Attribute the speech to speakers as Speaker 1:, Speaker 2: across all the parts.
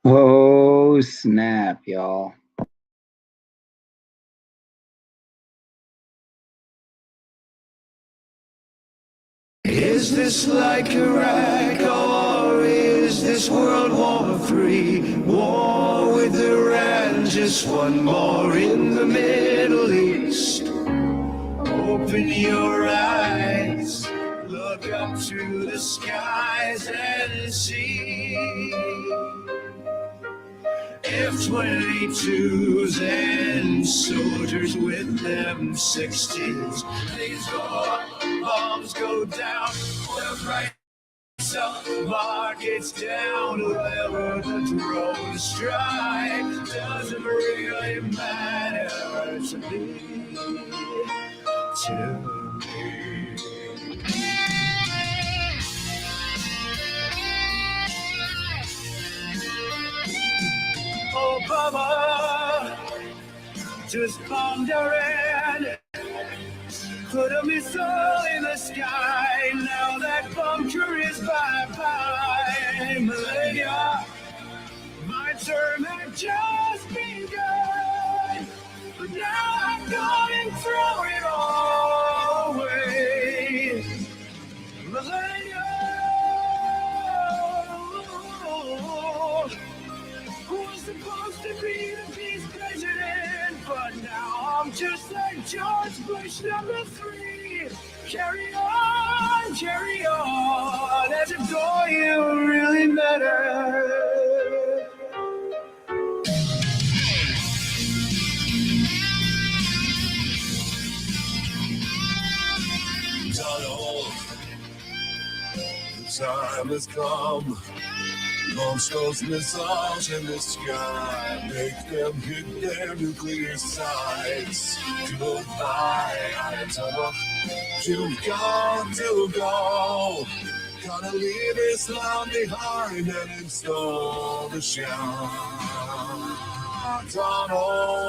Speaker 1: Oh, snap, y'all.
Speaker 2: Is this like Iraq, or is this World War III? War with Iran, just one more in the Middle East. Open your eyes, look up to the skies and see. F-22s and soldiers with them 60s. These bombs go down, oil price up, markets down. Whoever the drones strike doesn't really matter to me. Obama just bombed Iran, put a missile in the sky. Now that bunker is bye-bye. Millennia, my term had just begun, but now I'm going to throw it all away. Millennia, who was supposed to be the peace president, but now I'm just like George Bush #3. Carry on, as if oil really matters. Donald, the time has come. Launch those missiles in the sky, make them hit their nuclear sites. Goodbye, Ayatollah, to go. Gotta leave Islam behind and install the Shah. Donald,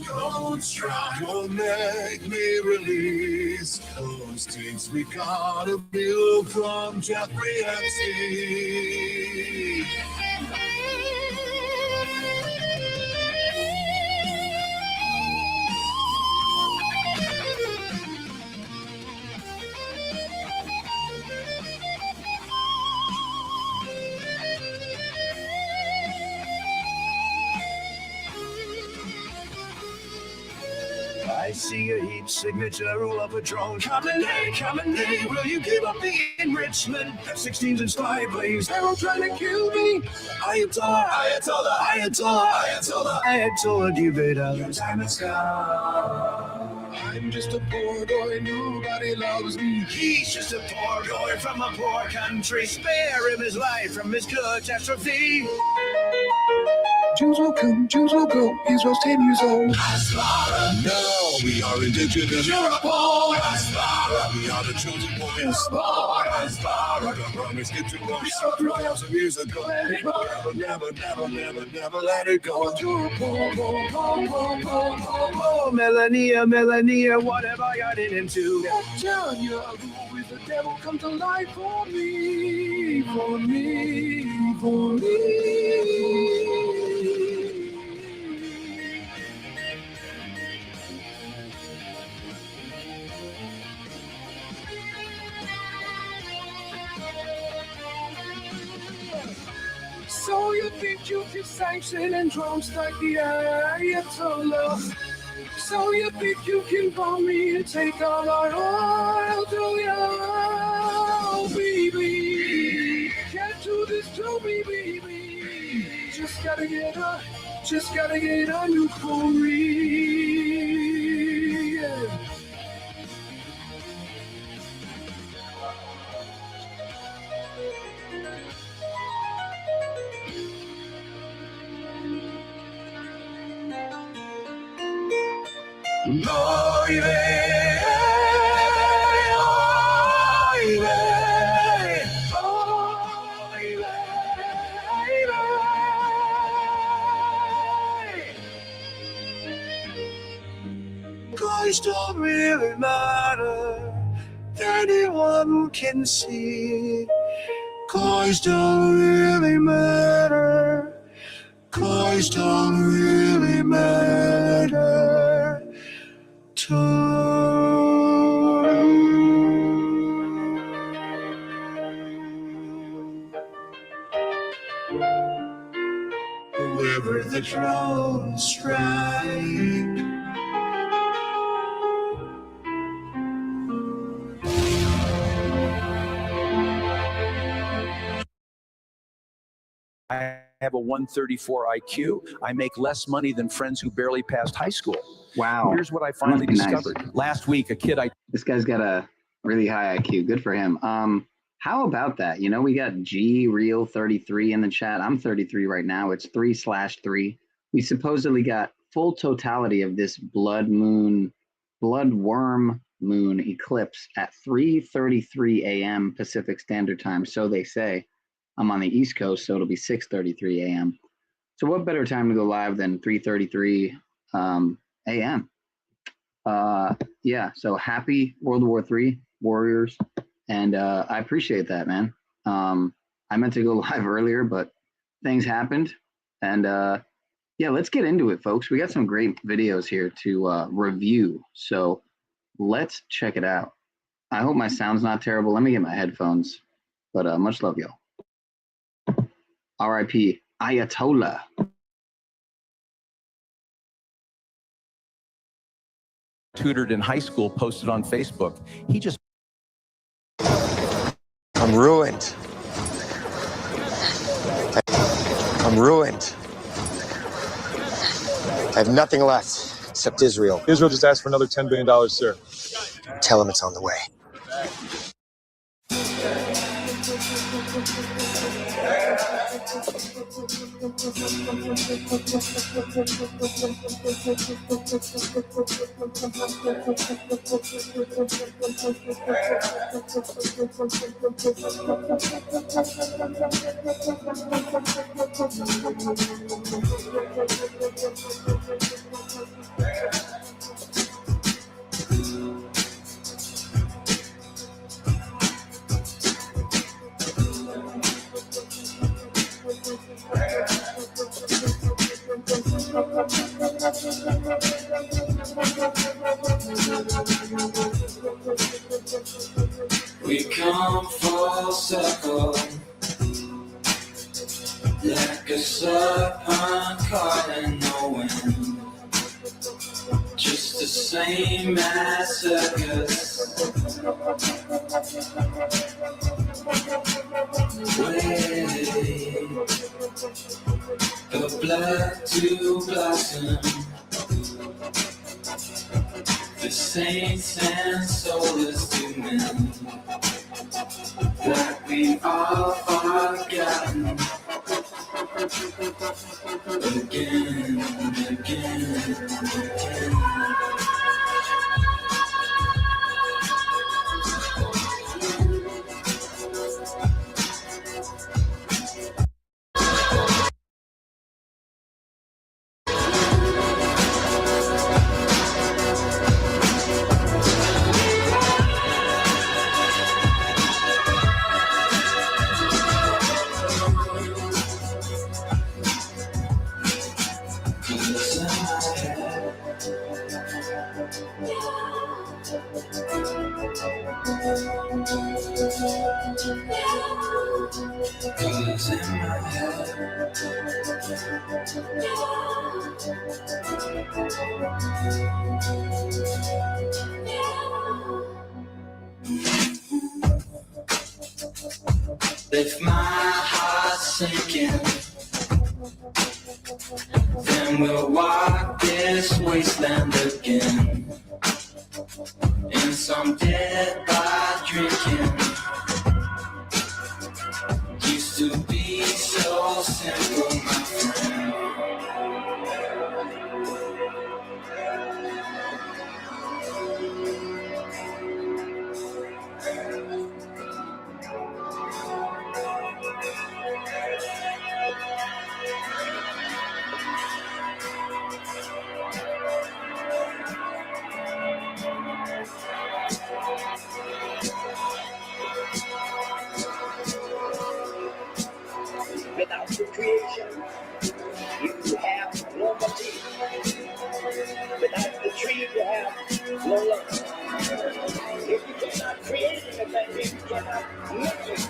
Speaker 2: cold strike will make me release those things we gotta build from Jeffrey Epstein. I see a heat signature of a drone. Coming day, will you give up the enrichment? F-16s and spy planes, they're all trying to kill me. Ayatollah, give it up. Your time has come. I'm just a poor boy, nobody loves me. He's just a poor boy from a poor country. Spare him his life from his catastrophe. Jews will come, Jews will go, Israel's 10 years old. No, we are indigenous. You're a poor we are the chosen ones. The promise get to us 3,000 years ago. Never let it go. You're a poor. Melania, what have I gotten into? Netanyahu is the devil come to life for me. So you think you can sanction and drone strike the Ayatollah? So you think you can bomb me and take all our oil? Do you, baby? Can't do this to me, baby. Just gotta get a new Korea. Guys don't really matter. Anyone can see. Cars don't really matter. Cars don't really matter. Whoever the drones strike.
Speaker 3: I have a 134 IQ. I make less money than friends who barely passed high school.
Speaker 1: Wow.
Speaker 3: Here's what I finally
Speaker 1: Nice.
Speaker 3: discovered. Last week, a kid
Speaker 1: This guy's got a really high IQ. Good for him. How about that? You know, we got G Real 33 in the chat. I'm 33 right now. It's 3/3. We supposedly got full totality of this bloodworm moon eclipse at 3:33 a.m. Pacific Standard Time. So they say. I'm on the East Coast, so it'll be 6:33 a.m. So what better time to go live than 3:33 a.m. Yeah, so happy World War III warriors, and I appreciate that, man. I meant to go live earlier, but things happened, and yeah, let's get into it, folks. We got some great videos here to review, so let's check it out. I hope my sound's not terrible. Let me get my headphones, but much love, y'all. R.I.P. Ayatollah.
Speaker 3: tutored in high school posted on Facebook. He just...
Speaker 4: I'm ruined. I'm ruined. I have nothing left except Israel.
Speaker 5: Israel just asked for another $10 billion, sir.
Speaker 4: Tell him it's on the way.
Speaker 2: We come full circle, like a serpent caught in the wind. Just the same as circus. Wait, the blood to blossom. The saints and souls to men, that we all forgotten again and again and again. If my heart's sinking, then we'll walk this wasteland again, in some dead bar drinking. Used to be so simple, my friend. without the creation, you have no motif. Without the tree, you have no love. If you cannot create anything, you cannot make it.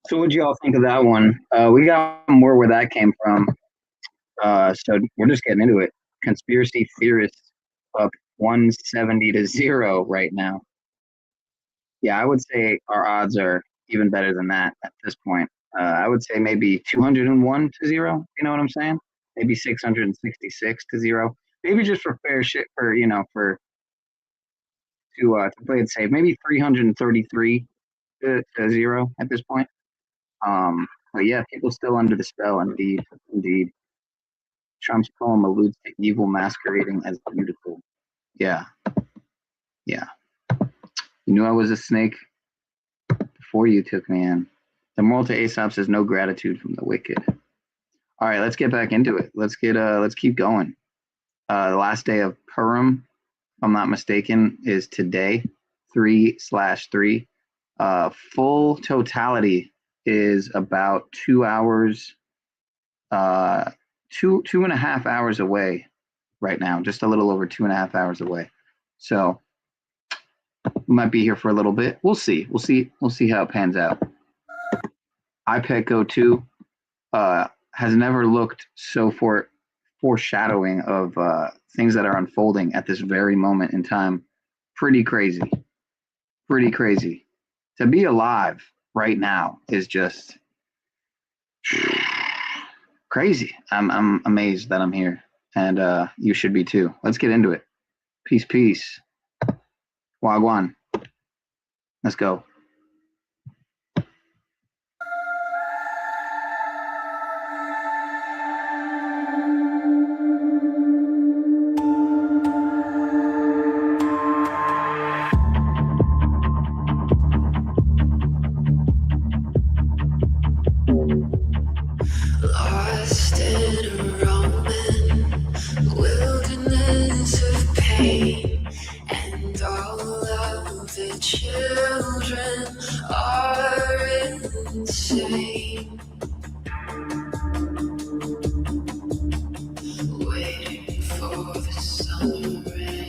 Speaker 1: So what do y'all think of that one? We got more where that came from. So we're just getting into it. Conspiracy theorists up 170 to 0 right now. Yeah, I would say our odds are even better than that at this point. I would say maybe 201 to 0. You know what I'm saying? Maybe 666 to 0. Maybe just for fair shit, for to play it safe. Maybe 333 to 0 at this point. But yeah, people still under the spell. Indeed, indeed. Trump's poem alludes to evil masquerading as beautiful. Yeah, yeah. You knew I was a snake before you took me in. The moral to Aesop says no gratitude from the wicked. All right, let's get back into it. Let's keep going. The last day of Purim, if I'm not mistaken, is today, 3/3. Full totality is about 2 hours, 2.5 hours away right now, just a little over 2.5 hours away. So we might be here for a little bit. We'll see how it pans out. IPEC 02 has never looked so foreshadowing of things that are unfolding at this very moment in time. Pretty crazy. To be alive right now is just crazy. I'm amazed that I'm here, and you should be too. Let's get into it. Peace. Wagwan. Let's go.
Speaker 2: Lost in a wrong children are insane, waiting for the summer rain.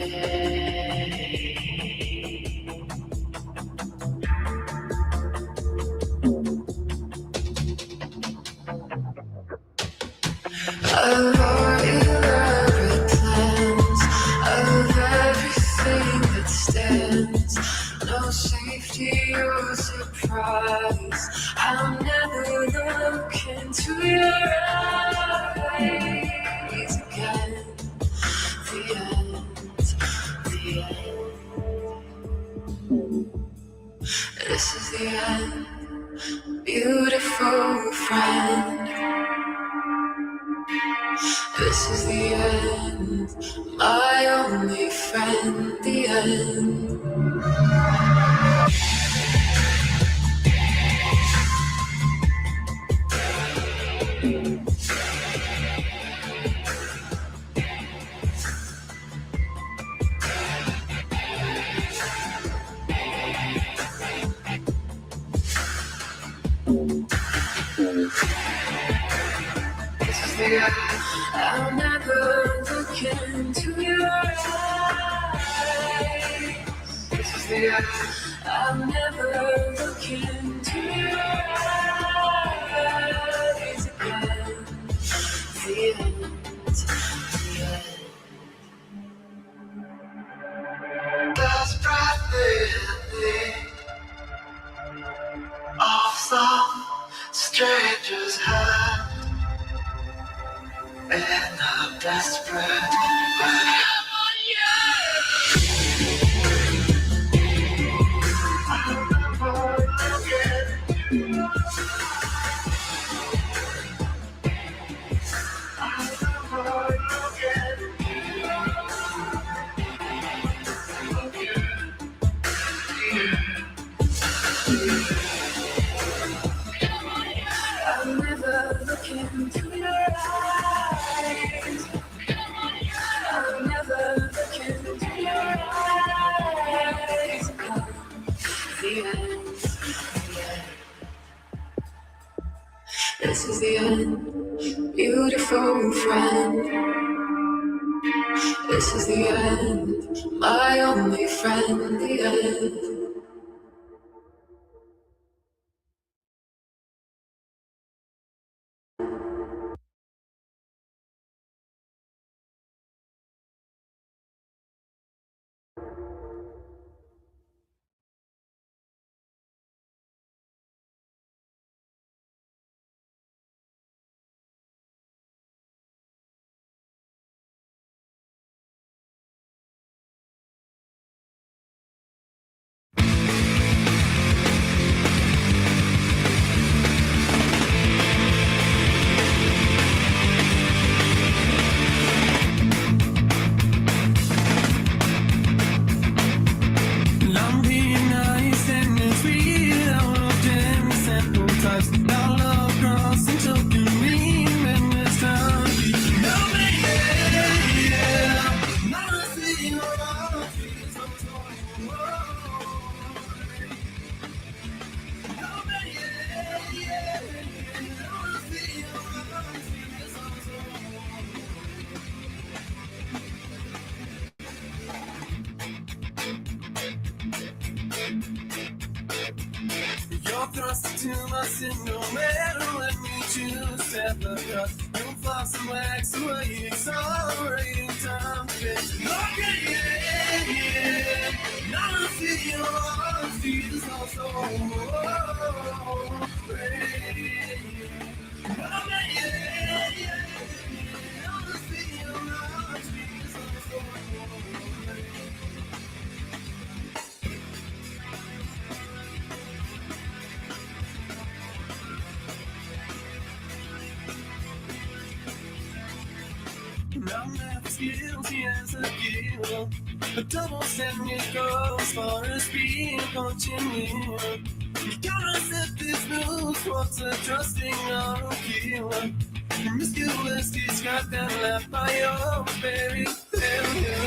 Speaker 2: Of our elaborate plans, of everything that stands, no safety or surprise. I'll never look into your eyes again. The end, the end. This is the end, beautiful friend. This is the end, my only friend, the end. This is the end, I'll never look into your eyes. This is the end, I'll never look into your eyes again. The end, the end. That's breathing off some stranger's hand in a desperate way. I'll never look into your eyes. I'll never look into your eyes. The end, the end. This is the end, beautiful friend. This is the end, my only friend, the end.
Speaker 6: You're thrust into my sin, no matter let me choose. Step across, you'll fly some wax away, accelerating time to get to okay, yeah. Now I see your arms, Jesus, also. I'm as guilty as a guilt. A double standard goes as far as being punching you. You gotta set this moves, what's a trusting on a killer. Promiscuous, he's got that laugh by your very failure.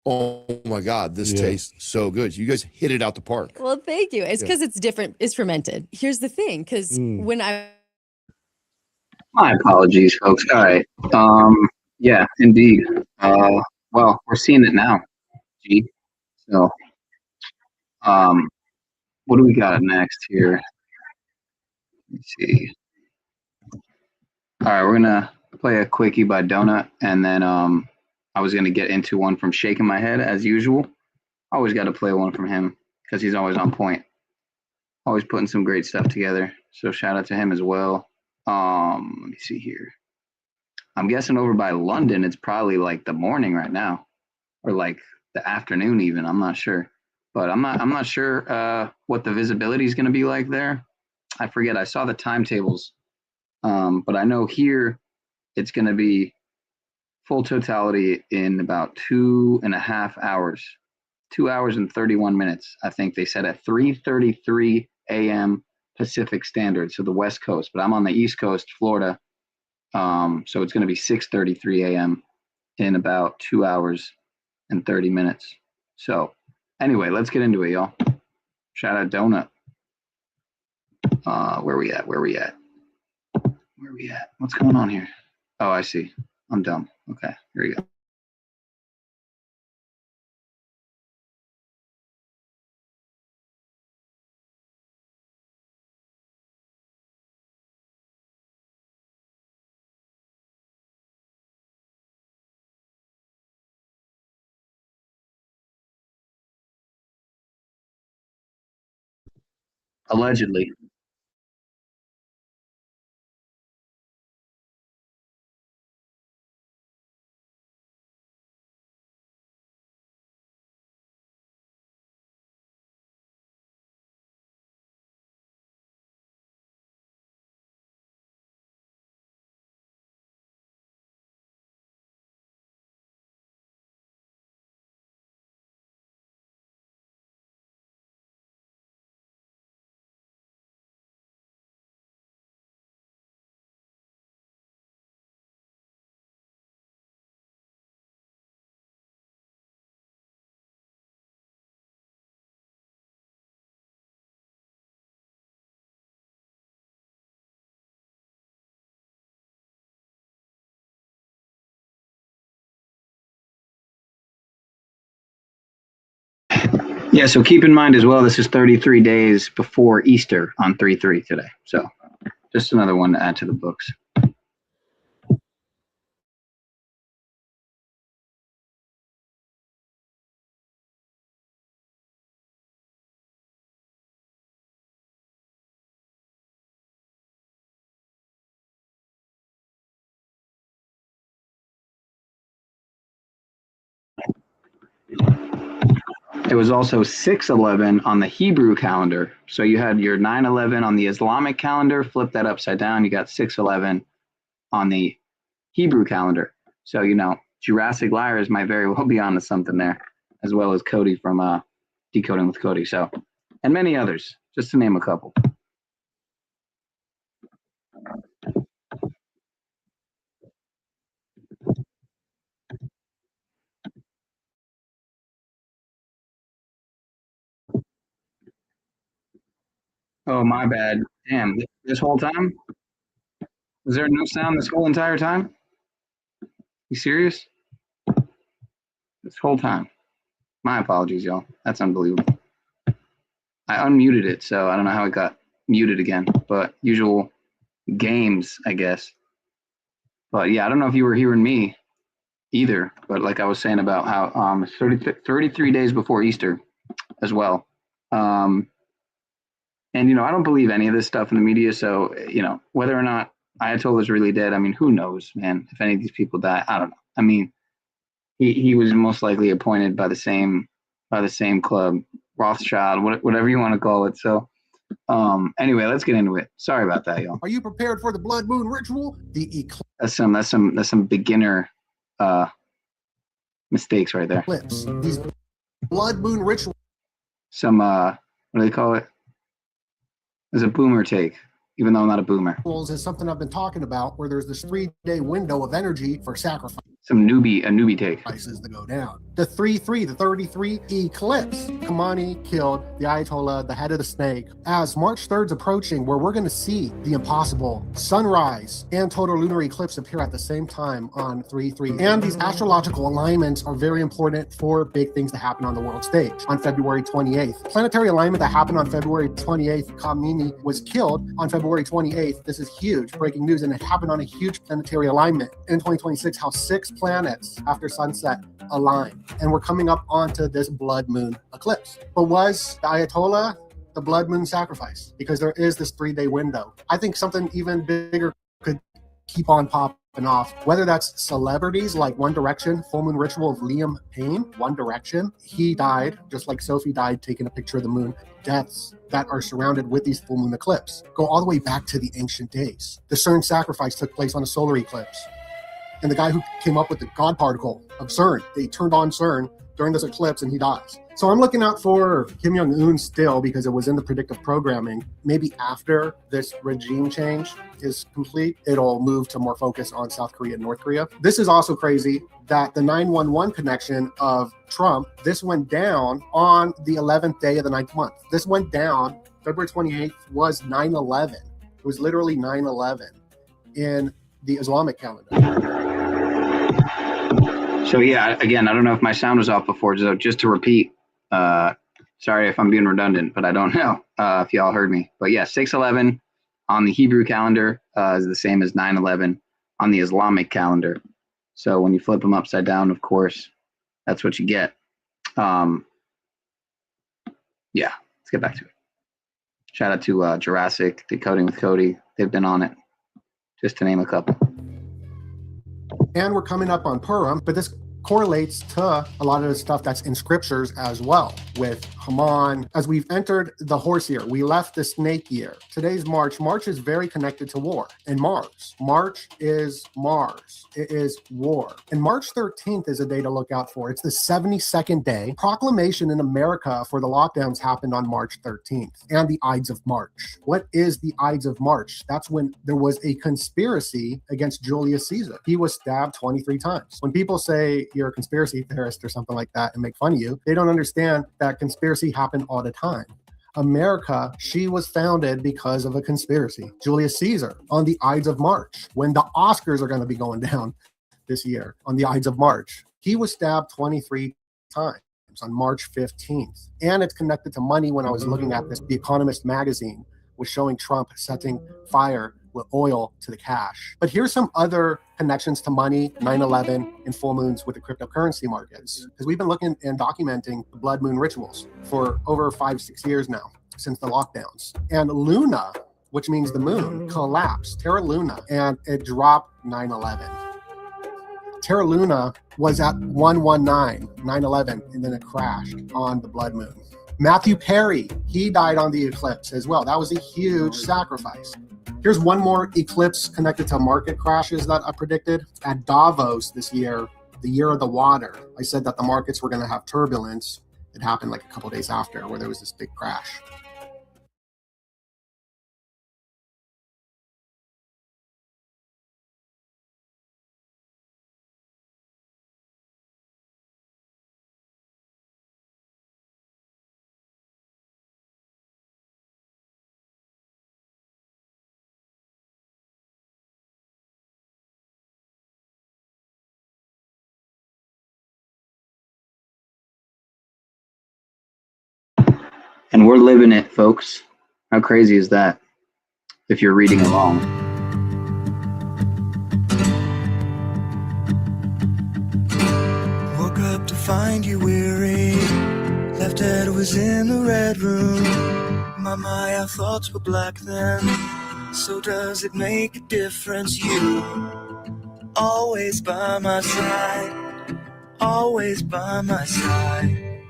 Speaker 7: Oh my God, this
Speaker 8: Yeah.
Speaker 7: tastes so good. You guys hit it out the park.
Speaker 9: Well, thank you. It's
Speaker 7: Yeah.
Speaker 9: because it's different. It's fermented. Here's the thing, because when I
Speaker 1: My apologies, folks. All right. Yeah, indeed. Well, we're seeing it now. G. So, what do we got next here? Let's see. All right, we're gonna play a quickie by Donut, and then I was gonna get into one from Shaking My Head as usual. Always got to play one from him because he's always on point. Always putting some great stuff together. So shout out to him as well. Let me see here. I'm guessing over by London, it's probably like the morning right now, or like the afternoon even. I'm not sure, but I'm not sure what the visibility is going to be like there. I forget. I saw the timetables, but I know here it's going to be full totality in about 2.5 hours, 2 hours and 31 minutes. I think they said at 3:33 a.m. Pacific Standard, so the West Coast. But I'm on the East Coast, Florida, so it's going to be 6:33 a.m. in about 2 hours and 30 minutes. So anyway, let's get into it, y'all. Shout out Donut. Where we at? Where we at? Where we at? What's going on here? Oh, I see. I'm dumb. Okay, here we go. Allegedly. Yeah, so keep in mind as well, this is 33 days before Easter on 3/3 today. So just another one to add to the books. It was also 6/11 on the Hebrew calendar. So you had your 9/11 on the Islamic calendar, flip that upside down, you got 6/11 on the Hebrew calendar. So, Jurassic Liars might very well be onto something there, as well as Cody from Decoding with Cody. So, and many others, just to name a couple. Oh, my bad. Damn, this whole time? Was there no sound this whole entire time? You serious? This whole time. My apologies, y'all. That's unbelievable. I unmuted it, so I don't know how it got muted again, but usual games, I guess. But yeah, I don't know if you were hearing me. either. But like I was saying about how it's 33 days before Easter as well. And, you know, I don't believe any of this stuff in the media. So, you know, whether or not Ayatollah is really dead, I mean, who knows, man, if any of these people die, I don't know. I mean, he was most likely appointed by the same club, Rothschild, whatever you want to call it. So anyway, let's get into it. Sorry about that, y'all.
Speaker 2: Are you prepared for the blood moon ritual? The
Speaker 1: That's some beginner mistakes right there.
Speaker 2: eclipse. These blood moon rituals
Speaker 1: Some what do they call it? There's a boomer take, even though I'm not a boomer.
Speaker 2: is something I've been talking about, where there's this 3-day window of energy for sacrifice.
Speaker 1: A newbie take.
Speaker 2: Prices that go down. The 33 eclipse. Khamenei killed the Ayatollah, the head of the snake. As March 3rd's approaching, where we're going to see the impossible sunrise and total lunar eclipse appear at the same time on 3/3. And these astrological alignments are very important for big things to happen on the world stage. On February 28th, planetary alignment that happened on February 28th, Khamenei was killed on February 28th. This is huge, breaking news, and it happened on a huge planetary alignment. In 2026, how 6 planets after sunset align, and we're coming up onto this blood moon eclipse. But was the Ayatollah the blood moon sacrifice? Because there is this 3-day window. I think something even bigger could keep on popping off, whether that's celebrities like One Direction, full moon ritual of Liam Payne. One Direction, he died just like Sophie died taking a picture of the moon. Deaths that are surrounded with these full moon eclipse go all the way back to the ancient days. The CERN sacrifice took place on a solar eclipse. And the guy who came up with the God particle of CERN, they turned on CERN during this eclipse and he dies. So I'm looking out for Kim Jong-un still, because it was in the predictive programming. Maybe after this regime change is complete, it'll move to more focus on South Korea and North Korea. This is also crazy that the 911 connection of Trump, this went down on the 11th day of the 9th month. This went down, February 28th was 9/11. It was literally 9/11 in the Islamic calendar.
Speaker 1: So yeah, again, I don't know if my sound was off before, so just to repeat, sorry if I'm being redundant, but I don't know if y'all heard me. But yeah, 6/11 on the Hebrew calendar is the same as 9/11 on the Islamic calendar. So when you flip them upside down, of course, that's what you get. Yeah, let's get back to it. Shout out to Jurassic, Decoding with Cody. They've been on it, just to name a couple.
Speaker 2: And we're coming up on Purim, but this correlates to a lot of the stuff that's in scriptures as well with Haman. As we've entered the horse year, we left the snake year. Today's March. March is very connected to war and Mars. March is Mars. It is war. And March 13th is a day to look out for. It's the 72nd day. Proclamation in America for the lockdowns happened on March 13th, and the Ides of March. What is the Ides of March? That's when there was a conspiracy against Julius Caesar. He was stabbed 23 times. When people say you're a conspiracy theorist or something like that and make fun of you, they don't understand that conspiracy happened all the time. America, she was founded because of a conspiracy. Julius Caesar on the Ides of March, when the Oscars are going to be going down this year on the Ides of March, he was stabbed 23 times on March 15th. And it's connected to money. When I was looking at this, The Economist magazine was showing Trump setting fire with oil to the cash. But here's some other connections to money, 9/11, and full moons with the cryptocurrency markets. Because we've been looking and documenting the blood moon rituals for over 5-6 years now, since the lockdowns. And Luna, which means the moon, collapsed, Terra Luna, and it dropped 9/11. Terra Luna was at 119, 9/11, and then it crashed on the blood moon. Matthew Perry, he died on the eclipse as well. That was a huge sacrifice. Here's one more eclipse connected to market crashes that I predicted. At Davos this year, the year of the water, I said that the markets were going to have turbulence. It happened like a couple days after, where there was this big crash.
Speaker 1: And we're living it, folks. How crazy is that? If you're reading along.
Speaker 2: Left head was in the red room. My, our thoughts were black then. So does it make a difference? You always by my side, always by my side.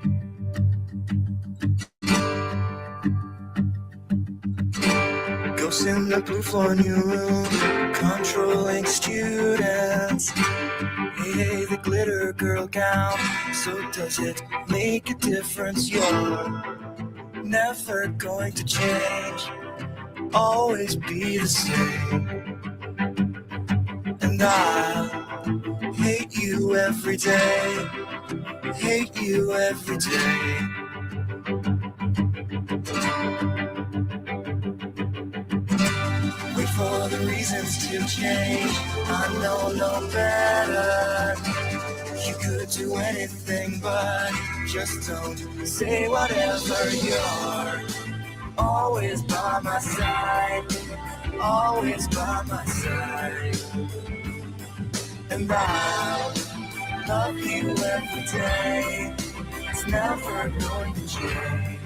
Speaker 2: Ghosts in the blue floor new room, controlling students. Hey, the glitter girl gown. So does it make a difference? You're never going to change, always be the same. And I'll hate you every day, hate you every day. Wait for the reasons to change, I know no better. You could do anything, but just don't say whatever. You're always by my side, always by my side. And I'll love you every day, it's never going to change.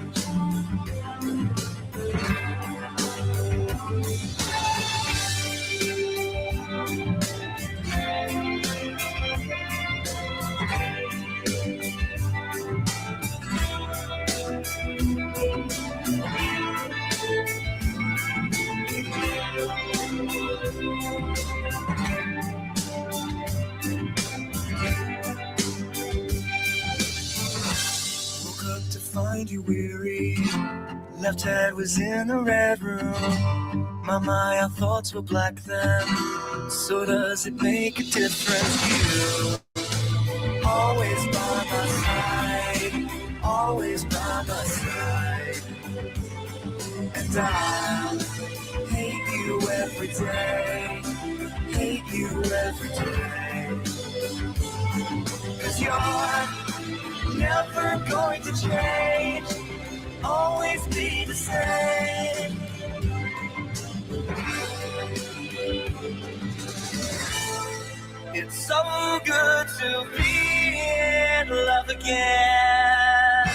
Speaker 2: Woke up to find you weary. Left head was in the red room. My, our thoughts were black then. So does it make a difference? You always by my side, always by my side. And I'll hate you every day, hate you every day. 'Cause you're never going to change, always be the same. It's so good to be in love again.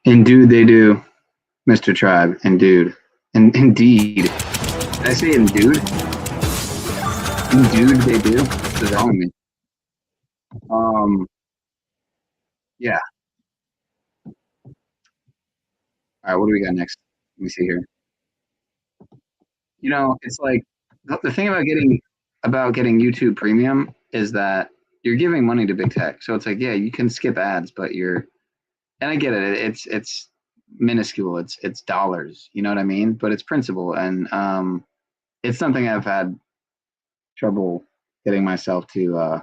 Speaker 1: And dude, they do, Mr. Tribe, and dude, and indeed. Did I say and dude? And dude, they do. What's wrong with me? Yeah. All right, what do we got next? Let me see here. You know, it's like the thing about getting YouTube Premium is that you're giving money to big tech. So it's like, yeah, you can skip ads, but and I get it. It's minuscule. It's dollars. You know what I mean? But it's principle, and it's something I've had trouble getting myself to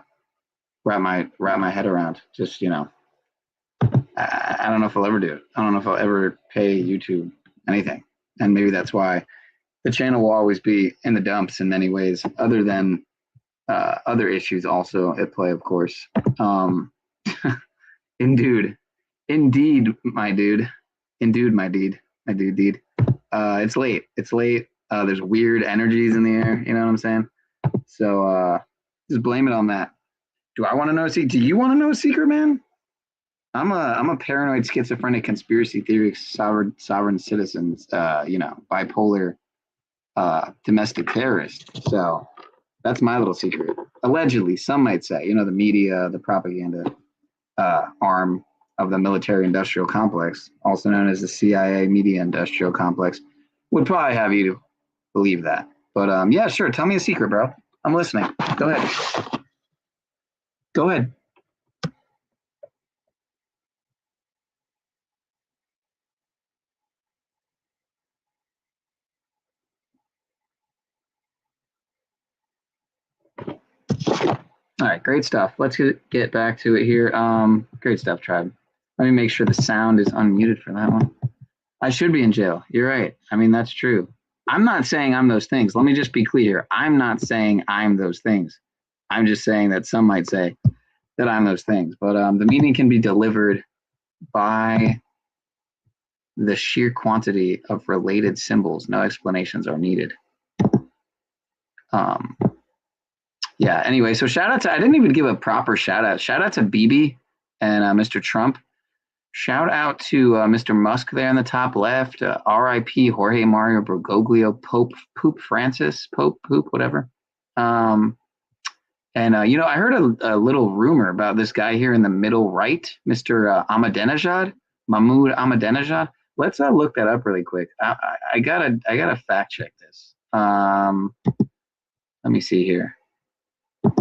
Speaker 1: wrap my head around. Just I don't know if I'll ever do it. I don't know if I'll ever pay YouTube anything, and maybe that's why the channel will always be in the dumps in many ways, other than other issues also at play, of course. Indeed, my dude. Indeed, my dude. It's late. It's late. There's weird energies in the air. You know what I'm saying? So just blame it on that. Do I want to know a secret? Do you want to know a secret, man? I'm a paranoid, schizophrenic, conspiracy theorist, sovereign citizens, bipolar, domestic terrorist. So that's my little secret. Allegedly, some might say, the media, the propaganda arm of the military-industrial complex, also known as the CIA media-industrial complex, would probably have you believe that. But yeah, sure. Tell me a secret, bro. I'm listening. Go ahead. Go ahead. All right, great stuff. Let's get back to it here. Great stuff, Tribe. Let me make sure the sound is unmuted for that one. I should be in jail. You're right. I mean, that's true. I'm not saying I'm those things. Let me just be clear. I'm not saying I'm those things. I'm just saying that some might say that I'm those things. But the meaning can be delivered by the sheer quantity of related symbols. No explanations are needed. Yeah, anyway, so shout out to, I didn't even give a proper shout out. Shout out to Bibi and Mr. Trump. Shout out to Mr. Musk there in the top left. R.I.P. Jorge Mario Bergoglio, Pope Francis, Pope, whatever. And, you know, I heard a little rumor about this guy here in the middle right, Mr. Ahmadinejad, Mahmoud Ahmadinejad. Let's look that up really quick. I gotta fact check this. Let me see here.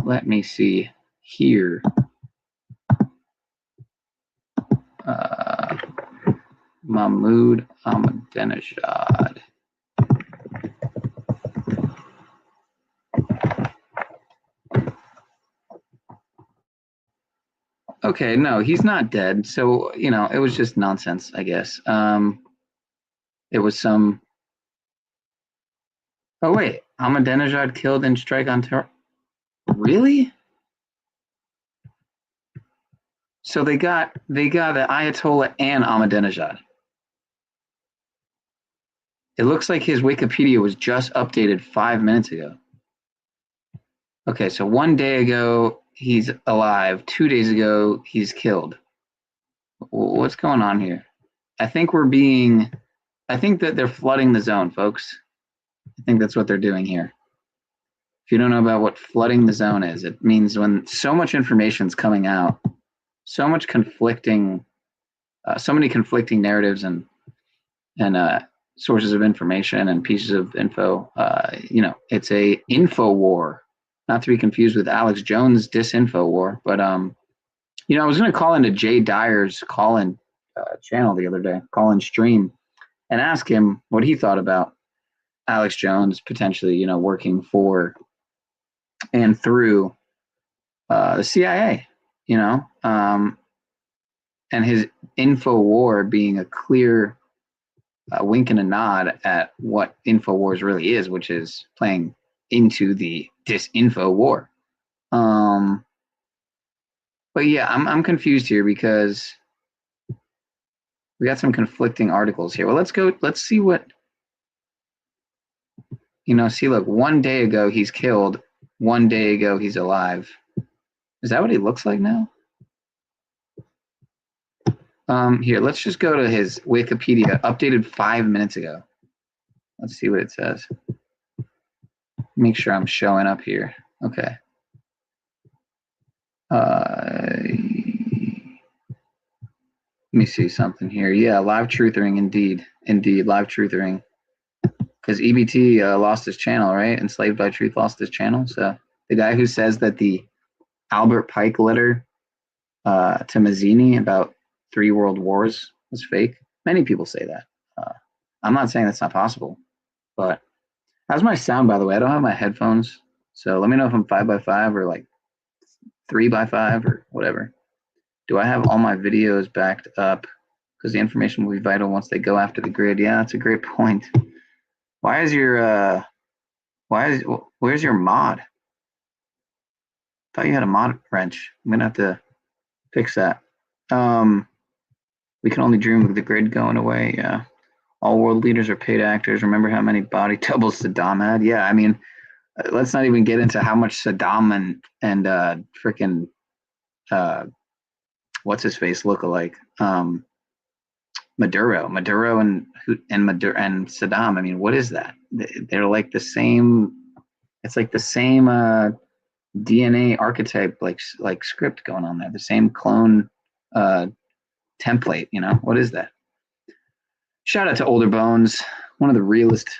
Speaker 1: Let me see here. Mahmoud Ahmadinejad. Okay, no, he's not dead. So, you know, it was just nonsense, I guess. It was some. Oh, wait. Ahmadinejad killed in strike on terror. Really? So they got the Ayatollah and Ahmadinejad. It looks like his Wikipedia was just updated 5 minutes ago. Okay, so 1 day ago, he's alive. 2 days ago, he's killed. What's going on here? I think that they're flooding the zone, folks. I think that's what they're doing here. If you don't know about what flooding the zone is, it means when so much information is coming out, so many conflicting narratives and sources of information and pieces of info. You know, it's a info war, not to be confused with Alex Jones' disinfo war. But you know, I was going to call into Jay Dyer's call-in channel the other day, call-in stream, and ask him what he thought about Alex Jones potentially, you know, working for and through the CIA, you know, and his info war being a clear wink and a nod at what InfoWars really is, which is playing into the disinfo war. But yeah, I'm confused here because we got some conflicting articles here. Well, let's see what, you know, see, look, 1 day ago he's killed, 1 day ago he's alive. Is that what he looks like now? Here, let's just go to his Wikipedia, updated 5 minutes ago. Let's see what it says. Make sure I'm showing up here. Okay. Let me see something here. Yeah, live truthering, indeed, live truthering. Because EBT lost his channel, right? Enslaved by Truth lost his channel. So the guy who says that the Albert Pike letter to Mazzini about 3 world wars was fake. Many people say that. I'm not saying that's not possible, but how's my sound, by the way? I don't have my headphones, so let me know if I'm 5x5 or like 3x5 or whatever. Do I have all my videos backed up? Because the information will be vital once they go after the grid. Yeah, that's a great point. Why is your where's your mod? I thought you had a mod wrench. I'm gonna have to fix that. We can only dream of the grid going away. Yeah. All world leaders are paid actors. Remember how many body doubles Saddam had? Yeah, I mean, let's not even get into how much Saddam and freaking what's his face look alike. Maduro and Saddam. I mean, what is that? They're like the same. It's like the same DNA archetype, like script going on there. The same clone template. You know, what is that? Shout out to Older Bones, one of the realest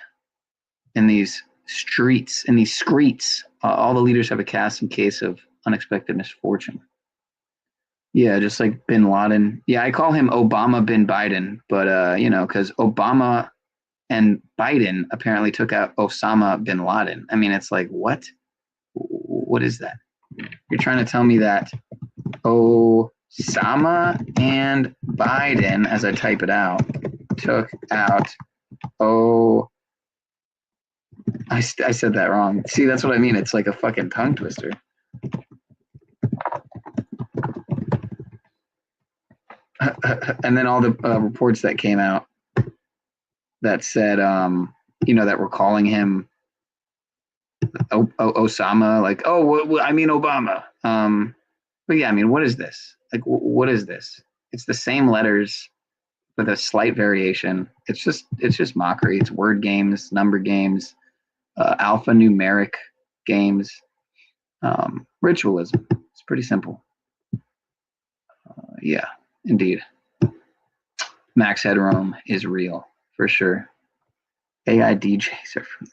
Speaker 1: in these streets, all the leaders have a cast in case of unexpected misfortune. Yeah, just like Bin Laden. Yeah, I call him Obama Bin Biden, but you know, because Obama and Biden apparently took out Osama Bin Laden. I mean, it's like, what? What is that? You're trying to tell me that Osama and Biden, as I type it out, took out I said that wrong. See, that's what I mean. It's like a fucking tongue twister. And then all the reports that came out that said, that were calling him Osama, like, oh, I mean Obama. But yeah, I mean, what is this? Like, what is this? It's the same letters with a slight variation. It's just mockery. It's word games, number games, alphanumeric games, ritualism. It's pretty simple. Yeah, indeed. Max Headroom is real for sure. AI DJs are from.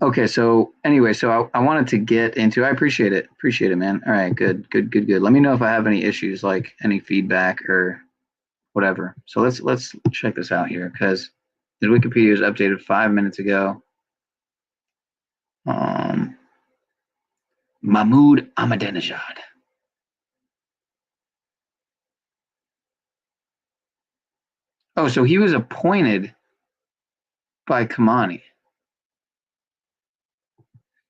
Speaker 1: Okay, so anyway, so I wanted to get into. I appreciate it, man. All right, good. Let me know if I have any issues, like any feedback or whatever. So let's check this out here, because the Wikipedia was updated 5 minutes ago. Mahmoud Ahmadinejad. Oh, so he was appointed by Khamenei.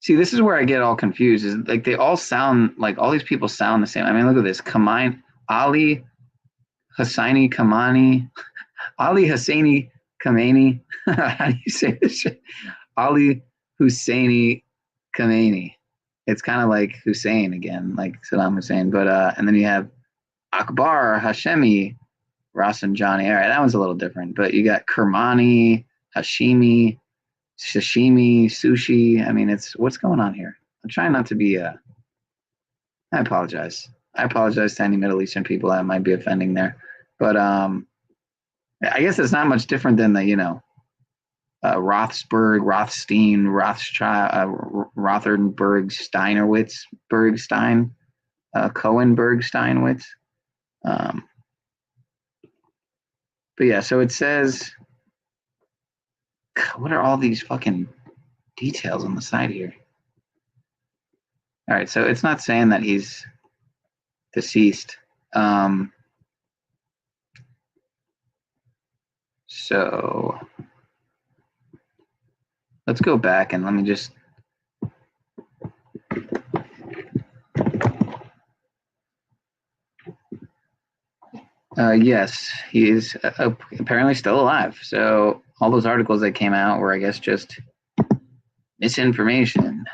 Speaker 1: See, this is where I get all confused. Is like they all sound like all these people sound the same. I mean, look at this: Ali Husseini Khamenei, Ali Husseini Khamenei. How do you say this shit? Ali Husseini Khamenei. It's kind of like Hussein again, like Saddam Hussein. But and then you have Akbar Hashemi Rafsanjani. All right, that one's a little different. But you got Kermani, Hashimi, sashimi, sushi. I mean, it's what's going on here. I'm trying not to be. I apologize. I apologize to any Middle Eastern people I might be offending there. But I guess it's not much different than the Rothsberg, Rothstein, Rothschild, Rothenberg, Steinerwitz, Bergstein, Cohenberg, Steinwitz. But yeah, so it says. What are all these fucking details on the side here? All right, so it's not saying that he's deceased. So let's go back and let me just. Yes, he is apparently still alive. So all those articles that came out were, I guess, just misinformation.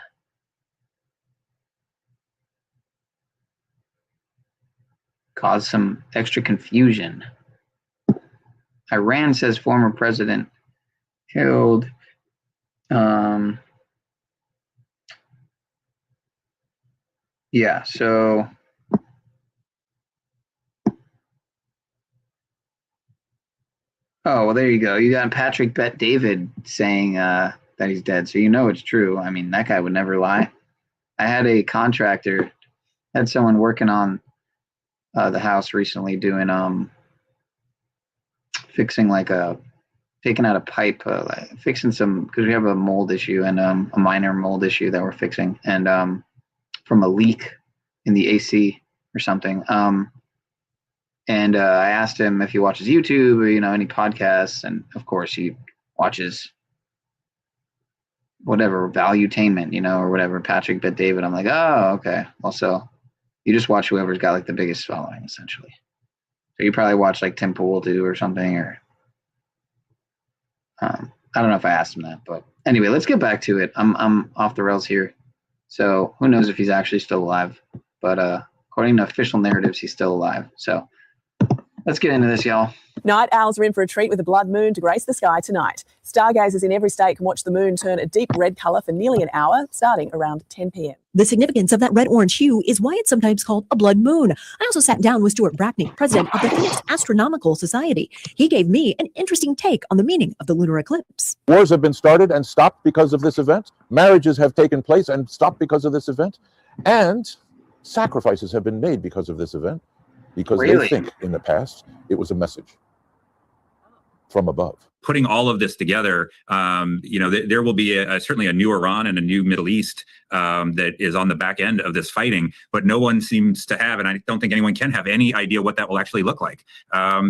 Speaker 1: Caused some extra confusion. Iran says former president killed. Yeah, so. Oh, well, there you go. You got Patrick Bet David saying that he's dead. So you know it's true. I mean, that guy would never lie. I had a contractor, had someone working on the house recently doing fixing taking out a pipe, fixing some, because we have a mold issue and a minor mold issue that we're fixing, and from a leak in the AC or something. And I asked him if he watches YouTube or, any podcasts. And of course he watches whatever, Valuetainment, or whatever, Patrick Bet David. I'm like, oh, okay. Well, so you just watch whoever's got like the biggest following, essentially. So you probably watch like Tim Pool too or something, or I don't know if I asked him that. But anyway, let's get back to it. I'm off the rails here. So who knows if he's actually still alive. But according to official narratives, he's still alive. So let's get into this, y'all.
Speaker 8: Night owls are in for a treat with a blood moon to grace the sky tonight. Stargazers in every state can watch the moon turn a deep red colour for nearly an hour, starting around 10 p.m.
Speaker 10: The significance of that red-orange hue is why it's sometimes called a blood moon. I also sat down with Stuart Brackney, president of the Phoenix Astronomical Society. He gave me an interesting take on the meaning of the lunar eclipse.
Speaker 5: Wars have been started and stopped because of this event. Marriages have taken place and stopped because of this event. And sacrifices have been made because of this event, because they think in the past it was a message from above.
Speaker 11: Putting all of this together, there will be certainly a new Iran and a new Middle East that is on the back end of this fighting, but no one seems to have, and I don't think anyone can have any idea what that will actually look like,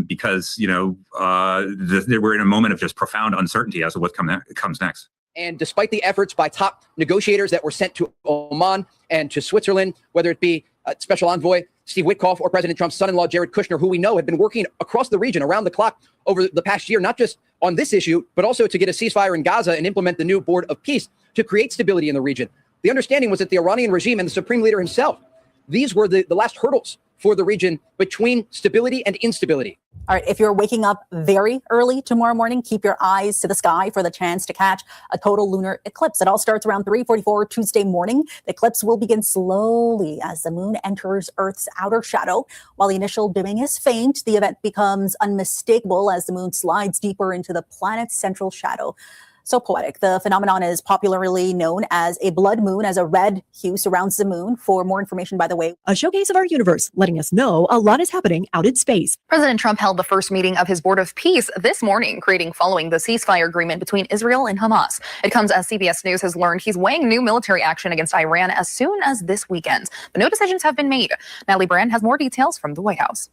Speaker 11: because we're in a moment of just profound uncertainty as to what comes next.
Speaker 12: And despite the efforts by top negotiators that were sent to Oman and to Switzerland, whether it be Special Envoy Steve Witkoff or President Trump's son-in-law Jared Kushner, who we know have been working across the region around the clock over the past year, not just on this issue, but also to get a ceasefire in Gaza and implement the new Board of Peace to create stability in the region. The understanding was that the Iranian regime and the supreme leader himself, these were the last hurdles for the region between stability and instability.
Speaker 13: All right, if you're waking up very early tomorrow morning, keep your eyes to the sky for the chance to catch a total lunar eclipse. It all starts around 3:44 Tuesday morning. The eclipse will begin slowly as the moon enters Earth's outer shadow. While the initial dimming is faint, the event becomes unmistakable as the moon slides deeper into the planet's central shadow. So poetic. The phenomenon is popularly known as a blood moon, as a red hue surrounds the moon. For more information, by the way,
Speaker 10: A showcase of our universe, letting us know a lot is happening out in space.
Speaker 14: President Trump held the first meeting of his Board of Peace this morning, following the ceasefire agreement between Israel and Hamas. It comes as CBS News has learned he's weighing new military action against Iran as soon as this weekend. But no decisions have been made. Natalie Brand has more details from the White House.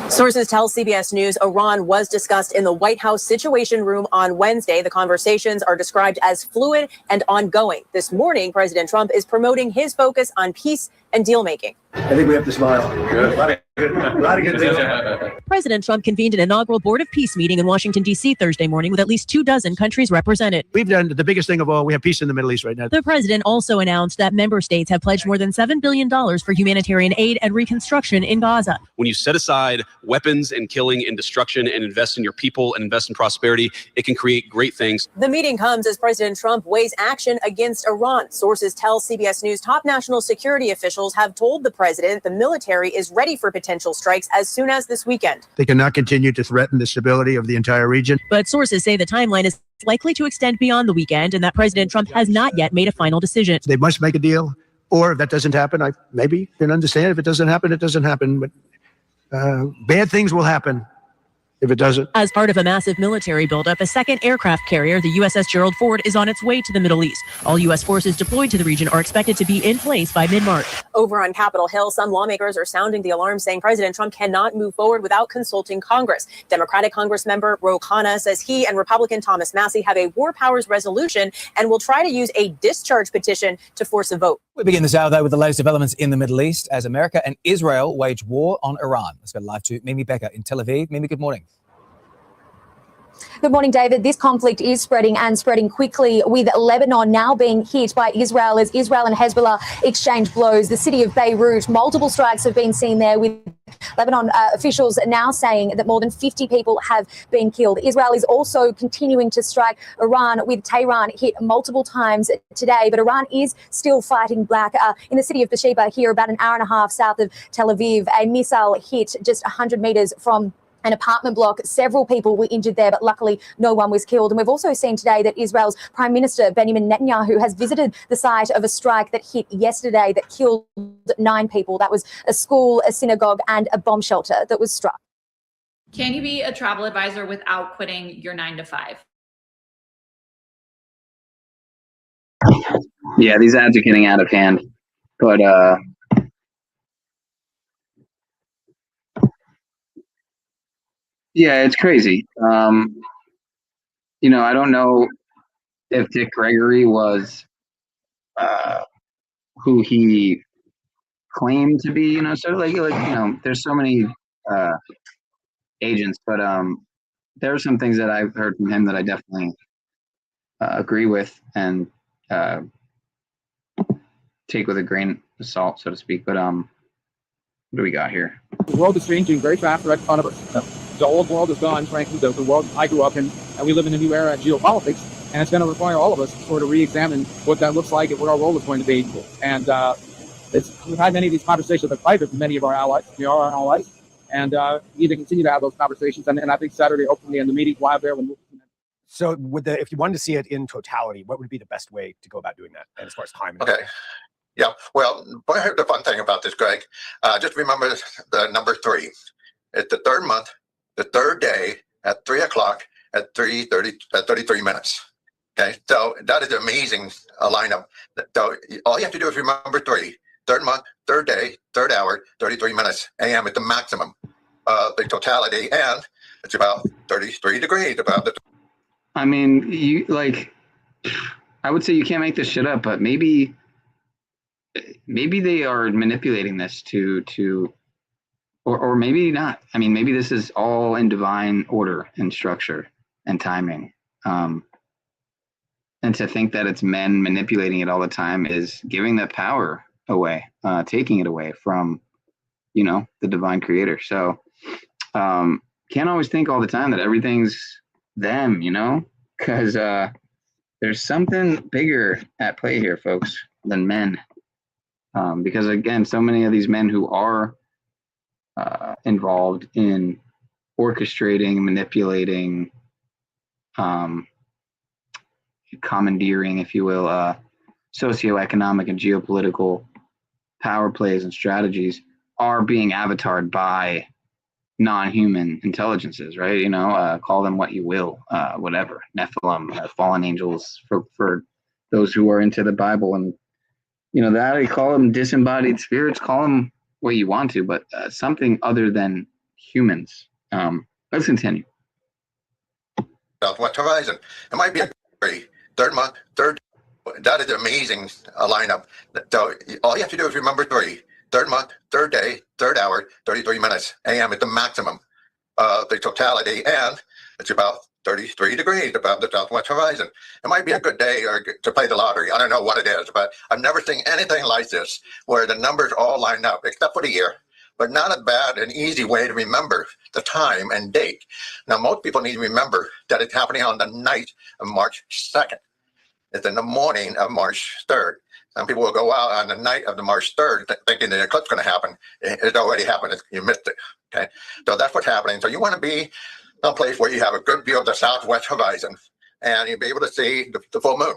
Speaker 8: Sources tell CBS News Iran was discussed in the White House Situation Room on Wednesday. The conversations are described as fluid and ongoing. This morning, President Trump is promoting his focus on peace and deal making.
Speaker 15: I think we have to smile. Good. A lot of good deals.
Speaker 10: President Trump convened an inaugural Board of Peace meeting in Washington, D.C. Thursday morning with at least 24 countries represented.
Speaker 15: We've done the biggest thing of all. We have peace in the Middle East right now.
Speaker 10: The president also announced that member states have pledged more than $7 billion for humanitarian aid and reconstruction in Gaza.
Speaker 16: When you set aside weapons and killing and destruction and invest in your people and invest in prosperity, it can create great things.
Speaker 8: The meeting comes as President Trump weighs action against Iran. Sources tell CBS News top national security officials have told the president the military is ready for potential strikes as soon as this weekend.
Speaker 15: They cannot continue to threaten the stability of the entire region.
Speaker 10: But sources say the timeline is likely to extend beyond the weekend and that President Trump has not yet made a final decision.
Speaker 15: They must make a deal, or if that doesn't happen, I maybe can understand. If it doesn't happen, it doesn't happen. But bad things will happen if it doesn't.
Speaker 10: As part of a massive military buildup, a second aircraft carrier, the USS Gerald Ford, is on its way to the Middle East. All U.S. forces deployed to the region are expected to be in place by mid-March.
Speaker 8: Over on Capitol Hill, some lawmakers are sounding the alarm, saying President Trump cannot move forward without consulting Congress. Democratic Congressmember Ro Khanna says he and Republican Thomas Massie have a war powers resolution and will try to use a discharge petition to force a vote.
Speaker 17: We begin this hour, though, with the latest developments in the Middle East as America and Israel wage war on Iran. Let's go live to Mimi Becker in Tel Aviv. Mimi, good morning.
Speaker 18: Good morning, David. This conflict is spreading and spreading quickly, with Lebanon now being hit by Israel as Israel and Hezbollah exchange blows. The city of Beirut, multiple strikes have been seen there, with Lebanon officials now saying that more than 50 people have been killed. Israel is also continuing to strike Iran, with Tehran hit multiple times today, but Iran is still fighting back. In the city of Beersheba here, about an hour and a half south of Tel Aviv, a missile hit just 100 meters from an apartment block. Several people were injured there, but luckily no one was killed. And we've also seen today that Israel's Prime Minister Benjamin Netanyahu has visited the site of a strike that hit yesterday that killed 9 people. That was a school, a synagogue, and a bomb shelter that was struck.
Speaker 19: Can you be a travel advisor without quitting your 9 to 5?
Speaker 1: Yeah, these ads are getting out of hand, but yeah, it's crazy. You know, I don't know if Dick Gregory was who he claimed to be, you know, sort of like you know, there's so many agents, but there are some things that I've heard from him that I definitely agree with and take with a grain of salt, so to speak. But what do we got here?
Speaker 20: The world is changing very fast right in front of us. The old world is gone, frankly, the world I grew up in, and we live in a new era of geopolitics, and it's going to require all of us to sort of re-examine what that looks like and what our role is going to be. And we've had many of these conversations with private with many of our allies. We are our allies, and we need to continue to have those conversations. And I think Saturday, hopefully, in the meetings live there.
Speaker 21: So if you wanted to see it in totality, what would be the best way to go about doing that, and as far as time?
Speaker 22: Okay. Yeah. Well, the fun thing about this, Greg, just remember the number 3. It's the third month, the third day at 3 o'clock at 33 minutes. Okay, so that is an amazing lineup. So all you have to do is remember 3. Third month, third day, third hour, 33 minutes a.m. is the maximum, the totality, and it's about 33 degrees.
Speaker 1: I mean, I would say you can't make this shit up, but maybe maybe they are manipulating this or maybe not. I mean, maybe this is all in divine order and structure and timing. And to think that it's men manipulating it all the time is giving that power away, taking it away from, the divine creator. So can't always think all the time that everything's them, because there's something bigger at play here, folks, than men. Because again, so many of these men who are involved in orchestrating, manipulating, commandeering, if you will, socioeconomic and geopolitical power plays and strategies are being avatared by non-human intelligences, right? Call them what you will, whatever, Nephilim, fallen angels for those who are into the Bible, and that you call them disembodied spirits, call them what you want to, but something other than humans. Let's continue.
Speaker 22: Southwest horizon. It might be a third month, that is an amazing lineup. So all you have to do is remember 3. Third month, third day, third hour, 33 minutes a.m. at the maximum of the totality, and it's about 33 degrees above the southwest horizon. It might be a good day to play the lottery. I don't know what it is, but I've never seen anything like this where the numbers all line up, except for the year, but not a bad and easy way to remember the time and date. Now, most people need to remember that it's happening on the night of March 2nd. It's in the morning of March 3rd. Some people will go out on the night of the March 3rd thinking the eclipse is going to happen. It already happened. You missed it. Okay, so that's what's happening. So you want to be in a place where you have a good view of the southwest horizon, and you'll be able to see the full moon.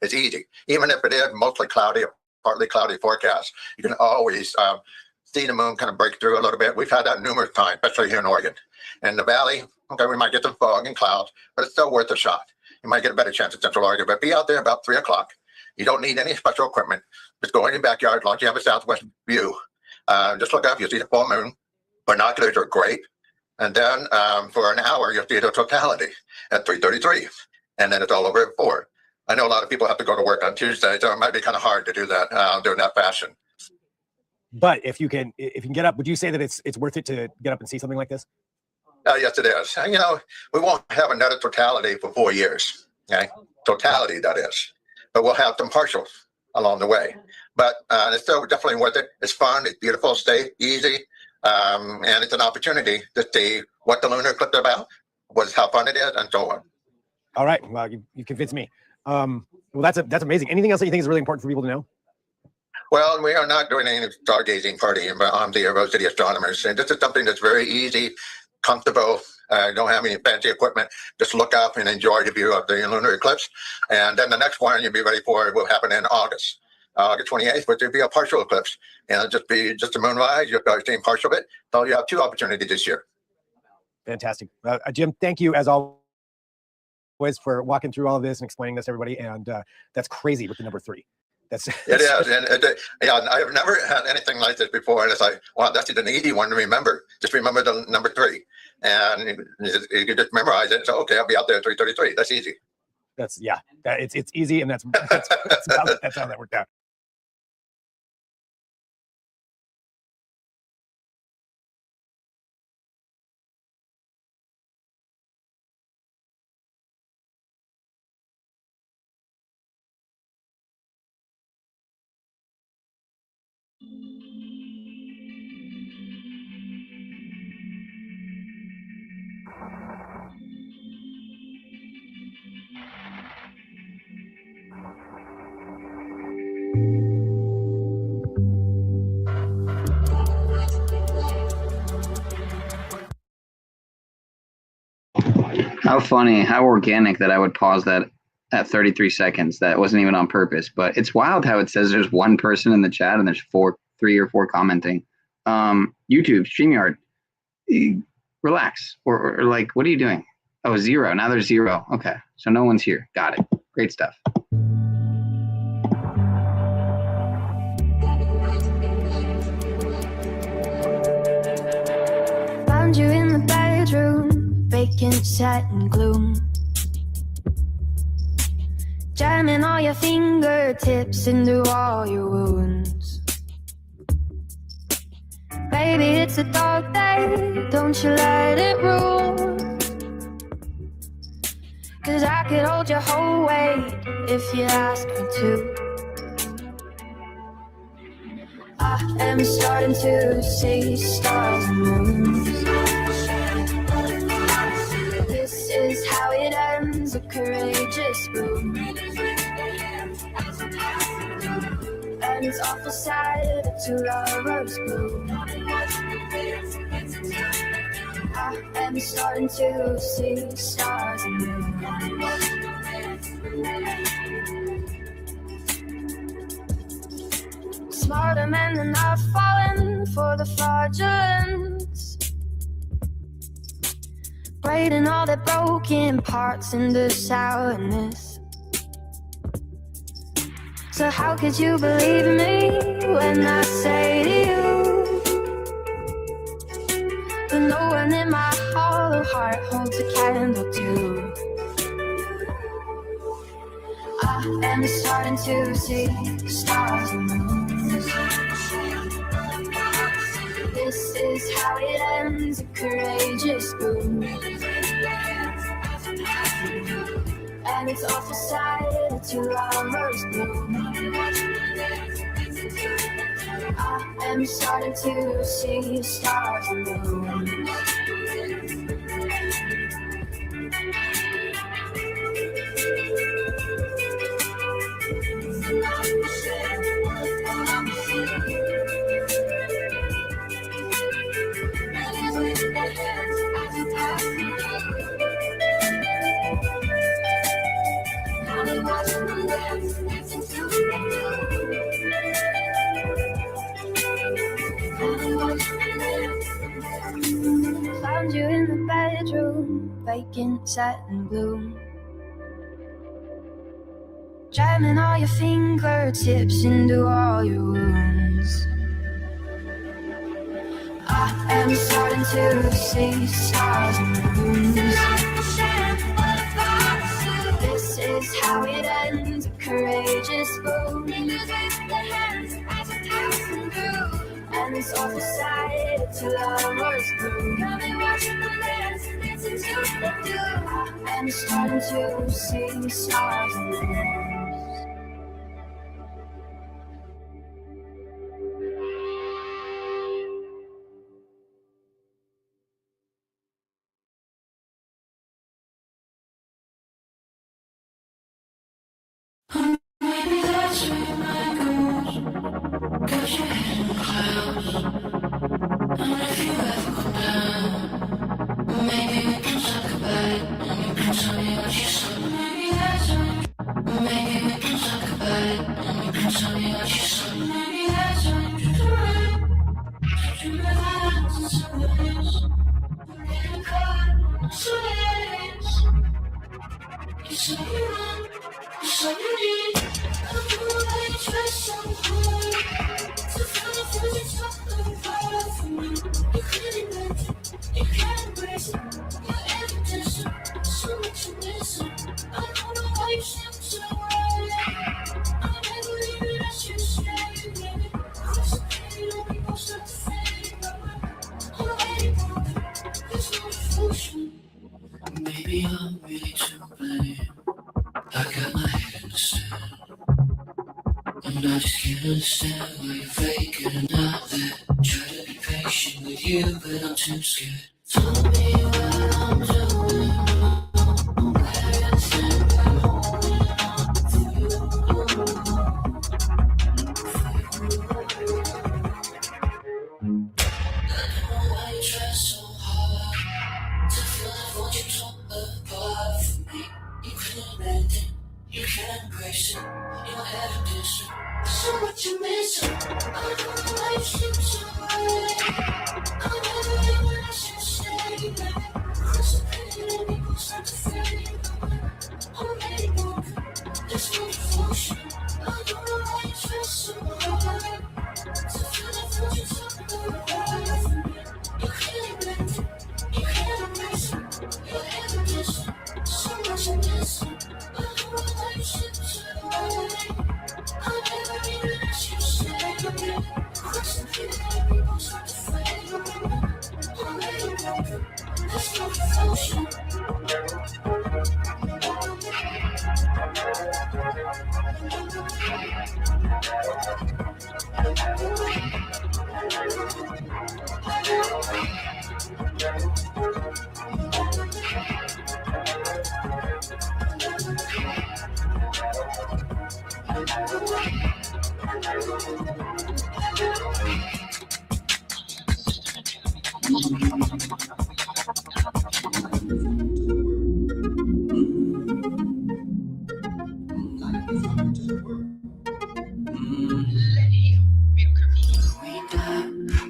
Speaker 22: It's easy, even if it is mostly cloudy, partly cloudy forecast. You can always see the moon kind of break through a little bit. We've had that numerous times, especially here in Oregon. In the valley, okay, we might get some fog and clouds, but it's still worth a shot. You might get a better chance in Central Oregon, but be out there about 3 o'clock. You don't need any special equipment. Just go in your backyard as long as you have a southwest view. Just look up, you'll see the full moon. Binoculars are great. And then for an hour, you'll see the totality at 3:33. And then it's all over at 4. I know a lot of people have to go to work on Tuesday, so it might be kind of hard to do that during that fashion.
Speaker 21: But if you can get up, would you say that it's worth it to get up and see something like this?
Speaker 22: Yes, it is. And, we won't have another totality for 4 years. Okay, totality that is. But we'll have some partials along the way. But it's still definitely worth it. It's fun. It's beautiful, safe, easy, and it's an opportunity to see what the lunar eclipse is about, how fun it is, and so on.
Speaker 21: All right. Well, you convinced me. Well, that's amazing. Anything else that you think is really important for people to know?
Speaker 22: Well, we are not doing any stargazing party on the Rose City Astronomers. And this is something that's very easy, comfortable. Don't have any fancy equipment. Just look up and enjoy the view of the lunar eclipse. And then the next one you'll be ready for will happen in August. August 28th, which will be a partial eclipse. And it'll just be a moonrise. You'll be seeing partial of it. So you have 2 opportunities this year.
Speaker 21: Fantastic. Jim, thank you as always for walking through all of this and explaining this to everybody. And that's crazy with the number 3. It
Speaker 22: is, and I've never had anything like this before, and it's like, wow, that's an easy one to remember. Just remember the number 3, and you can just memorize it. So, okay, I'll be out there at 3:33. That's easy.
Speaker 21: It's easy, and that's how that worked out.
Speaker 1: How funny, how organic that I would pause that at 33 seconds. That wasn't even on purpose, but it's wild how it says there's 1 person in the chat and there's 3 or 4 commenting. YouTube, StreamYard, relax. Or like, what are you doing? Oh, 0. Now there's 0. Okay, so no one's here. Got it. Great stuff.
Speaker 3: Found you in the bedroom, vacant, sad and gloom. Jamming all your fingertips into all your wounds. Baby, it's a dark day, don't you let it rule. 'Cause I could hold your whole weight if you ask me to. I am starting to see stars and moons. This is how it ends, a courageous boom. And it's awful sad that two lovers bloom. I am starting to see stars and moons. Smarter men are not falling for the fraudulence, braiding all their broken parts into sourness. So how could you believe me when I say to you that no one in my hollow heart holds a candle to? I am starting to see stars and moons. This is how it ends, a courageous boom. And it's awful sad that two lovers bloom. I am starting to see stars and moons. Found you in the bedroom, vacant, set and bloom. Jamming all your fingertips into all your wounds. I am starting to see stars and moons. This is how it ends, a courageous boom. And it's awful sad to lovers bloom. I'm starting to see stars and moons.
Speaker 2: Maybe that's where your mind goes. Got your head in the clouds. And if you ever come down, maybe we can talk about it. And you can tell me what you saw. Maybe that's when. Maybe we can talk about it. And you can tell me what you saw. Maybe that's when you do it. You my eyes and some of this. I'm getting caught on some days. It's all you want. It's all you need. I don't know why you try so hard to find a friend that's not apart from you. You can't imagine, you can't embrace it. You're evidence, so much you missing. I don't know why you seem so right. I never even asked you to stay, baby. Cross the pain, and we both start to fade. I'm waiting for it, there's no devotion. Maybe I'm really to blame. I got my head in the sand, and I just can't understand why you're faking and not that. Try to be patient with you, but I'm too scared. Tell me what I'm doing wrong. Where is it that holding on to you? I don't know why you try so hard to feel like what you tore apart from me. You couldn't mend it, you can't embrace it. You're headed distant, so much you missing. I don't know why you seem so right. I never even asked you to stay, baby. Cross the pain and people start to fade. I'm ready broken, there's no devotion. I don't know why you try so hard to feel like what you tore apart from me. You can't mend it, you can't embrace it. You're headed distant, so much you missing. I don't know why you seem so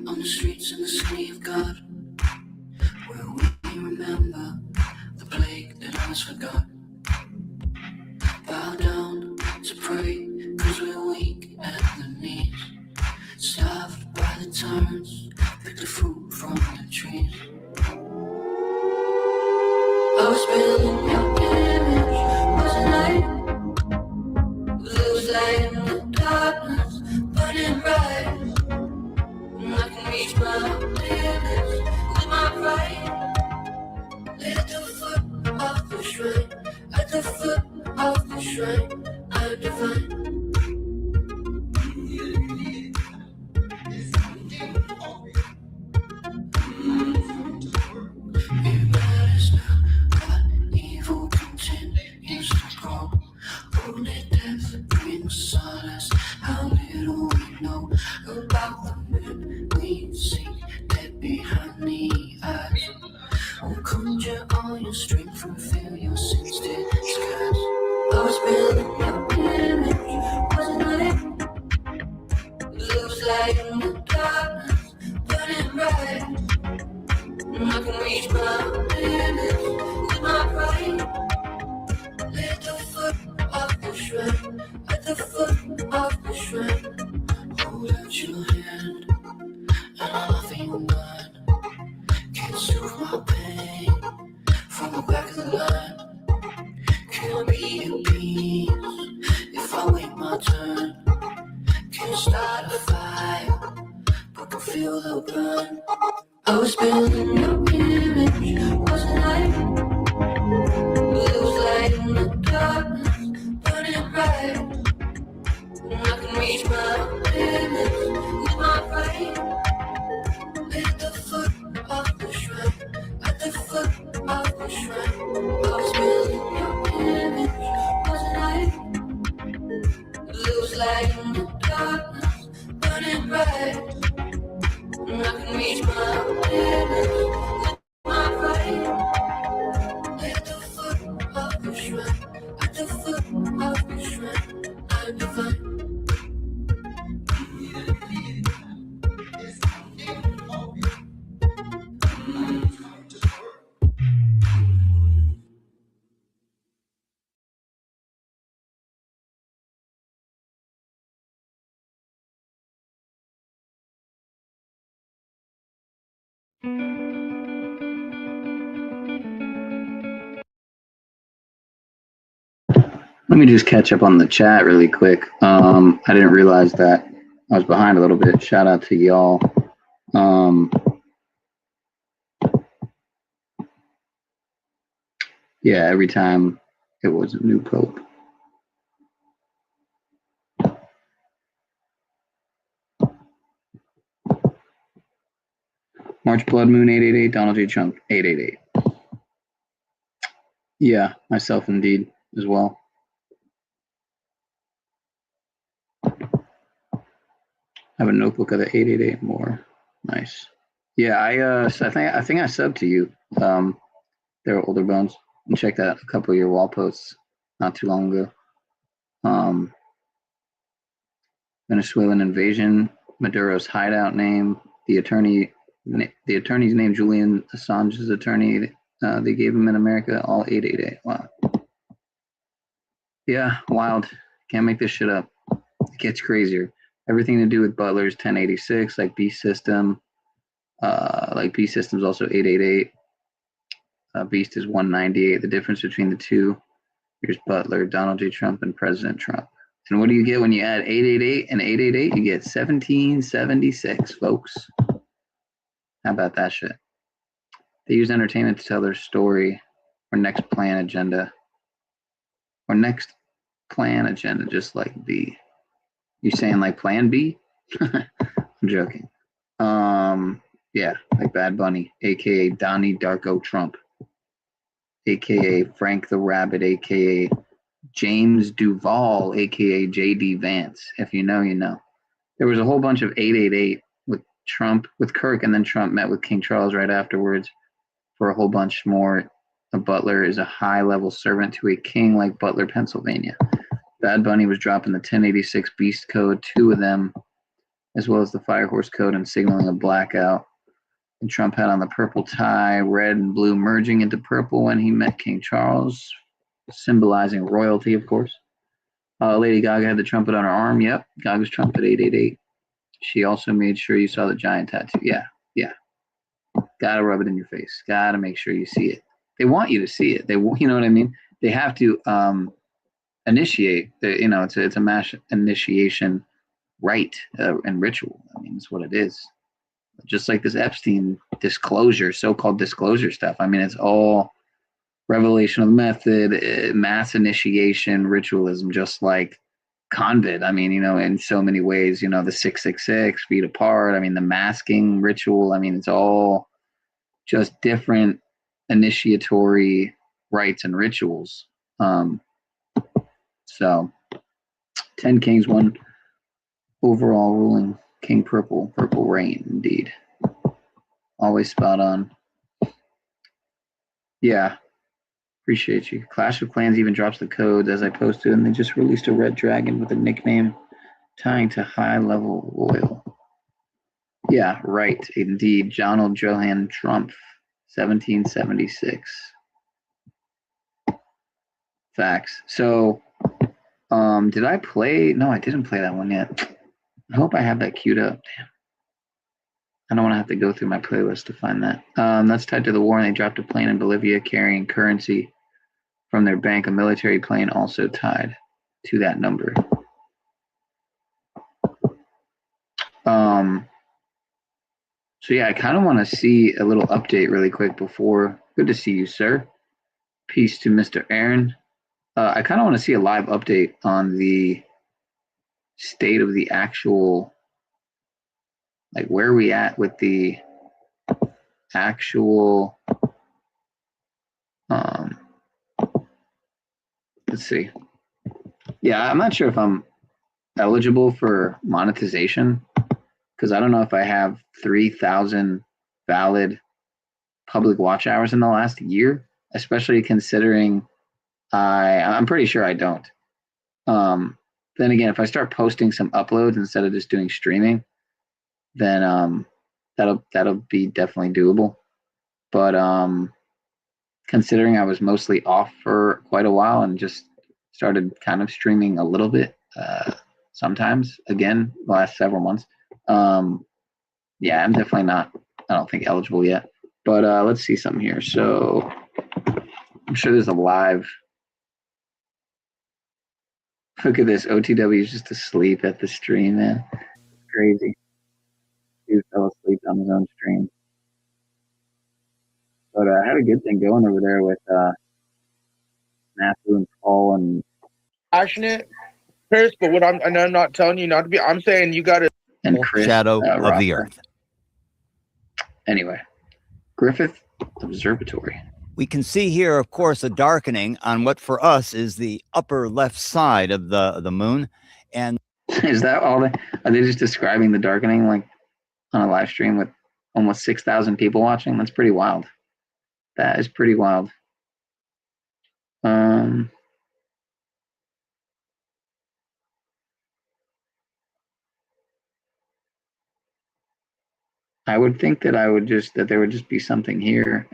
Speaker 2: On the streets in the city of God, where we remember the plague that others forgot. Bow down to pray, cause we're weak at the knees. Starved by the tyrants, pick the fruit from the trees. I was building your image, wasn't I? Lose light in the darkness, burning bright. And I can reach my limits with my pride. At the foot of the shrine, at the foot of the shrine, I'm divine. It matters now, but evil continues to grow. Only death brings solace. How little we know about the men we see dead behind the eyes. Oh, conjure all your strength from feel your sins disguise. I was building your image, wasn't I? Looks like in the darkness, burning bright. And I can reach my limits with my pride. At the foot of the shrine, at the foot of the shrine, hold out your hand, and I'll offer you mine. Can't soothe my pain from the back of the line. Can't be at peace if I wait my turn. Can't start a fire, but can feel the burn. I was building your image, wasn't I? Lose light in the darkness, burning bright. And I can reach my limits with my pride. At the foot of the shrine, at the foot of the shrine, I was building your image, wasn't I? Lose light in the darkness, burning bright. And I can reach my limits with my pride. At the foot of the shrine, at the foot of the shrine, I'm divine.
Speaker 1: Let me just catch up on the chat really quick. I didn't realize that I was behind a little bit. Shout out to y'all. Yeah, every time it was a new pope. March Blood Moon 888, Donald J. Trump 888. Yeah, myself indeed as well. I have a notebook of the 888 more. Nice. Yeah, I think I subbed to you. There were older bones. And checked out a couple of your wall posts not too long ago. Venezuelan invasion, Maduro's hideout name, the attorney's name, Julian Assange's attorney. They gave him in America, all 888. Wow. Yeah, wild. Can't make this shit up. It gets crazier. Everything to do with Butler's 1086, like Beast System. Like Beast System's also 888. Beast is 198. The difference between the two, here's Butler, Donald J. Trump, and President Trump. And what do you get when you add 888 and 888? You get 1776, folks. How about that shit? They use entertainment to tell their story or next plan agenda. Or next plan agenda, just like B. You saying like Plan B? I'm joking. Yeah, like Bad Bunny, aka Donnie Darko Trump, aka Frank the Rabbit, aka James Duval, aka JD Vance. If you know, you know. There was a whole bunch of 888 with Trump, with Kirk, and then Trump met with King Charles right afterwards for a whole bunch more. A butler is a high-level servant to a king like Butler, Pennsylvania. Bad Bunny was dropping the 1086 Beast Code, 2 of them, as well as the Firehorse Code, and signaling a blackout. And Trump had on the purple tie, red and blue merging into purple when he met King Charles, symbolizing royalty, of course. Lady Gaga had the trumpet on her arm. Yep, Gaga's trumpet 888. She also made sure you saw the giant tattoo. Yeah. Gotta rub it in your face. Gotta make sure you see it. They want you to see it. You know what I mean? They have to initiate. It's a mass initiation rite and ritual. I mean, it's what it is. Just like this Epstein disclosure, so-called disclosure stuff. I mean, it's all revelation of the method, mass initiation, ritualism, just like convid. I mean, in so many ways, the 666 feet apart. I mean, the masking ritual. I mean, it's all just different initiatory rites and rituals. So 10 kings, 1 overall ruling. King purple rain, indeed. Always spot on. Yeah. Appreciate you. Clash of Clans even drops the codes as I posted, and they just released a red dragon with a nickname tying to high-level royal. Yeah, right. Indeed. Donald Johann Trump, 1776. Facts. So, did I play? No, I didn't play that one yet. I hope I have that queued up. Damn. I don't want to have to go through my playlist to find that. That's tied to the war, and they dropped a plane in Bolivia carrying currency from their bank. A military plane also tied to that number. So yeah, I kind of want to see a little update really quick before. Good to see you, sir. Peace to Mr. Aaron. I kind of want to see a live update on the state of the actual, like where are we at with the actual, let's see. Yeah, I'm not sure if I'm eligible for monetization because I don't know if I have 3,000 valid public watch hours in the last year, especially considering I'm pretty sure I don't. Then again, if I start posting some uploads instead of just doing streaming, then that'll be definitely doable. But considering I was mostly off for quite a while and just started kind of streaming a little bit sometimes again the last several months, yeah, I'm definitely not, I don't think, eligible yet. But let's see something here. So I'm sure there's a live. Look at this. OTW is just asleep at the stream, man. It's crazy. Dude fell asleep on his own stream. But I had a good thing going over there with Matthew and Paul and
Speaker 4: passionate, Chris. But what I'm not telling you not to be. I'm saying you got to.
Speaker 1: And Chris,
Speaker 6: shadow of the earth.
Speaker 1: Anyway, Griffith Observatory.
Speaker 6: We can see here, of course, a darkening on what for us is the upper left side of the moon. And
Speaker 1: is that all are they just describing the darkening like on a live stream with almost 6,000 people watching? That's pretty wild. That is pretty wild. I would think that there would just be something here.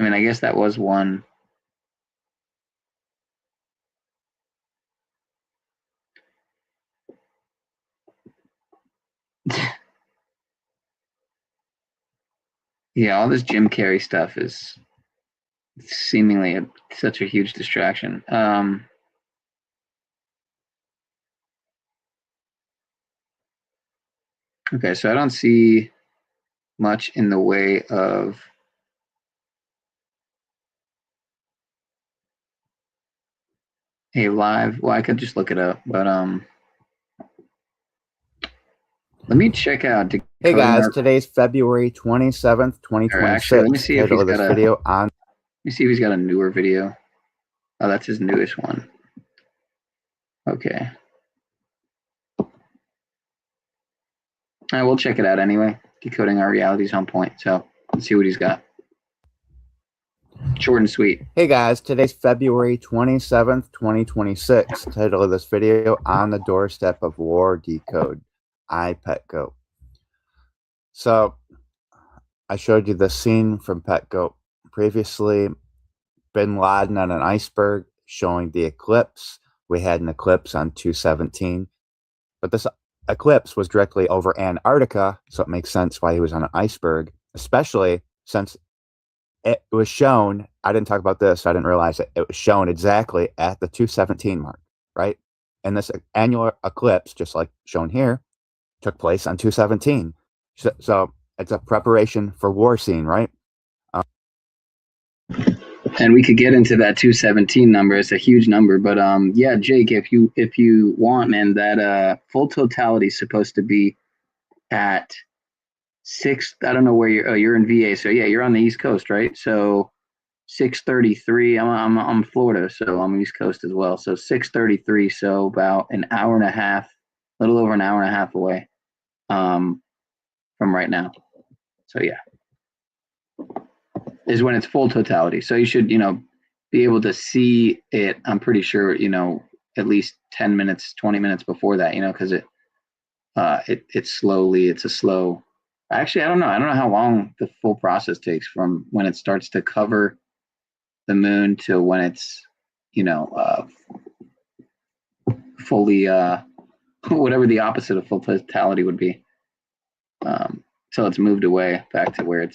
Speaker 1: I mean, I guess that was one. Yeah, all this Jim Carrey stuff is seemingly such a huge distraction. Okay, so I don't see much in the way of a live. Well, I could just look it up, but let me check out.
Speaker 7: Hey guys, today's February 27th, 2026.
Speaker 1: Actually, let me see if
Speaker 7: Title
Speaker 1: he's
Speaker 7: of this
Speaker 1: got a
Speaker 7: video on.
Speaker 1: Let me see if he's got a newer video. Oh, that's his newest one. Okay. We'll check it out anyway. Decoding Our Realities on Point. So let's see what he's got. Short and sweet.
Speaker 7: Hey guys, today's February 27th, 2026. Title of this video, On the Doorstep of War Decode. iPetGoat. So I showed you the scene from PetGoat previously. Bin Laden on an iceberg showing the eclipse. We had an eclipse on 2/17, but this eclipse was directly over Antarctica, so it makes sense why he was on an iceberg, especially since it was shown. I didn't talk about this, so I didn't realize it. It was shown exactly at the 2/17 mark, right? And this annular eclipse, just like shown here, took place on 2/17. So it's a preparation for war scene, right?
Speaker 1: And we could get into that 217 number. It's a huge number, but yeah, Jake, if you want, man, that full totality is supposed to be at 6. I don't know where you're in VA, so yeah, you're on the East Coast, right? So 6:33. I'm Florida, so I'm East Coast as well. So 6:33. So about an hour and a half, a little over an hour and a half away from right now. So yeah, is when it's full totality. So you should, be able to see it. I'm pretty sure, at least 10 minutes, 20 minutes before that, because it's a slow. Actually, I don't know how long the full process takes from when it starts to cover the moon to when it's, fully, whatever the opposite of full totality would be. So it's moved away back to where it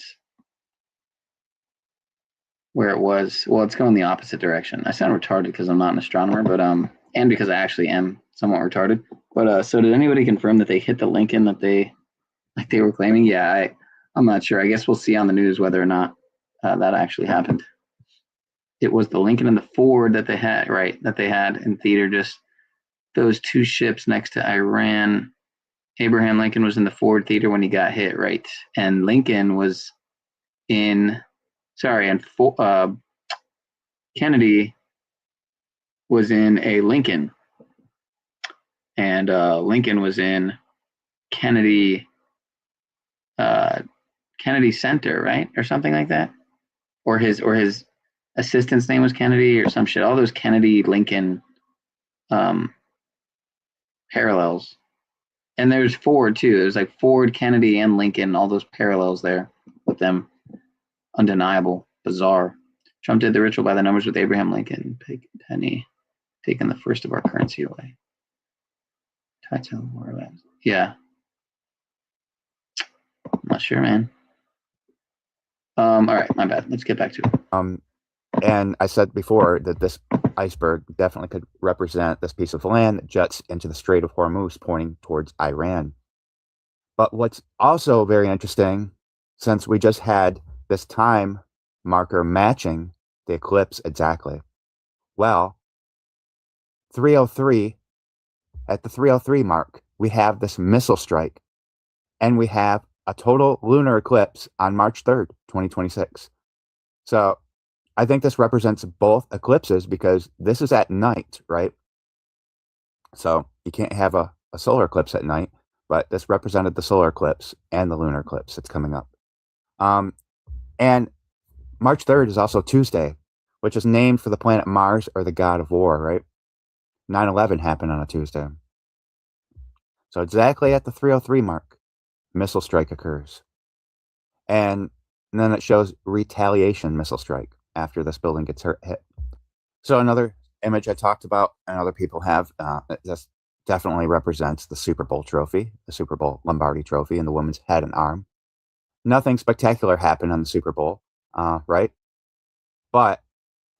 Speaker 1: was. Well, it's going the opposite direction. I sound retarded because I'm not an astronomer, but and because I actually am somewhat retarded. But so did anybody confirm that they hit the Lincoln that they were claiming? Yeah, I'm not sure. I guess we'll see on the news whether or not that actually happened. It was the Lincoln and the Ford that they had, right? That they had in theater. Just those two ships next to Iran. Abraham Lincoln was in the Ford theater when he got hit, right? And Lincoln was in. Kennedy was in a Lincoln, and Lincoln was in Kennedy Center, right, or something like that, or his assistant's name was Kennedy or some shit. All those Kennedy Lincoln parallels, and there's Ford too. There's like Ford, Kennedy, and Lincoln. All those parallels there with them. Undeniable, bizarre. Trump did the ritual by the numbers with Abraham Lincoln. Penny, taking the first of our currency away. Title, more or less. Yeah. I'm not sure, man. All right, my bad. Let's get back to it.
Speaker 7: And I said before that this iceberg definitely could represent this piece of land that juts into the Strait of Hormuz, pointing towards Iran. But what's also very interesting, since we just had this time marker matching the eclipse exactly. Well, 303, at the 303 mark, we have this missile strike, and we have a total lunar eclipse on March 3rd, 2026. So I think this represents both eclipses because this is at night, right? So you can't have a solar eclipse at night, but this represented the solar eclipse and the lunar eclipse that's coming up. And March 3rd is also Tuesday, which is named for the planet Mars or the god of war, right? 9/11 happened on a Tuesday. So exactly at the 303 mark, missile strike occurs. And then it shows retaliation missile strike after this building gets hit. So another image I talked about and other people have, this definitely represents the Super Bowl trophy, the Super Bowl Lombardi trophy, and the woman's head and arm. Nothing spectacular happened on the Super Bowl, right? But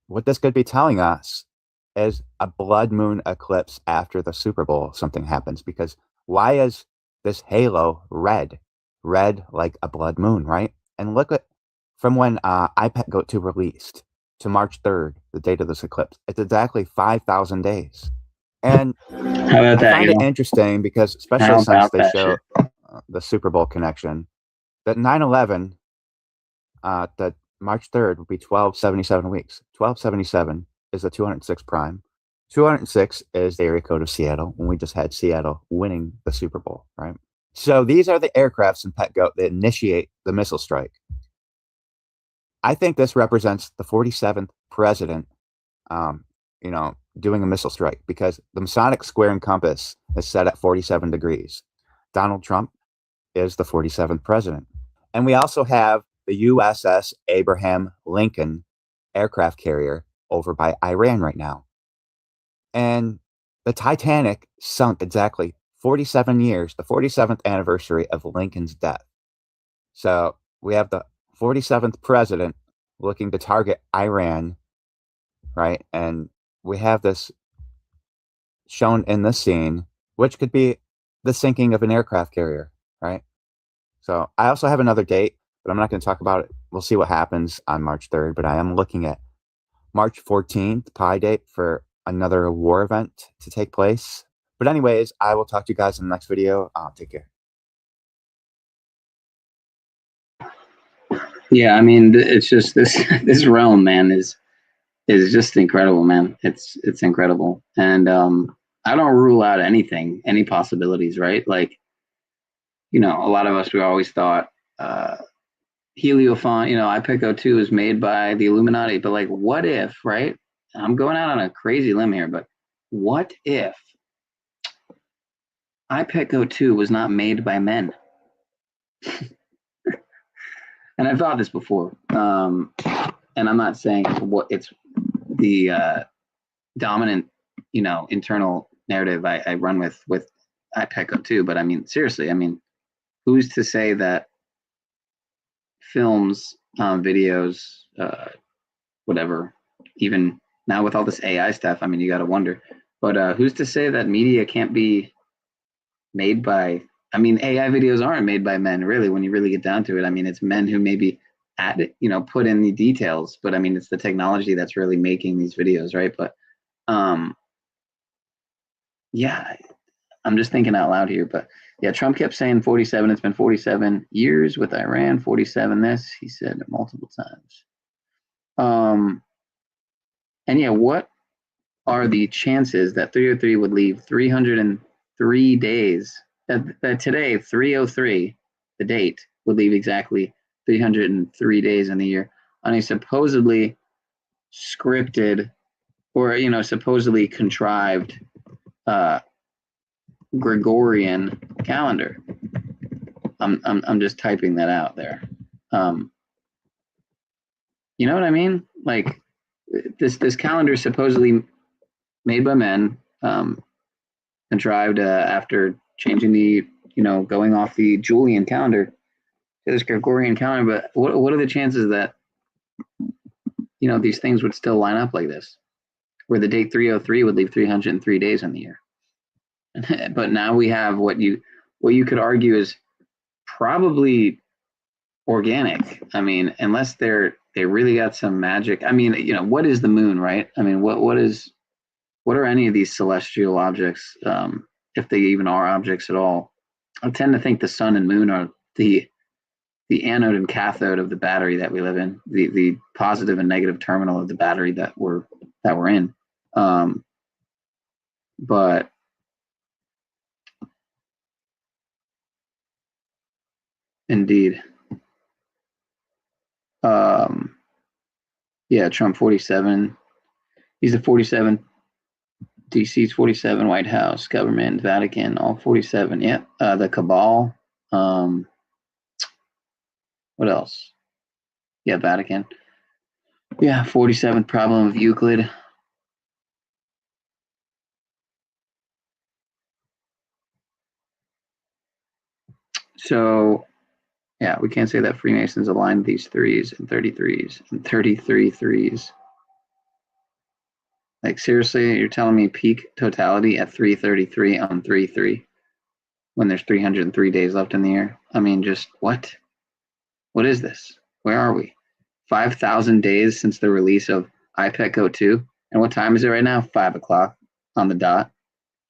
Speaker 7: what this could be telling us is a blood moon eclipse after the Super Bowl, something happens. Because why is this halo red? Red like a blood moon, right? And look at from when iPetGoat 2 released. to March 3rd, the date of this eclipse. It's exactly 5,000 days. And
Speaker 1: How about
Speaker 7: I
Speaker 1: that?
Speaker 7: find
Speaker 1: You
Speaker 7: it
Speaker 1: know?
Speaker 7: interesting because,
Speaker 1: How
Speaker 7: especially since
Speaker 1: about
Speaker 7: they
Speaker 1: that
Speaker 7: show
Speaker 1: shit?
Speaker 7: the Super Bowl connection, that 9/11, that March 3rd would be 1277 weeks. 1277 is the 206 prime. 206 is the area code of Seattle, when we just had Seattle winning the Super Bowl, right? So these are the aircrafts in Petco that initiate the missile strike. I think this represents the 47th president, doing a missile strike, because the Masonic square and compass is set at 47 degrees. Donald Trump is the 47th president. And we also have the USS Abraham Lincoln aircraft carrier over by Iran right now. And the Titanic sunk exactly 47 years, the 47th anniversary of Lincoln's death. So we have the 47th president looking to target Iran, right? And we have this shown in this scene, which could be the sinking of an aircraft carrier, right? So I also have another date, but I'm not going to talk about it. We'll see what happens on March 3rd, but I am looking at March 14th, Pi date, for another war event to take place. But anyways, I will talk to you guys in the next video. Take care.
Speaker 1: Yeah, I mean, it's just this this realm, man, is just incredible, man. It's incredible, and I don't rule out anything, any possibilities, right? Like, a lot of us, we always thought Heliophan, IPECO2 is made by the Illuminati, but like, what if, right? I'm going out on a crazy limb here, but what if IPECO2 was not made by men? And I've thought this before, and I'm not saying what it's the dominant, internal narrative I run with IPECO2, but I mean, seriously, I mean, who's to say that films, videos, whatever, even now with all this AI stuff, I mean, you got to wonder, but who's to say that media can't be made by, I mean, AI videos aren't made by men, really, when you really get down to it. I mean, it's men who maybe add it, put in the details, but I mean, it's the technology that's really making these videos, right? But yeah, I'm just thinking out loud here, but yeah, Trump kept saying 47. It's been 47 years with Iran, 47 this, he said it multiple times. And yeah, what are the chances that 303 would leave 303 days, that today, 303, the date, would leave exactly 303 days in the year on a supposedly scripted or, supposedly contrived Gregorian calendar. I'm just typing that out there. You know what I mean? Like this calendar is supposedly made by men, contrived after changing the, going off the Julian calendar to this Gregorian calendar. But what are the chances that, these things would still line up like this, where the date 303 would leave 303 days in the year? But now we have what you could argue is probably organic. I mean, unless they really got some magic. I mean, what is the moon, right? I mean, what are any of these celestial objects, if they even are objects at all? I tend to think the sun and moon are the anode and cathode of the battery that we live in, the positive and negative terminal of the battery that we're in. But indeed, yeah, Trump 47. He's the 47. DC's 47, White House, government, Vatican, all 47. Yeah, the cabal. What else? Yeah, Vatican. Yeah, 47th problem of Euclid. So, yeah, we can't say that Freemasons aligned these threes and 33s and 33 threes. Like, seriously, you're telling me peak totality at 333 on 3-3 when there's 303 days left in the year? I mean, just what? What is this? Where are we? 5,000 days since the release of iPetco 2. And what time is it right now? 5 o'clock on the dot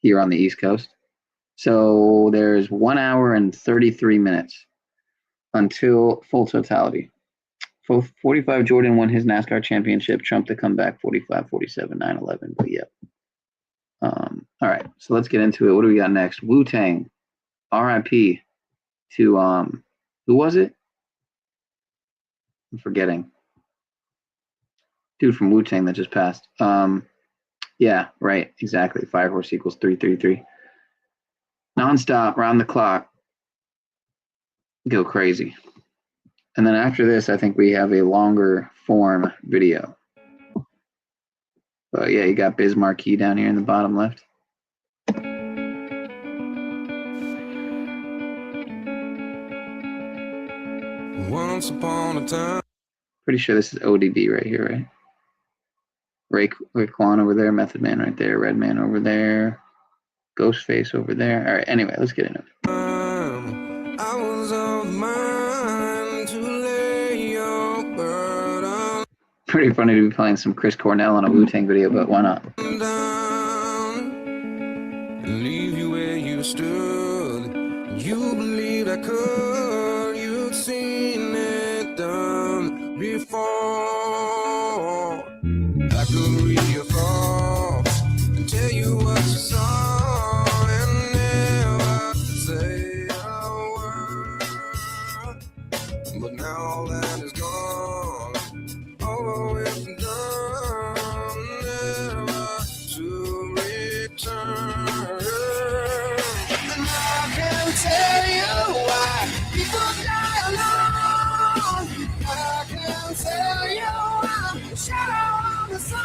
Speaker 1: here on the East Coast. So there's 1 hour and 33 minutes until full totality. 45 Jordan won his NASCAR championship. Trump to come back 45, 47, 9/11. But yeah. All right, so let's get into it. What do we got next? Wu-Tang, RIP to who was it? I'm forgetting. Dude from Wu-Tang that just passed. Yeah, right, exactly. Fire Horse equals 333. Nonstop, round the clock. Go crazy. And then after this, I think we have a longer form video. But yeah, you got Biz Marquee down here in the bottom left.
Speaker 2: Once upon a time.
Speaker 1: Pretty sure this is ODB right here, right? Raekwon over there, Method Man right there, Redman over there, Ghostface over there. All right, anyway, let's get into it.
Speaker 2: I was of mine to lay your burden
Speaker 1: Pretty funny to be playing some Chris Cornell on a Wu-Tang video, but why not?
Speaker 2: down and leave you where you stood. You believed I could, you'd seen it done before. I could read your thoughts and tell you what you saw and never say a word. But now all that is gone, over with and done, never to return. And I can tell you why people die alone. I can tell you why the shadow of the sun.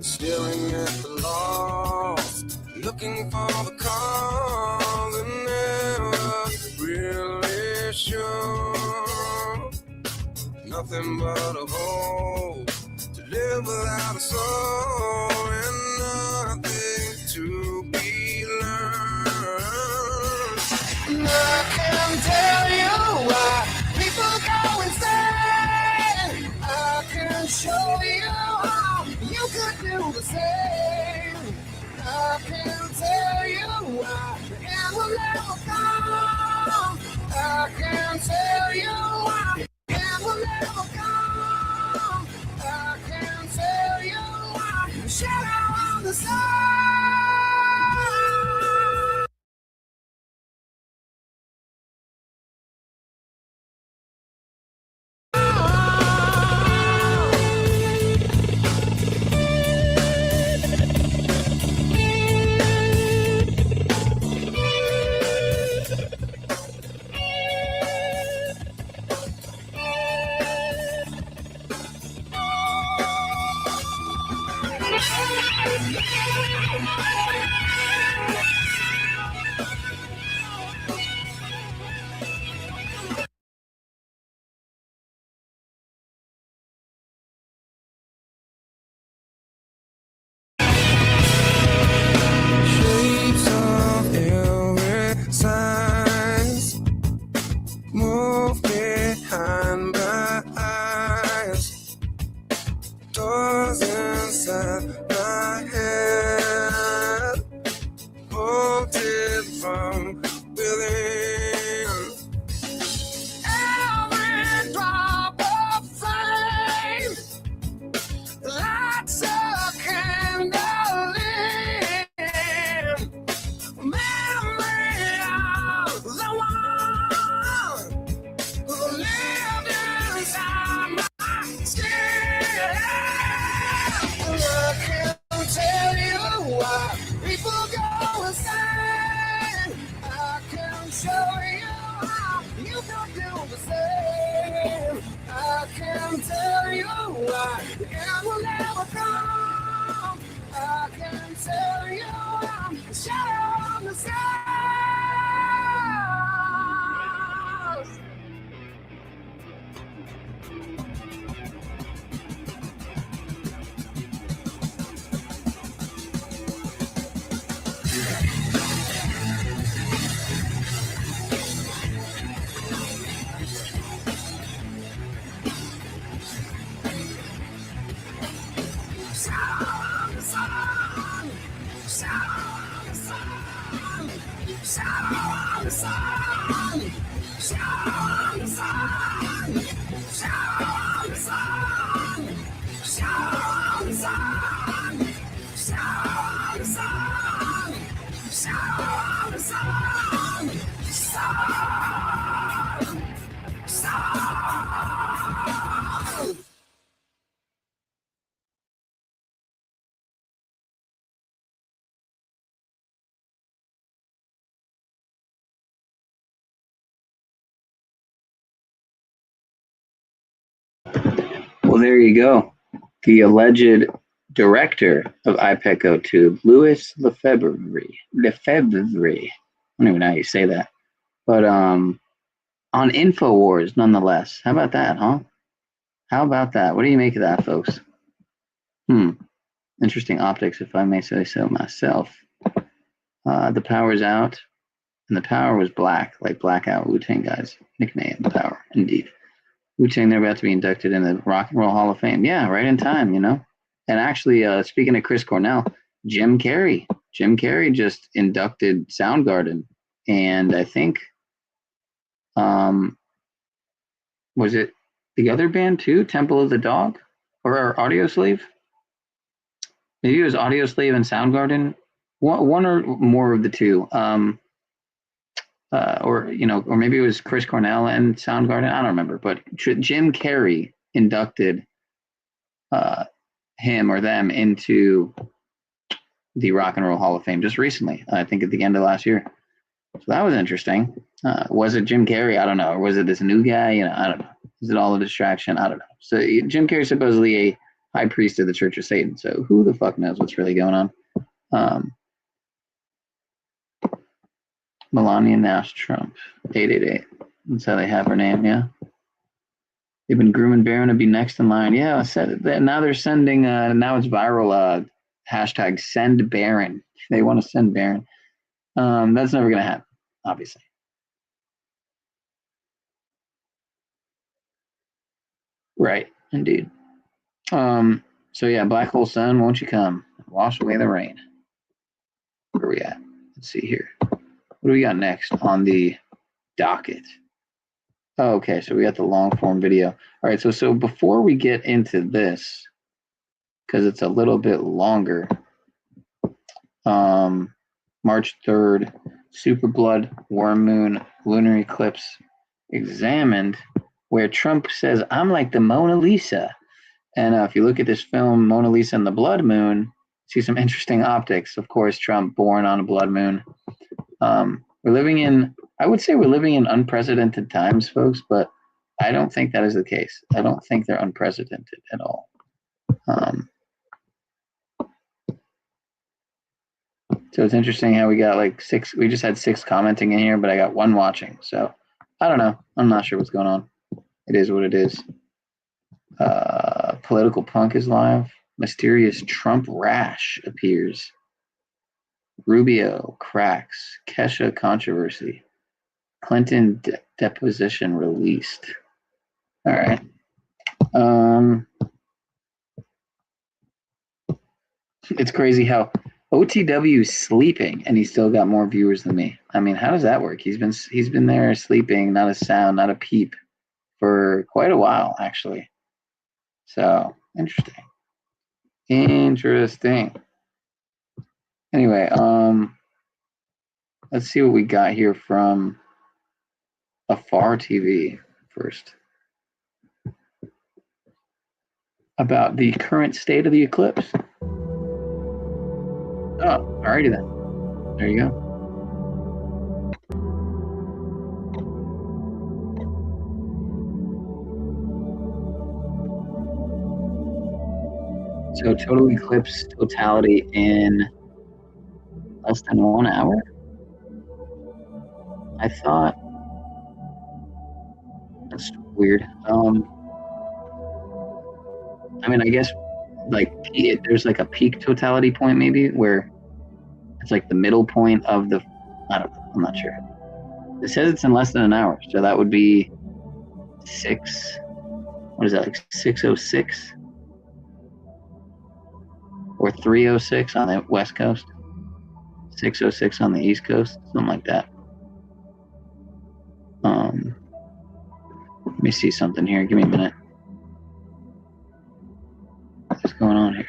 Speaker 2: Staring at the lost, looking for the cause and never really sure. Nothing but a hope to live without a soul and nothing to be learned. And I can tell you why people go insane. I can show you how you could do the same. I can tell you why the end will never come. I can tell you why the end will never come. I can tell you why the shadow of the sun. Shapes of every size move behind my eyes. Doors inside my head bolted from within. Every drop of flame lights a candle in memory of the one who lived inside my skin. And I can tell you why people go insane. I can show you how you can do the same. I can tell you why the end will never come. I can tell you I'm the shadow of the stars.
Speaker 1: Well, there you go. The alleged director of IPECO Tube, Louis Lefebvre. I don't even know how you say that. But on InfoWars, nonetheless. How about that, huh? How about that? What do you make of that, folks? Interesting optics, if I may say so myself. The power's out, and the power was black, like Blackout Wu-Tang guys. Nickname, the power, indeed. Wu-Tang, they're about to be inducted in the Rock and Roll Hall of Fame. Yeah, right in time, you know. And actually, speaking of Chris Cornell, Jim Carrey just inducted Soundgarden, and I think, was it the other band too, Temple of the Dog, or Audio Slave? Maybe it was Audio Slave and Soundgarden, one or more of the two. Or maybe it was Chris Cornell and Soundgarden. I don't remember, but Jim Carrey inducted him or them into the Rock and Roll Hall of Fame just recently. I think at the end of last year. So that was interesting. Was it Jim Carrey? I don't know. Or was it this new guy? I don't know. Is it all a distraction? I don't know. So Jim Carrey is supposedly a high priest of the Church of Satan. So who the fuck knows what's really going on? Melania Nash Trump, 888. That's how they have her name, yeah. They've been grooming Barron to be next in line. Yeah, I said that. Now they're sending, now it's viral, hashtag send Barron. They want to send Barron. That's never going to happen, obviously. Right, indeed. So yeah, Black Hole Sun, won't you come? Wash away the rain. Where are we at? Let's see here. What do we got next on the docket? Oh, okay, so we got the long form video. All right, so before we get into this, because it's a little bit longer, March 3rd, super blood, warm moon, lunar eclipse examined, where Trump says, I'm like the Mona Lisa. And if you look at this film, Mona Lisa and the Blood Moon, see some interesting optics. Of course, Trump born on a blood moon. We're living in unprecedented times, folks, but I don't think that is the case. I don't think they're unprecedented at all. So it's interesting how we got like 6, we just had 6 commenting in here, but I got 1 watching. So I don't know. I'm not sure what's going on. It is what it is. Political Punk is live. Mysterious Trump rash appears. Rubio cracks. Kesha controversy. Clinton deposition released. All right. It's crazy how OTW is sleeping and he still got more viewers than me. I mean, how does that work? He's been there sleeping, not a sound, not a peep, for quite a while, actually. So interesting. Anyway, let's see what we got here from Afar TV first about the current state of the eclipse. Oh, alrighty then. There you go. So total eclipse totality in less than 1 hour? I thought that's weird. I mean, I guess like there's like a peak totality point maybe where it's like the middle point of the, I don't know, I'm not sure. It says it's in less than an hour, so that would be 6:06 or 3:06 on the West Coast. 6:06 on the East Coast, something like that. Let me see something here. Give me a minute. What's going on here?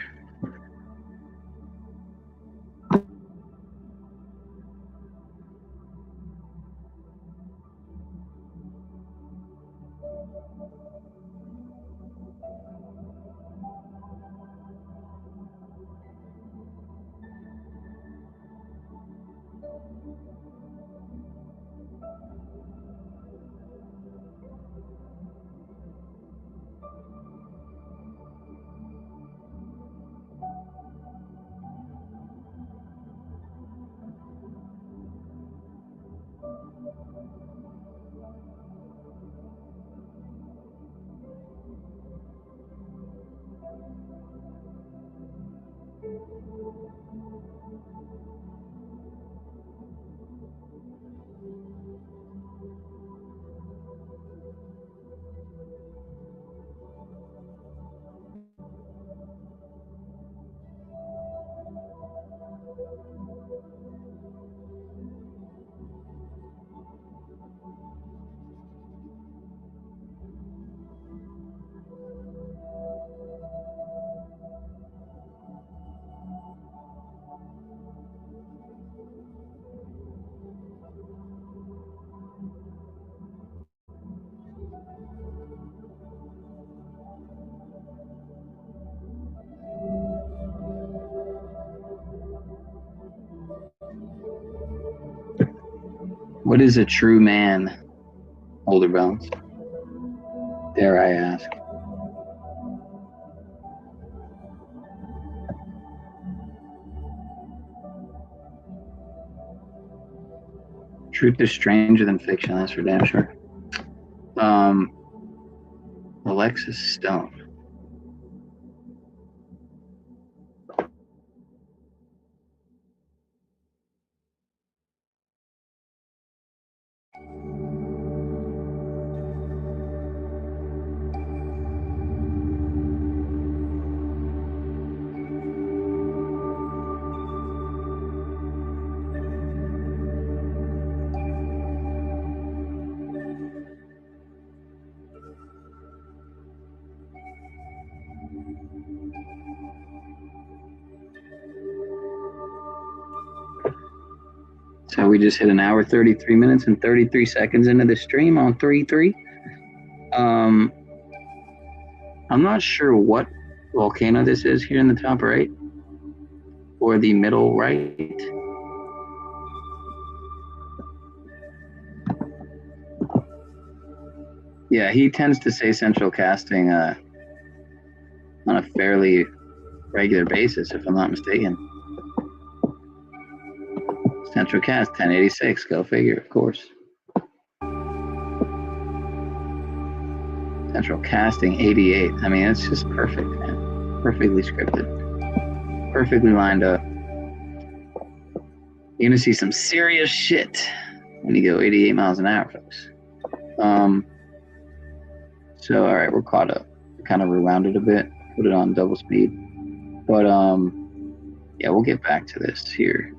Speaker 1: What is a true man, Older Bones? Dare I ask? Truth is stranger than fiction, that's for damn sure. Alexis Stone. So we just hit an hour, 33 minutes, and 33 seconds into the stream on 3-3. I'm not sure what volcano this is here in the top right or the middle right. Yeah, he tends to say central casting on a fairly regular basis, if I'm not mistaken. Central cast 1086, go figure, of course. Central casting 88. I mean, it's just perfect, man. Perfectly scripted, perfectly lined up. You're gonna see some serious shit when you go 88 miles an hour, folks. So all right, we're caught up. Kind of rewounded a bit, put it on double speed, but yeah, we'll get back to this here.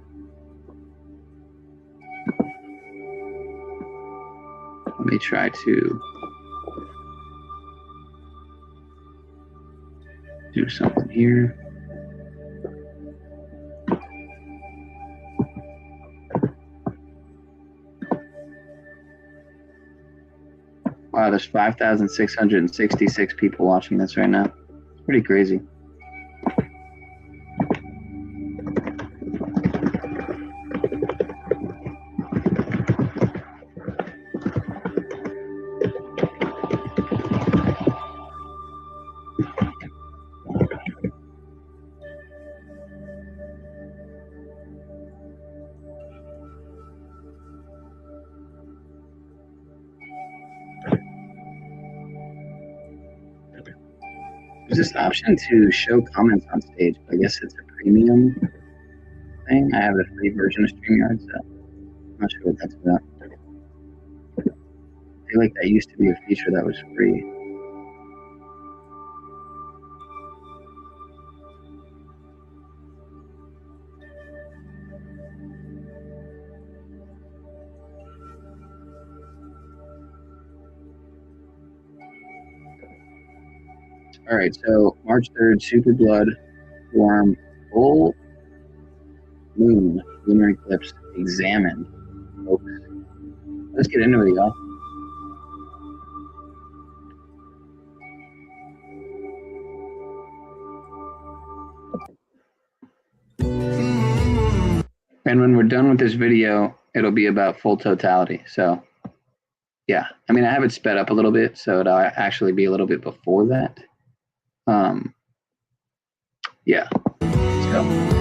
Speaker 1: Let me try to do something here. Wow, there's 5,666 people watching this right now. It's pretty crazy. There's this option to show comments on stage, but I guess it's a premium thing. I have a free version of StreamYard, so I'm not sure what that's about. I feel like that used to be a feature that was free. All right, so March 3rd, super blood storm, full moon, lunar eclipse examined. Folks, let's get into it, y'all. And when we're done with this video, it'll be about full totality. So, yeah, I mean, I have it sped up a little bit, so it'll actually be a little bit before that. Yeah, let's go.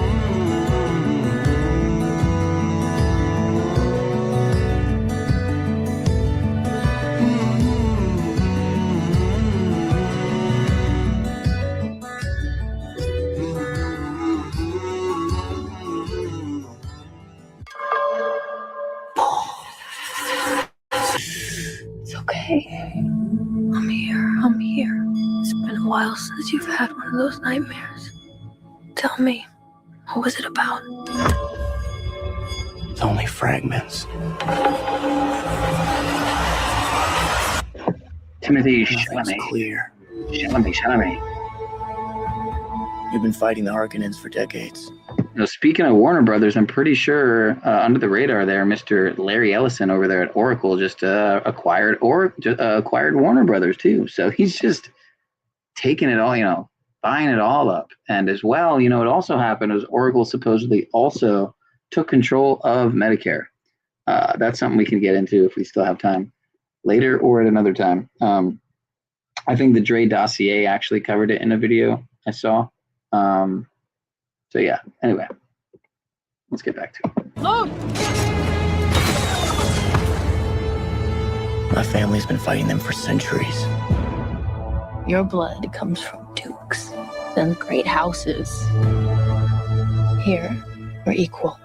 Speaker 3: It's okay. I'm here. I'm here. It's been a while since you've had one of those nightmares. Tell me, what was it about?
Speaker 5: It's only fragments.
Speaker 1: Timothy
Speaker 5: Nothing's clear.
Speaker 1: Chalamet.
Speaker 5: You've been fighting the Harkonnens for decades.
Speaker 1: Now, speaking of Warner Brothers, I'm pretty sure under the radar there, Mr. Larry Ellison over there at Oracle just acquired Warner Brothers too. So he's just taking it all, buying it all up. And as well, it also happened was Oracle supposedly also took control of Medicare. That's something we can get into if we still have time later or at another time. I think the Dre dossier actually covered it in a video I saw. So yeah, anyway, let's get back to it.
Speaker 5: Look! My family's been fighting them for centuries.
Speaker 3: Your blood comes from dukes and great houses. Here, we're equal.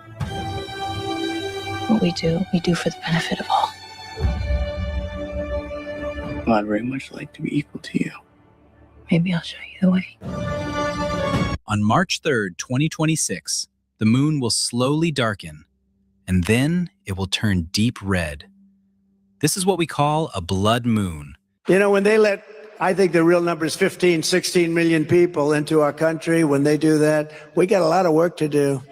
Speaker 3: What we do for the benefit of all.
Speaker 5: Well, I'd very much like to be equal to you.
Speaker 3: Maybe I'll show you the way.
Speaker 9: On March 3rd, 2026, the moon will slowly darken, and then it will turn deep red. This is what we call a blood moon.
Speaker 15: When they let, I think the real number is 15, 16 million people into our country, when they do that, we got a lot of work to do.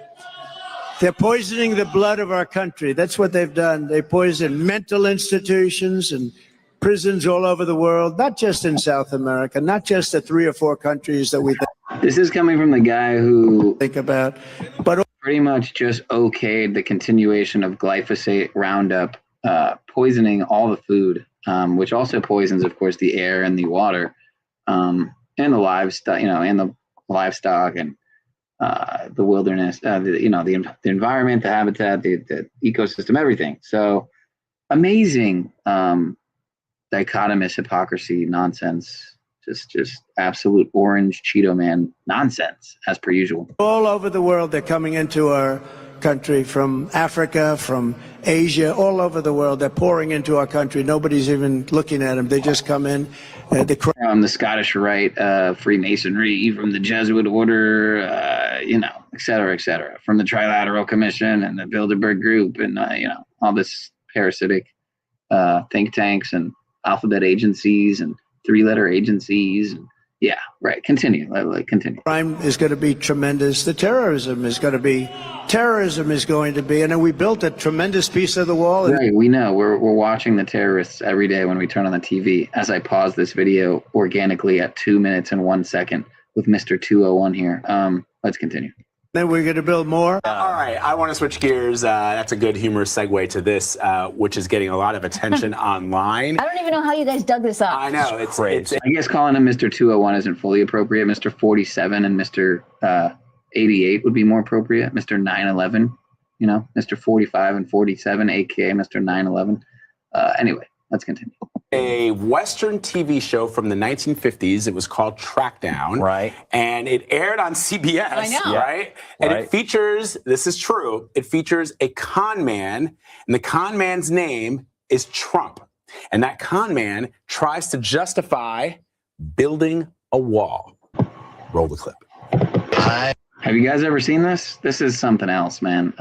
Speaker 15: They're poisoning the blood of our country. That's what they've done. They poison mental institutions and prisons all over the world, not just in South America, not just the 3 or 4 countries that we
Speaker 1: This is coming from the guy who
Speaker 15: think about, but
Speaker 1: pretty much just okayed the continuation of glyphosate Roundup, poisoning all the food, which also poisons, of course, the air and the water, and the livestock, and the livestock and the wilderness, the environment, the habitat, the ecosystem, everything. So amazing, dichotomous hypocrisy, nonsense. Just absolute orange Cheeto man nonsense, as per usual.
Speaker 15: all over the world, they're coming into our country from Africa, from Asia, all over the world. They're pouring into our country. Nobody's even looking at them. They just come in.
Speaker 1: From the Scottish Rite, Freemasonry, from the Jesuit Order, et cetera, from the Trilateral Commission and the Bilderberg Group, and all this parasitic think tanks and alphabet agencies and 3-letter agencies. Yeah, right. Continue. Continue.
Speaker 15: Crime is going to be tremendous. The terrorism is going to be, and then we built a tremendous piece of the wall.
Speaker 1: Right, we know. We're watching the terrorists every day when we turn on the TV. As I pause this video organically at 2 minutes and 1 second with Mr. 201 here. Let's continue.
Speaker 15: Then we're going to build more.
Speaker 23: All right, I want to switch gears. That's a good humorous segue to this, which is getting a lot of attention online.
Speaker 18: I don't even know how you guys dug this up.
Speaker 23: I know, it's crazy.
Speaker 1: I guess calling him Mr. 201 isn't fully appropriate. Mr. 47 and Mr. 88 would be more appropriate. Mr. 911, Mr. 45 and 47, aka Mr. 911. Anyway, let's continue.
Speaker 23: A Western TV show from the 1950s. It was called Trackdown.
Speaker 5: Right.
Speaker 23: And it aired on CBS.
Speaker 18: I know.
Speaker 23: Right? And it features, this is true, it features a con man, and the con man's name is Trump. And that con man tries to justify building a wall. Roll the clip.
Speaker 1: Have you guys ever seen this? This is something else, man.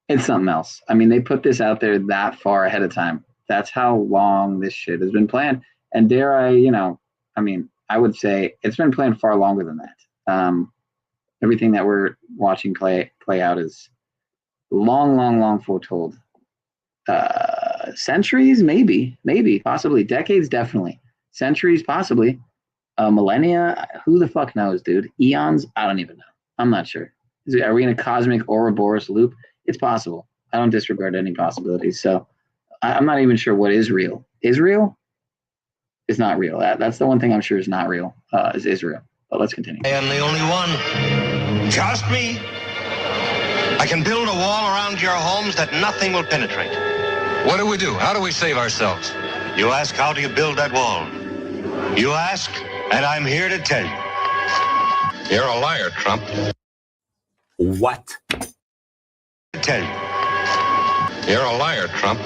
Speaker 1: It's something else. I mean, they put this out there that far ahead of time. That's how long this shit has been planned. And dare I, I mean, I would say it's been planned far longer than that. Everything that we're watching play out is long foretold. Centuries, maybe, possibly. Decades, definitely. Centuries, possibly. Millennia, who the fuck knows, dude? Eons, I don't even know. I'm not sure. Are we in a cosmic Ouroboros loop? It's possible. I don't disregard any possibilities. So I'm not even sure what is real. Israel is not real. That's the one thing I'm sure is not real, is Israel. But let's continue.
Speaker 2: I am the only one. Trust me. I can build a wall around your homes that nothing will penetrate. What do we do? How do we save ourselves? You ask, how do you build that wall? You ask, and I'm here to tell you. You're a liar, Trump.
Speaker 23: What?
Speaker 2: Tell you. You're a liar, Trump.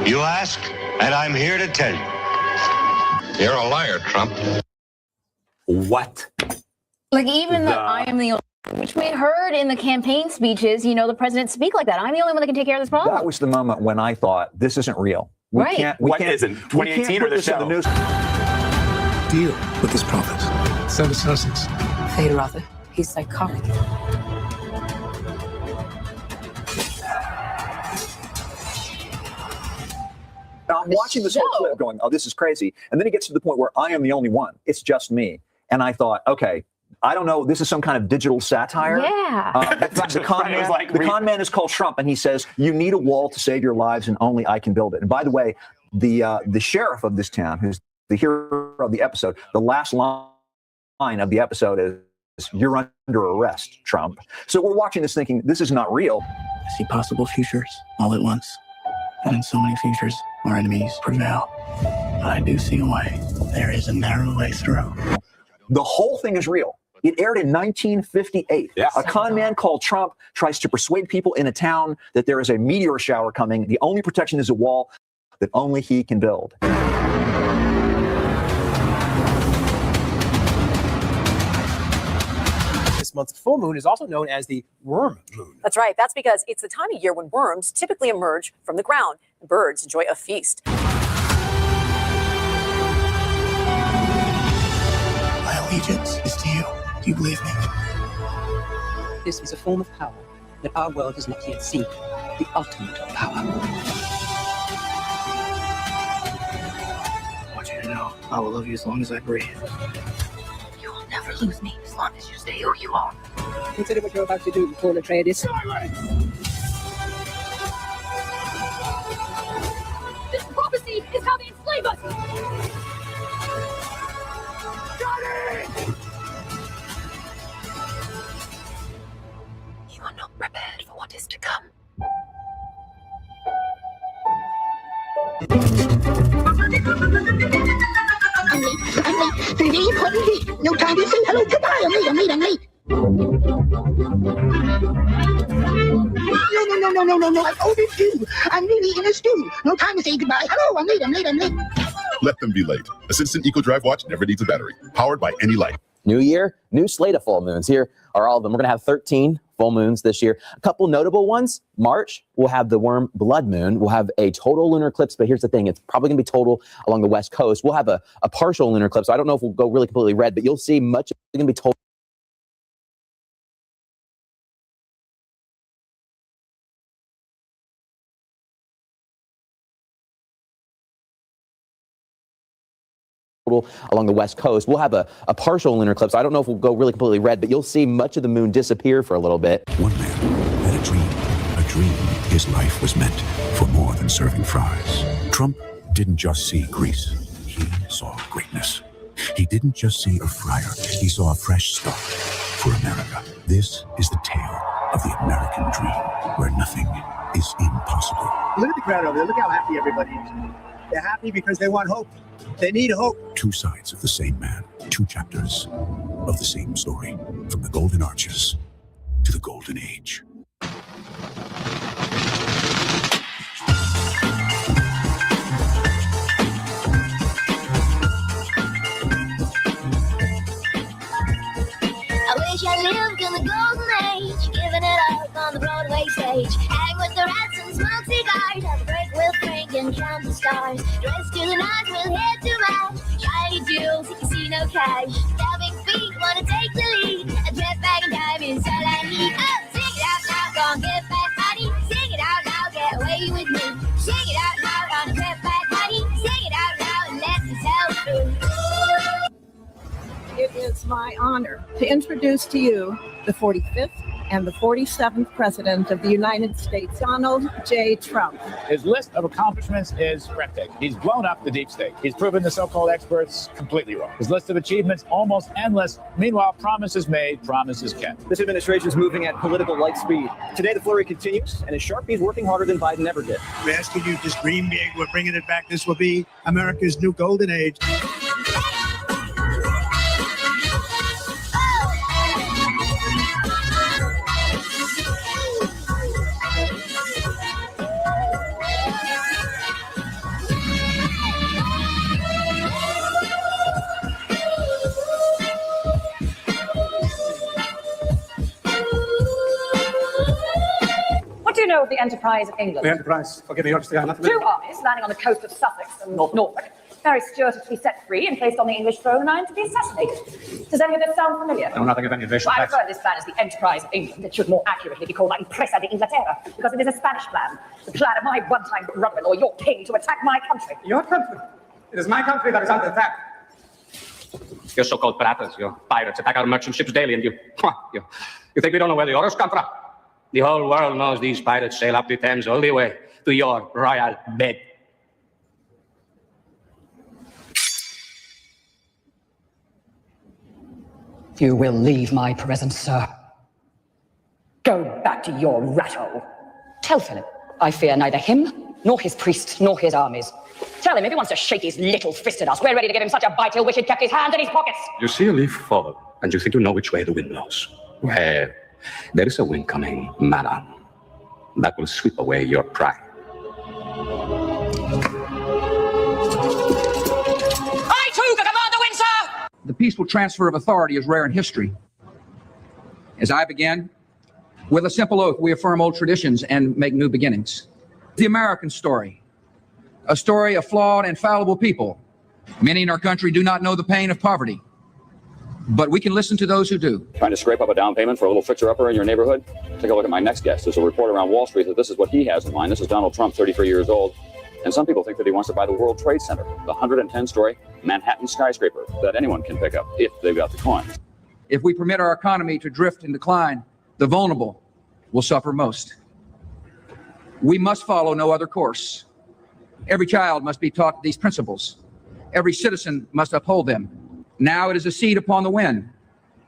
Speaker 2: You ask, and I'm here to tell you. You're a liar, Trump.
Speaker 23: What?
Speaker 11: Like even the I am the only, which we heard in the campaign speeches, the president speak like that. I'm the only one that can take care of this problem.
Speaker 12: That was the moment when I thought, this isn't real. We
Speaker 11: Right.
Speaker 12: can't,
Speaker 23: What isn't? 2018 or the show?
Speaker 5: Deal with this prophet.
Speaker 13: Send assassins.
Speaker 3: Fade rather. He's psychotic.
Speaker 12: Now, I'm watching this whole clip going, oh, this is crazy. And then it gets to the point where I am the only one. It's just me. And I thought, okay, I don't know. This is some kind of digital satire.
Speaker 11: Yeah.
Speaker 12: The con man is called Trump, and he says, you need a wall to save your lives, and only I can build it. And by the way, the sheriff of this town, who's the hero of the episode, the last line of the episode is, you're under arrest, Trump. So we're watching this thinking, this is not real.
Speaker 5: I see possible futures all at once. And in so many futures, our enemies prevail. But I do see a way. There is a narrow way through.
Speaker 12: The whole thing is real. It aired in 1958.
Speaker 23: Yeah.
Speaker 12: A con man called Trump tries to persuade people in a town that there is a meteor shower coming. The only protection is a wall that only he can build.
Speaker 21: This month's full moon is also known as the worm moon.
Speaker 8: That's right. That's because it's the time of year when worms typically emerge from the ground. Birds enjoy a feast.
Speaker 5: My allegiance is to you. Do you believe me?
Speaker 24: This is a form of power that our world has not yet seen. The ultimate power.
Speaker 5: I want you to know I will love you as long as I breathe.
Speaker 3: You will never lose me as long as you stay who you are.
Speaker 24: Consider what you're about to do, Paul Atreides.
Speaker 3: This prophecy is how they enslave us! You are not prepared for what is to come.
Speaker 25: I'm late. No time to say hello, goodbye. I'm late. No. I'm overdue. I'm really in a stew. No time to say goodbye. Hello, I'm late.
Speaker 26: Let them be late. A Citizen EcoDrive watch never needs a battery. Powered by any light.
Speaker 27: New year, new slate of full moons. Here are all of them. We're going to have 13 full moons this year. A couple notable ones. March, we'll have the worm blood moon. We'll have a total lunar eclipse, but here's the thing. It's probably going to be total along the west coast. We'll have a partial lunar eclipse. So I don't know if we'll go really completely red, but you'll see much of it going to be total. Along the west coast. We'll have a partial lunar eclipse. I don't know if we'll go really completely red, but you'll see much of the moon disappear for a little bit.
Speaker 28: One man had a dream his life was meant for more than serving fries. Trump didn't just see Greece, he saw greatness. He didn't just see a fryer, he saw a fresh start for America. This is the tale of the American dream, where nothing is impossible.
Speaker 21: Look at the crowd over there. Look how happy everybody is. They're happy because they want hope. They need hope.
Speaker 28: Two sides of the same man, two chapters of the same story, from the Golden Arches to the Golden Age.
Speaker 25: I wish I lived in the golden age, giving it up on the Broadway stage. Hang with the rats and smoke cigars, have a break with Frank and count the stars. Dressed to the nines with hair to match, shiny jewels, casino cash. Got big feet, wanna take the lead. A jet bag and diamonds, all I need. Oh, sing it out now, gon' get back, honey. Sing it out now, get away with me. Sing it out now, gonna get back, honey. Sing it out now and let me tell the truth.
Speaker 10: It is my honor to introduce to you the 45th and the 47th President of the United States, Donald J. Trump.
Speaker 13: His list of accomplishments is breathtaking. He's blown up the deep state. He's proven the so-called experts completely wrong. His list of achievements almost endless. Meanwhile, promises made, promises kept.
Speaker 12: This administration is moving at political light speed. Today, the flurry continues, and his Sharpie is working harder than Biden ever did.
Speaker 15: We're asking you to dream big. We're bringing it back. This will be America's new golden age.
Speaker 14: What do you know of the Enterprise of England?
Speaker 16: The Enterprise, forgive me, honestly, I have nothing.
Speaker 14: Two armies landing on the coast of Sussex and Norfolk. Mary Stuart is to be set free and placed on the English throne, and I am to be assassinated. Does any of this sound familiar?
Speaker 16: No, nothing of any invasion.
Speaker 14: Well, I refer to this plan as the Enterprise of England. It should more accurately be called La Impresa de Inglaterra, because it is a Spanish plan. The plan of my one-time brother-in-law, your king, to attack my country.
Speaker 16: Your country? It is my country that is under attack. Your so-called piratas, your pirates attack our merchant ships daily, and you think we don't know where the orders come from? The whole world knows these pirates sail up the Thames all the way to your royal bed.
Speaker 14: You will leave my presence, sir. Go back to your rat hole. Tell Philip I fear neither him, nor his priests, nor his armies. Tell him if he wants to shake his little fist at us, we're ready to give him such a bite he'll wish he'd kept his hands in his pockets.
Speaker 16: You see a leaf fall, and you think you know which way the wind blows. Well, there is a wind coming, madam, that will sweep away your pride.
Speaker 14: I too can command the wind, sir!
Speaker 17: The peaceful transfer of authority is rare in history. As I began, with a simple oath, we affirm old traditions and make new beginnings. The American story, a story of flawed and fallible people. Many in our country do not know the pain of poverty, but we can listen to those who do.
Speaker 19: Trying to scrape up a down payment for a little fixer-upper in your neighborhood? Take a look at my next guest. There's a report around Wall Street that this is what he has in mind. This is Donald Trump, 33 years old. And some people think that he wants to buy the World Trade Center, the 110-story Manhattan skyscraper that anyone can pick up if they've got the coins.
Speaker 17: If we permit our economy to drift and decline, the vulnerable will suffer most. We must follow no other course. Every child must be taught these principles. Every citizen must uphold them. Now it is a seed upon the wind,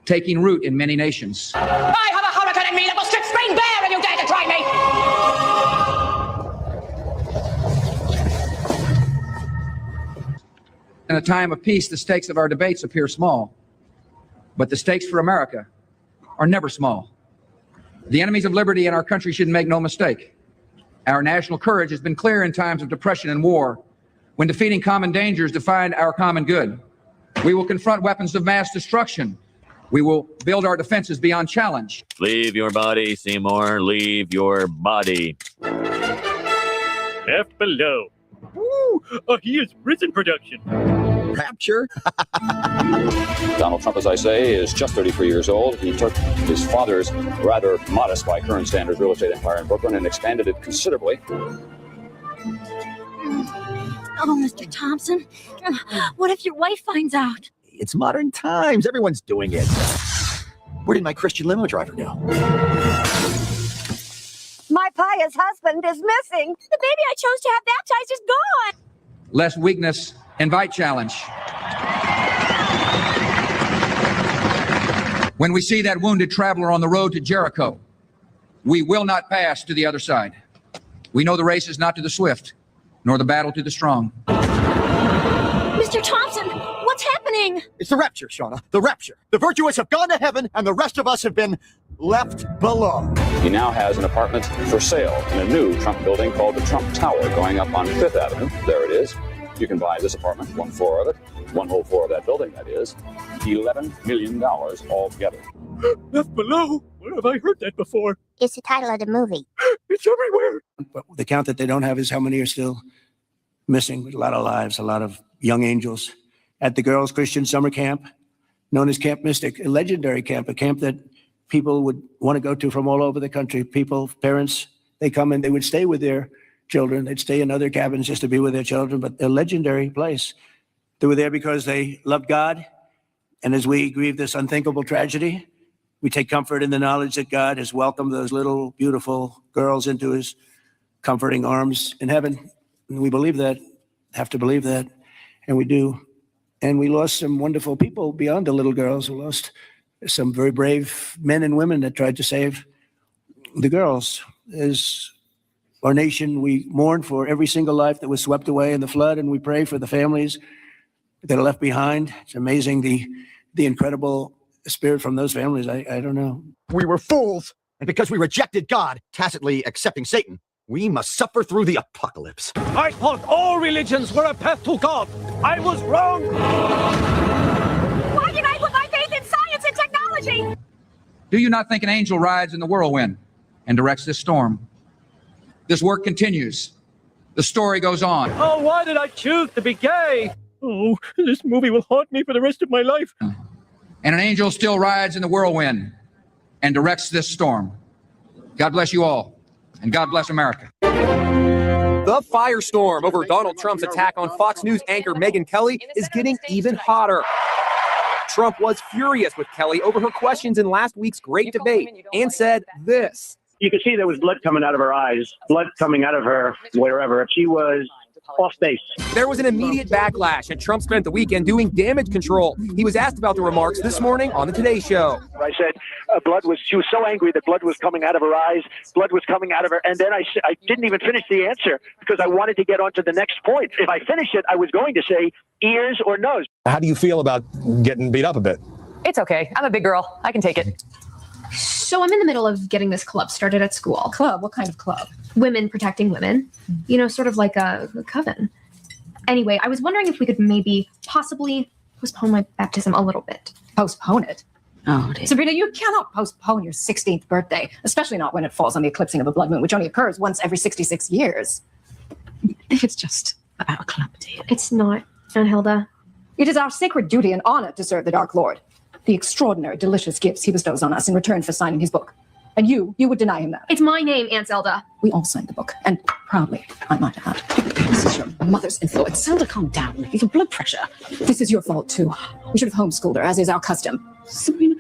Speaker 17: taking root in many nations.
Speaker 14: I have a hurricane in me that will strip spring bare if you dare to try me!
Speaker 17: In a time of peace, the stakes of our debates appear small, but the stakes for America are never small. The enemies of liberty in our country should make no mistake. Our national courage has been clear in times of depression and war, when defeating common dangers defined our common good. We will confront weapons of mass destruction. We will build our defenses beyond challenge.
Speaker 20: Leave your body, Seymour. Leave your body.
Speaker 22: Left below. Ooh, he is prison production.
Speaker 19: Rapture? Donald Trump, as I say, is just 33 years old. He took his father's rather modest by current standards real estate empire in Brooklyn and expanded it considerably.
Speaker 3: Oh, Mr. Thompson, what if your wife finds out?
Speaker 12: It's modern times. Everyone's doing it. Where did my Christian limo driver go?
Speaker 3: My pious husband is missing. The baby I chose to have baptized is gone.
Speaker 17: Less weakness, invite challenge. When we see that wounded traveler on the road to Jericho, we will not pass to the other side. We know the race is not to the swift, nor the battle to the strong.
Speaker 3: Mr. Thompson, what's happening?
Speaker 12: It's the rapture, Shauna. The rapture. The virtuous have gone to heaven, and the rest of us have been left below.
Speaker 19: He now has an apartment for sale in a new Trump building called the Trump Tower going up on 5th Avenue. There it is. You can buy this apartment, one floor of it, one whole floor of that building, that is. $11 million altogether.
Speaker 22: Left below? Where have I heard that before?
Speaker 25: It's the title of the movie.
Speaker 22: It's everywhere.
Speaker 15: But the count that they don't have is how many are still missing. A lot of lives, a lot of young angels at the Girls Christian Summer Camp, known as Camp Mystic, a legendary camp, a camp that people would want to go to from all over the country. People, parents, they come and they would stay with their children. They'd stay in other cabins just to be with their children, but a legendary place. They were there because they loved God. And as we grieve this unthinkable tragedy, we take comfort in the knowledge that God has welcomed those little, beautiful girls into his comforting arms in heaven. And we believe that, have to believe that, and we do. And we lost some wonderful people beyond the little girls. We lost some very brave men and women that tried to save the girls. As our nation, we mourn for every single life that was swept away in the flood, and we pray for the families that are left behind. It's amazing the incredible spirit from those families. I don't know.
Speaker 1: We were fools, and because we rejected God, tacitly accepting Satan, we must suffer through the apocalypse.
Speaker 22: I thought all religions were a path to God. I was wrong.
Speaker 2: Why did I put my faith in science and technology?
Speaker 17: Do you not think an angel rides in the whirlwind and directs this storm? This work continues. The story goes on.
Speaker 22: Oh, why did I choose to be gay? Oh, this movie will haunt me for the rest of my life.
Speaker 17: And an angel still rides in the whirlwind and directs this storm. God bless you all, and God bless America.
Speaker 4: The firestorm over Donald Trump's attack on Fox News anchor Megyn Kelly is getting even hotter. Trump was furious with Kelly over her questions in last week's great debate and said this.
Speaker 6: You could see there was blood coming out of her eyes, blood coming out of her wherever. She was off base.
Speaker 4: There was an immediate backlash, and Trump spent the weekend doing damage control. He was asked about the remarks this morning on the Today Show.
Speaker 6: I said she was so angry that blood was coming out of her eyes, blood was coming out of her, and then I didn't even finish the answer because I wanted to get on to the next point. If I finished it, I was going to say ears or nose.
Speaker 21: How do you feel about getting beat up a bit?
Speaker 7: It's okay. I'm a big girl. I can take it.
Speaker 9: So I'm in the middle of getting this club started at school.
Speaker 7: Club? What kind of club?
Speaker 9: Women protecting women. You know, sort of like a coven. Anyway, I was wondering if we could maybe possibly postpone my baptism a little bit.
Speaker 7: Postpone it?
Speaker 9: Oh, dear.
Speaker 7: Sabrina, you cannot postpone your 16th birthday, especially not when it falls on the eclipsing of a blood moon, which only occurs once every 66 years. It's just about a club, dear.
Speaker 9: It's not, Aunt Hilda.
Speaker 7: It is our sacred duty and honor to serve the Dark Lord. The extraordinary, delicious gifts he bestows on us in return for signing his book. And you would deny him that.
Speaker 9: It's my name, Aunt Zelda.
Speaker 7: We all signed the book, and proudly, I might add. This is your mother's influence. Zelda, calm down. Your blood pressure. This is your fault, too. We should have homeschooled her, as is our custom. Sabrina,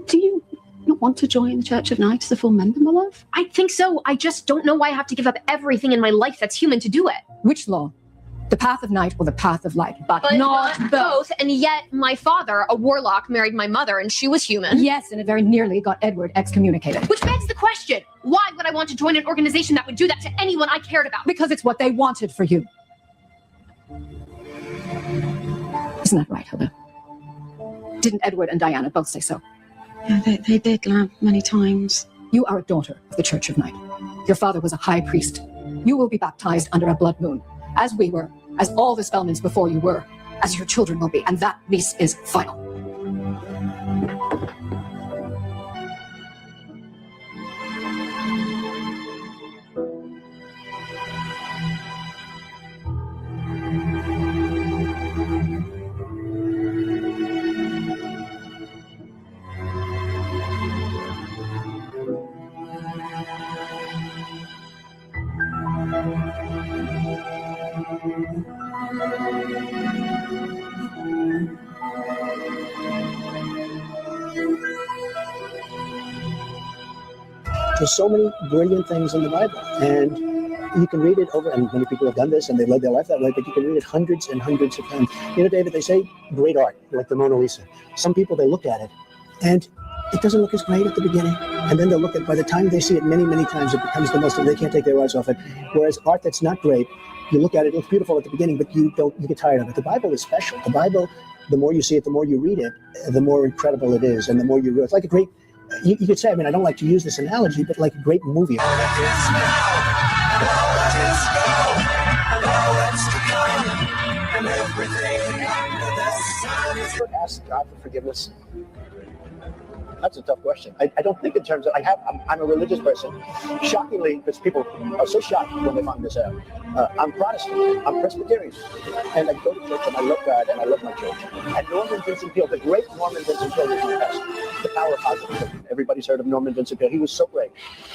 Speaker 7: do you not want to join the Church of Night as a full member, my love?
Speaker 9: I think so. I just don't know why I have to give up everything in my life that's human to do it.
Speaker 7: Which law? The path of night or the path of light, but
Speaker 9: not both. And yet my father, a warlock, married my mother and she was human.
Speaker 7: Yes, and it very nearly got Edward excommunicated.
Speaker 9: Which begs the question, why would I want to join an organization that would do that to anyone I cared about?
Speaker 7: Because it's what they wanted for you. Isn't that right, Hilda? Didn't Edward and Diana both say so?
Speaker 11: Yeah, they did, love, many times.
Speaker 7: You are a daughter of the Church of Night. Your father was a high priest. You will be baptized under a blood moon, as we were, as all the Spellmans before you were, as your children will be, and that lease is final.
Speaker 5: There's so many brilliant things in the Bible, and you can read it over, and many people have done this, and they led their life that way, but you can read it hundreds and hundreds of times. You know, David, they say great art, like the Mona Lisa. Some people, they look at it, and it doesn't look as great at the beginning, and then they'll look at, by the time they see it many, many times, it becomes the most, they can't take their eyes off it. Whereas art that's not great, you look at it, it looks beautiful at the beginning, but you get tired of it. The Bible is special. The Bible, the more you see it, the more you read it, the more incredible it is, and the more you read. It's like a great, you could say, I mean, I don't like to use this analogy, but like a great movie. Ask God for forgiveness. That's a tough question. I don't think in terms of, I'm a religious person. Shockingly, because people are so shocked when they find this out. I'm Protestant, I'm Presbyterian. And I go to church and I love God and I love my church. And Norman Vincent Peale, the great Norman Vincent Peale was my pastor. The power of positive. Everybody's heard of Norman Vincent Peale. He was so great.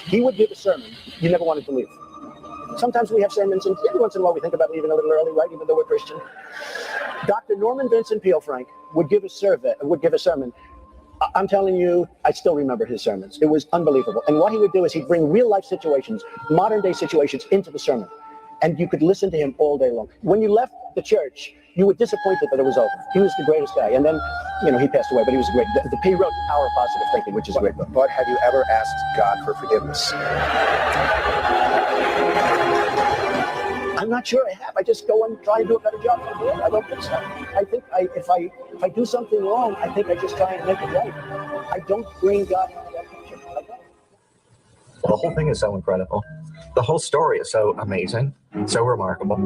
Speaker 5: He would give a sermon you never wanted to leave. Sometimes we have sermons, and every once in a while we think about leaving a little early, right? Even though we're Christian. Dr. Norman Vincent Peale, Frank, would give a sermon. I'm telling you, I still remember his sermons. It was unbelievable. And what he would do is he'd bring real life situations, modern day situations, into the sermon. And you could listen to him all day long. When you left the church, you were disappointed that it was over. He was the greatest guy. And then, he passed away, but he was great. He wrote The Power of Positive Thinking, which is a great book.
Speaker 8: But have you ever asked God for forgiveness?
Speaker 5: I'm not sure I have. I just go and try and do a better job for the Lord. I don't think so. I think if I do something wrong, I think I just try and make it right. I don't bring God into that picture.
Speaker 1: The whole thing is so incredible. The whole story is so amazing, so remarkable.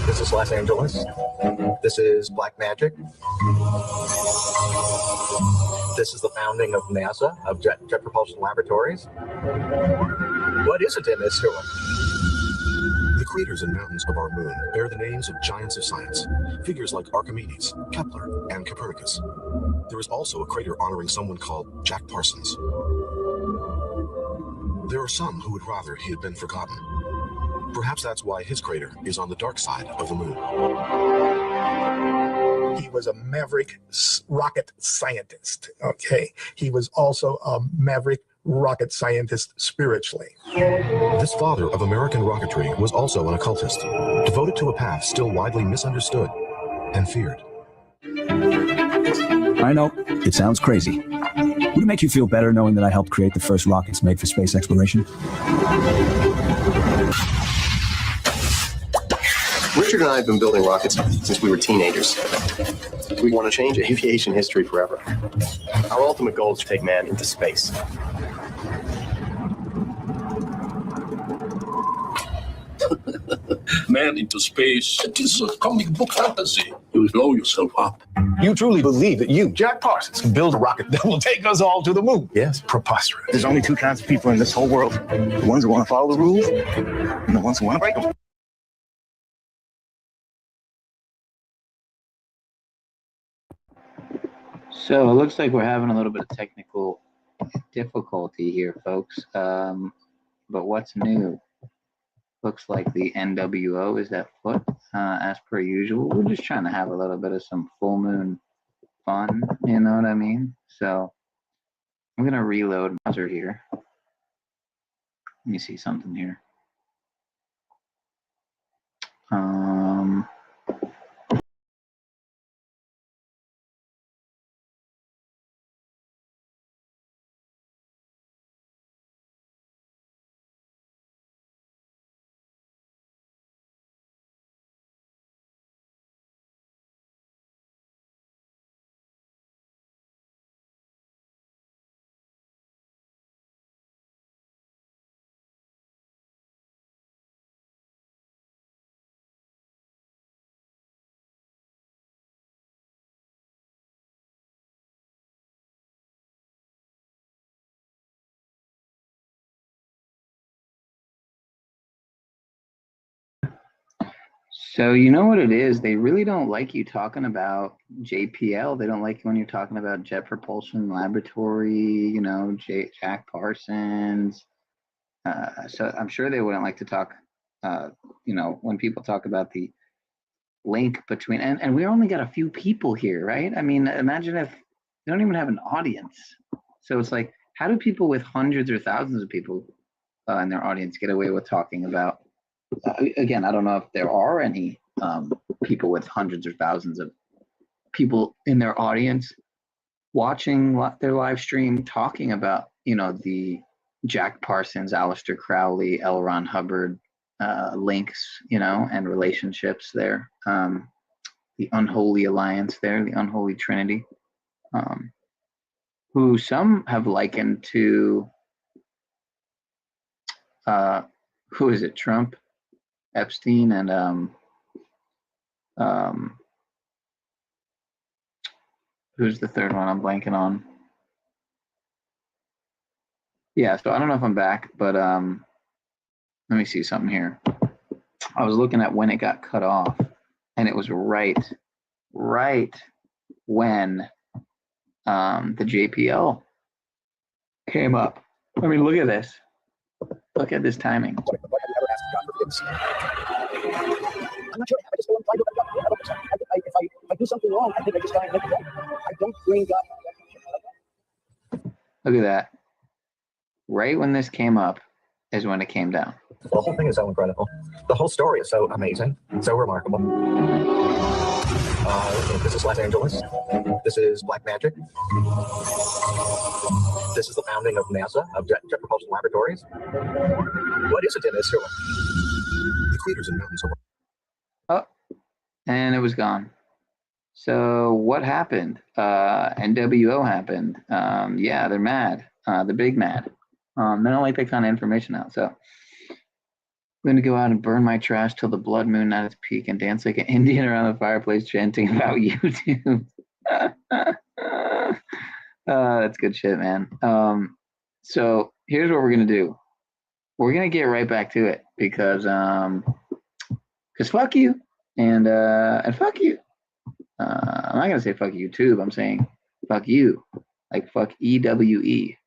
Speaker 1: This is Los Angeles. This is black magic. This is the founding of NASA, of Jet Propulsion Laboratories. What is it in this story?
Speaker 10: The craters and mountains of our moon bear the names of giants of science, figures like Archimedes, Kepler, and Copernicus. There is also a crater honoring someone called Jack Parsons. There are some who would rather he had been forgotten. Perhaps that's why his crater is on the dark side of the moon.
Speaker 8: He was a maverick rocket scientist, okay? He was also a maverick rocket scientist spiritually.
Speaker 10: This father of American rocketry was also an occultist, devoted to a path still widely misunderstood and feared.
Speaker 18: I know, it sounds crazy. Would it make you feel better knowing that I helped create the first rockets made for space exploration?
Speaker 8: Richard and I have been building rockets since we were teenagers. We want to change aviation history forever. Our ultimate goal is to take man into space.
Speaker 23: Man into space. It is a comic book fantasy. You will blow yourself up.
Speaker 8: You truly believe that you, Jack Parsons, can build a rocket that will take us all to the moon? Yes, preposterous.
Speaker 24: There's only two kinds of people in this whole world. The ones who want to follow the rules and the ones who want to break them.
Speaker 26: So it looks like we're having a little bit of technical difficulty here, folks. But what's new? Looks like the NWO is at foot, as per usual. We're just trying to have a little bit of some full moon fun, you know what I mean? So I'm going to reload my browser here. Let me see something here. So you know what it is? They really don't like you talking about JPL. They don't like you when you're talking about Jet Propulsion Laboratory, you know, Jack Parsons. So I'm sure they wouldn't like to talk, you know, when people talk about the link between, and we only got a few people here, right? I mean, imagine if they don't even have an audience. So it's like, how do people with hundreds or thousands of people in their audience get away with talking about, again, I don't know if there are any people with hundreds or thousands of people in their audience watching their live stream talking about, you know, the Jack Parsons, Aleister Crowley, L. Ron Hubbard links, you know, and relationships there. The unholy alliance there, the unholy trinity, who some have likened to, who is it, Trump, Epstein, and Who's the third one I'm blanking on? Yeah, so I don't know if I'm back, but let me see something here. I was looking at when it got cut off, and it was right when the JPL came up. I mean, look at this. Look at this timing.
Speaker 1: I'm not sure. I just don't find it. If I do something wrong, I think I just got to let it go. I don't bring God.
Speaker 26: Look at that. Right when this came up is when it came down.
Speaker 1: The whole thing is so incredible. The whole story is so amazing, so remarkable. This is Los Angeles. This is black magic. This is the founding of NASA, of Jet Propulsion Laboratories. What is it in this story?
Speaker 10: The craters and mountains of
Speaker 26: Oh, and it was gone. So what happened? NWO happened. Yeah, they're mad. They're big mad. They don't like that kind of information out. So I'm going to go out and burn my trash till the blood moon at its peak and dance like an Indian around the fireplace chanting about YouTube. That's good shit, man. So here's what we're going to do. We're going to get right back to it because fuck you and fuck you. I'm not going to say fuck YouTube. I'm saying fuck you. Like fuck EWE.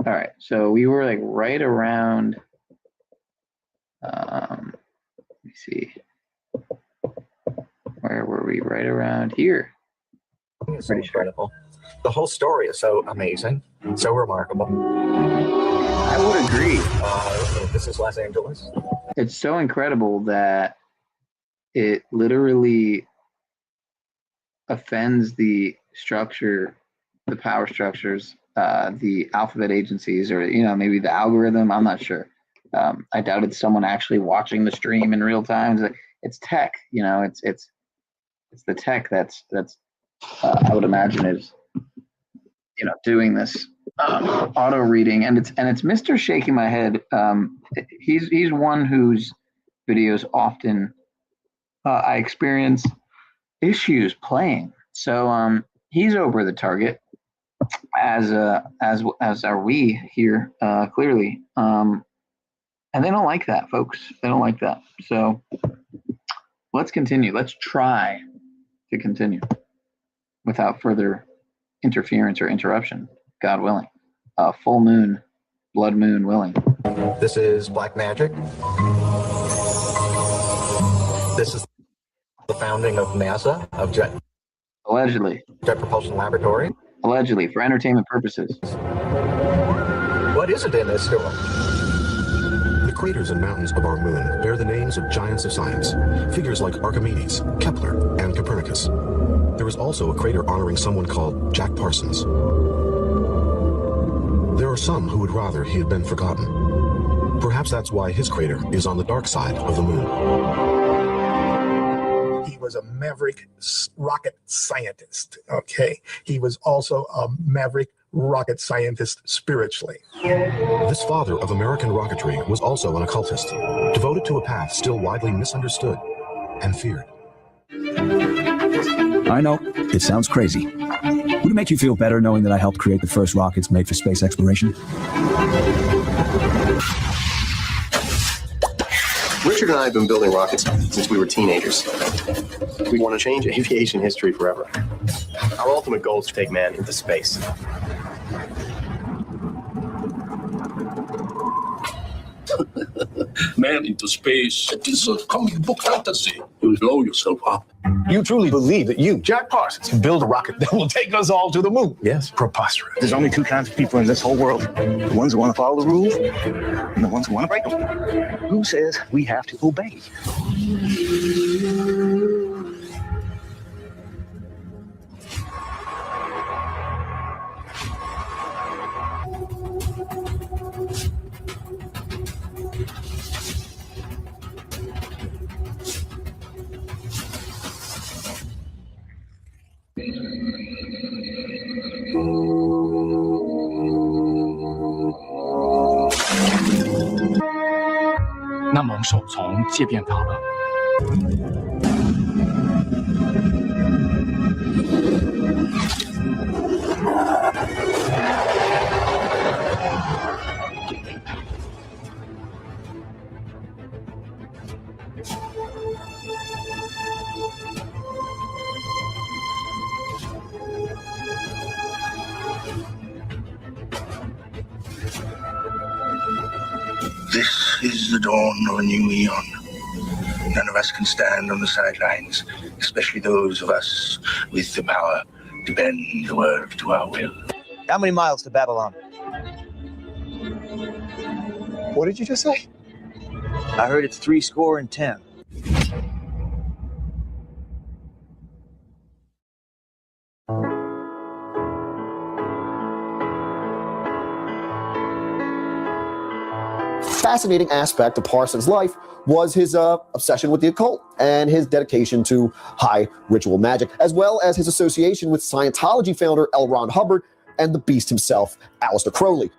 Speaker 26: All right, so we were like right around, let me see, where were we? Right around here.
Speaker 1: It's so incredible. The whole story is so amazing, so remarkable.
Speaker 26: I would agree.
Speaker 1: This is Los Angeles.
Speaker 26: It's so incredible that it literally offends the structure, the power structures, the alphabet agencies, or maybe the algorithm. I'm not sure. I doubt it's someone actually watching the stream in real time. It's tech, it's the tech that's I would imagine is doing this auto reading, and it's Mr. Shaking My Head. He's one whose videos often I experience issues playing. So he's over the target. As are we here, clearly, and they don't like that, folks. They don't like that. So let's continue. Let's try to continue without further interference or interruption, God willing. Full moon, blood moon willing.
Speaker 1: This is black magic. This is the founding of NASA, of Jet Propulsion Laboratory.
Speaker 26: Allegedly, for entertainment purposes.
Speaker 1: What is it in this story?
Speaker 10: The craters and mountains of our moon bear the names of giants of science, figures like Archimedes, Kepler, and Copernicus. There is also a crater honoring someone called Jack Parsons. There are some who would rather he had been forgotten. Perhaps that's why his crater is on the dark side of the moon.
Speaker 3: He was a maverick rocket scientist, okay? He was also a maverick rocket scientist spiritually.
Speaker 10: This father of American rocketry was also an occultist, devoted to a path still widely misunderstood and feared.
Speaker 18: I know, it sounds crazy. Would it make you feel better knowing that I helped create the first rockets made for space exploration?
Speaker 8: Richard and I have been building rockets since we were teenagers. We want to change aviation history forever. Our ultimate goal is to take man into space.
Speaker 23: Man into space. It is a comic book fantasy. You will blow yourself up.
Speaker 24: You truly believe that you, Jack Parsons, can build a rocket that will take us all to the moon?
Speaker 8: Yes.
Speaker 24: Preposterous. There's only two kinds of people in this whole world. The ones who want to follow the rules and the ones who want to break them. Who says we have to obey?
Speaker 23: This is the dawn of a new eon. None of us can stand on the sidelines, especially those of us with the power to bend the world to our will.
Speaker 24: How many miles to Babylon?
Speaker 12: What did you just say?
Speaker 24: I heard it's 70.
Speaker 1: Fascinating aspect of Parsons' life was his obsession with the occult and his dedication to high ritual magic, as well as his association with Scientology founder L. Ron Hubbard and the beast himself, Aleister Crowley.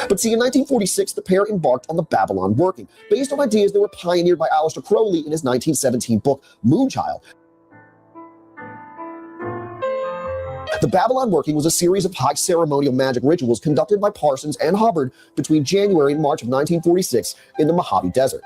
Speaker 1: But see, in 1946, the pair embarked on the Babylon Working, based on ideas that were pioneered by Aleister Crowley in his 1917 book, Moonchild. The Babylon Working was a series of high ceremonial magic rituals conducted by Parsons and Hubbard between January and March of 1946 in the Mojave Desert.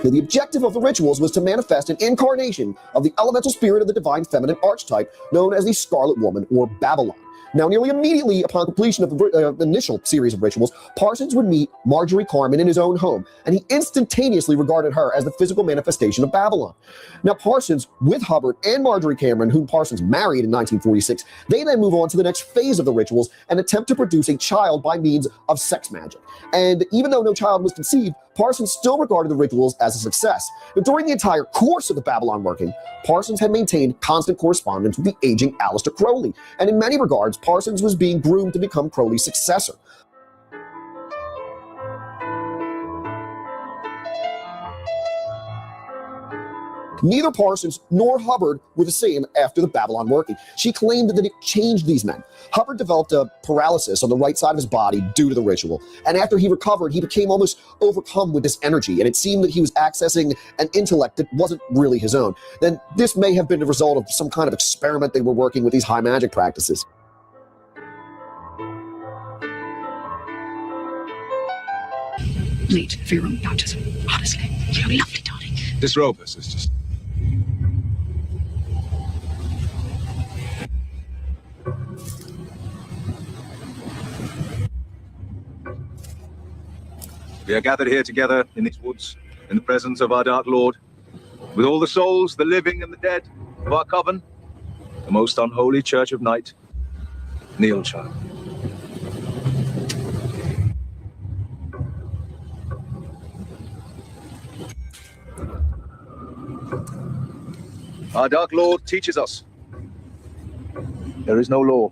Speaker 1: Now, the objective of the rituals was to manifest an incarnation of the elemental spirit of the divine feminine archetype known as the Scarlet Woman or Babylon. Now, nearly immediately upon completion of the initial series of rituals, Parsons would meet Marjorie Carmen in his own home, and he instantaneously regarded her as the physical manifestation of Babylon. Now, Parsons, with Hubbard and Marjorie Cameron, whom Parsons married in 1946, they then move on to the next phase of the rituals and attempt to produce a child by means of sex magic. And even though no child was conceived, Parsons still regarded the rituals as a success. But during the entire course of the Babylon Working, Parsons had maintained constant correspondence with the aging Aleister Crowley, and in many regards, Parsons was being groomed to become Crowley's successor. Neither Parsons nor Hubbard were the same after the Babylon Working. She claimed that it changed these men. Hubbard developed a paralysis on the right side of his body due to the ritual, and after he recovered, he became almost overcome with this energy, and it seemed that he was accessing an intellect that wasn't really his own. Then this may have been the result of some kind of experiment they were working with these high magic practices.
Speaker 7: Late for your own baptism, honestly. You're lovely, darling.
Speaker 13: This robe is just... We are gathered here together in these woods, in the presence of our Dark Lord, with all the souls, the living and the dead of our coven, the most unholy church of night. Kneel, child. Our Dark Lord teaches us, there is no law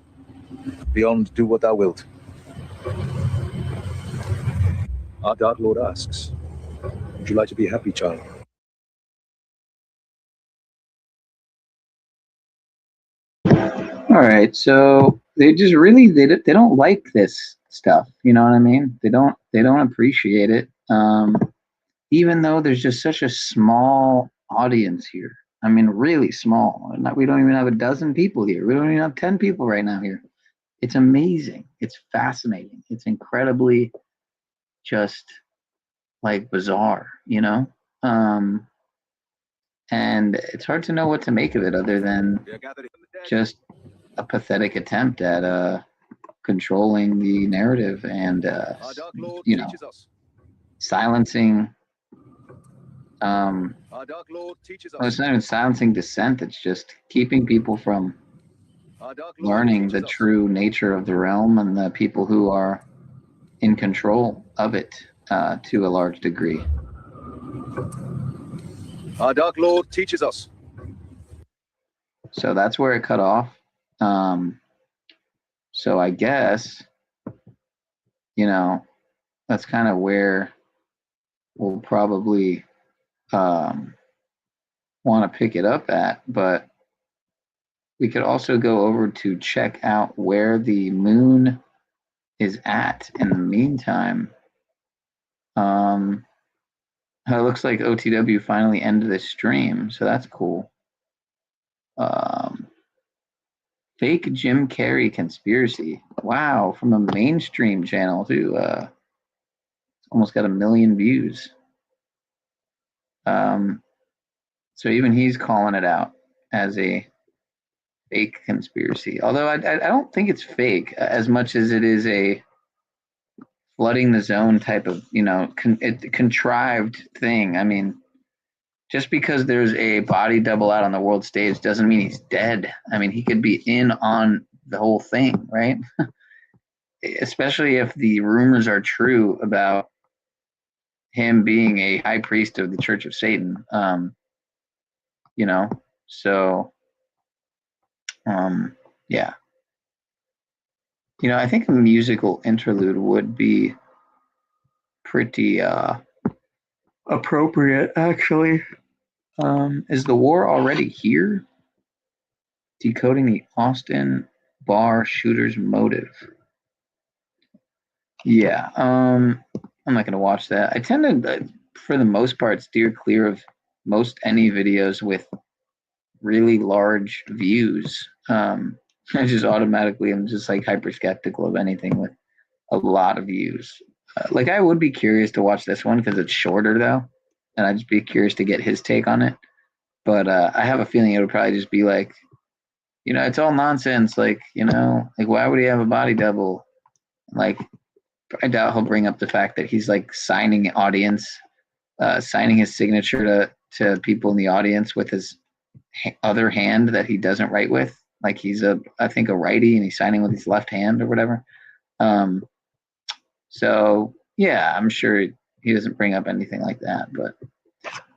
Speaker 13: beyond do what thou wilt. Our Dark Lord asks, would you like to be happy, child?
Speaker 26: All right, so they just really they don't like this stuff. You know what I mean? They don't appreciate it. Even though there's just such a small audience here. I mean, really small. We don't even have a dozen people here. We don't even have 10 people right now here. It's amazing. It's fascinating. It's incredibly just like bizarre, you know? And it's hard to know what to make of it other than just a pathetic attempt at controlling the narrative and, you know, silencing. Well, it's not even silencing dissent. It's just keeping people from learning the true nature of the realm and the people who are in control of it to a large degree.
Speaker 13: Our Dark Lord teaches us,
Speaker 26: So that's where it cut off. So I guess, that's kind of where we'll probably want to pick it up at. But we could also go over to check out where the moon is at in the meantime. It looks like OTW finally ended the stream, so that's cool. Fake Jim Carrey conspiracy. Wow, from a mainstream channel too. Almost got 1 million views. So even he's calling it out as a fake conspiracy. Although I don't think it's fake as much as it is a flooding the zone type of, contrived thing. I mean, just because there's a body double out on the world stage doesn't mean he's dead. I mean, he could be in on the whole thing, right? Especially if the rumors are true about him being a high priest of the Church of Satan. So, yeah. I think a musical interlude would be pretty appropriate, actually. Is the war already here? Decoding the Austin bar shooter's motive. Yeah, I'm not going to watch that. I tend to, for the most part, steer clear of most any videos with really large views. I just automatically am just like hyper skeptical of anything with a lot of views. Like I would be curious to watch this one because it's shorter though, and I'd just be curious to get his take on it. But I have a feeling it would probably just be like, it's all nonsense. Like, like why would he have a body double? Like, I doubt he'll bring up the fact that he's like signing his signature to people in the audience with his other hand that he doesn't write with. Like he's I think a righty and he's signing with his left hand or whatever. So yeah, I'm sure he doesn't bring up anything like that. But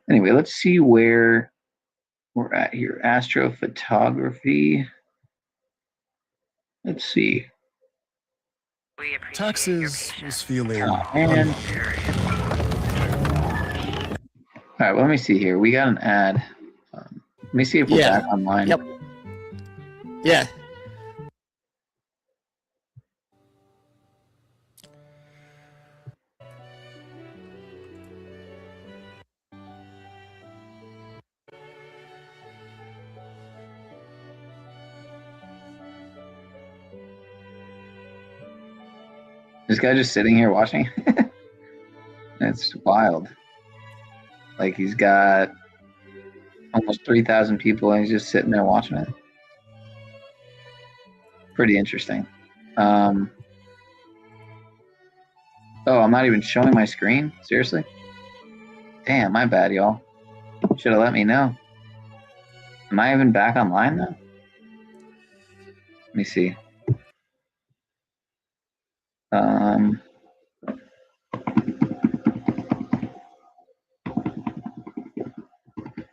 Speaker 26: anyway, let's see where we're at here. Astrophotography. Let's see.
Speaker 14: Taxes was feeling.
Speaker 26: Oh, man. All right, well, let me see here. We got an ad. Let me see if we're back online.
Speaker 15: Yep. Yeah.
Speaker 26: This guy just sitting here watching. It's wild. Like he's got almost 3,000 people and he's just sitting there watching it. Pretty interesting. Oh, I'm not even showing my screen? Seriously? Damn, my bad, y'all. Should have let me know. Am I even back online now? Let me see.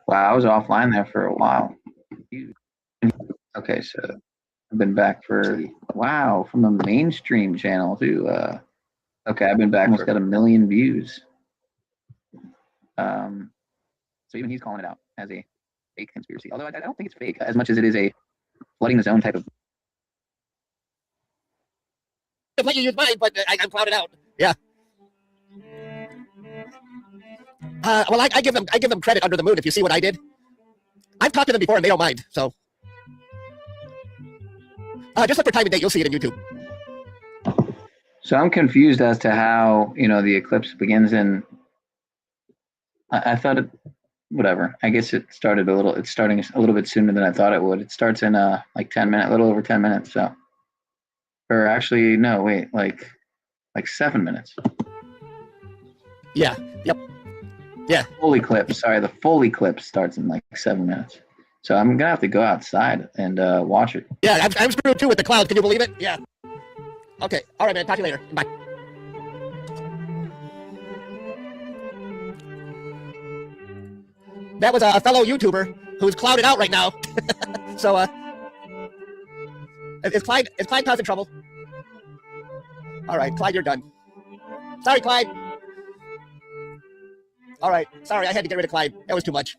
Speaker 26: Wow, I was offline there for a while. Okay, so I've been back for, wow, from a mainstream channel too. Okay, I've been back, almost got 1 million views. So even he's calling it out as a fake conspiracy. Although I don't think it's fake as much as it is a flooding the zone type of.
Speaker 15: I'll let you use mine, but I'm clouded out. Yeah. Well, I give them credit under the moon if you see what I did. I've talked to them before and they don't mind. So just look for time and date. You'll see it in YouTube.
Speaker 26: So I'm confused as to how the eclipse begins in. I thought it, whatever. I guess it started a little. It's starting a little bit sooner than I thought it would. It starts in like 10 minutes, a little over 10 minutes. So, or actually, no, wait, like 7 minutes.
Speaker 15: Yeah. Yep. Yeah.
Speaker 26: Full eclipse. Sorry, the full eclipse starts in like 7 minutes. So I'm gonna have to go outside and watch it.
Speaker 15: Yeah, I'm screwed too with the clouds. Can you believe it? Yeah. Okay. All right, man. Talk to you later. Bye. That was a fellow YouTuber who's clouded out right now. So, is Clyde causing trouble? All right, Clyde, you're done. Sorry, Clyde. All right, sorry, I had to get rid of Clyde. That was too much.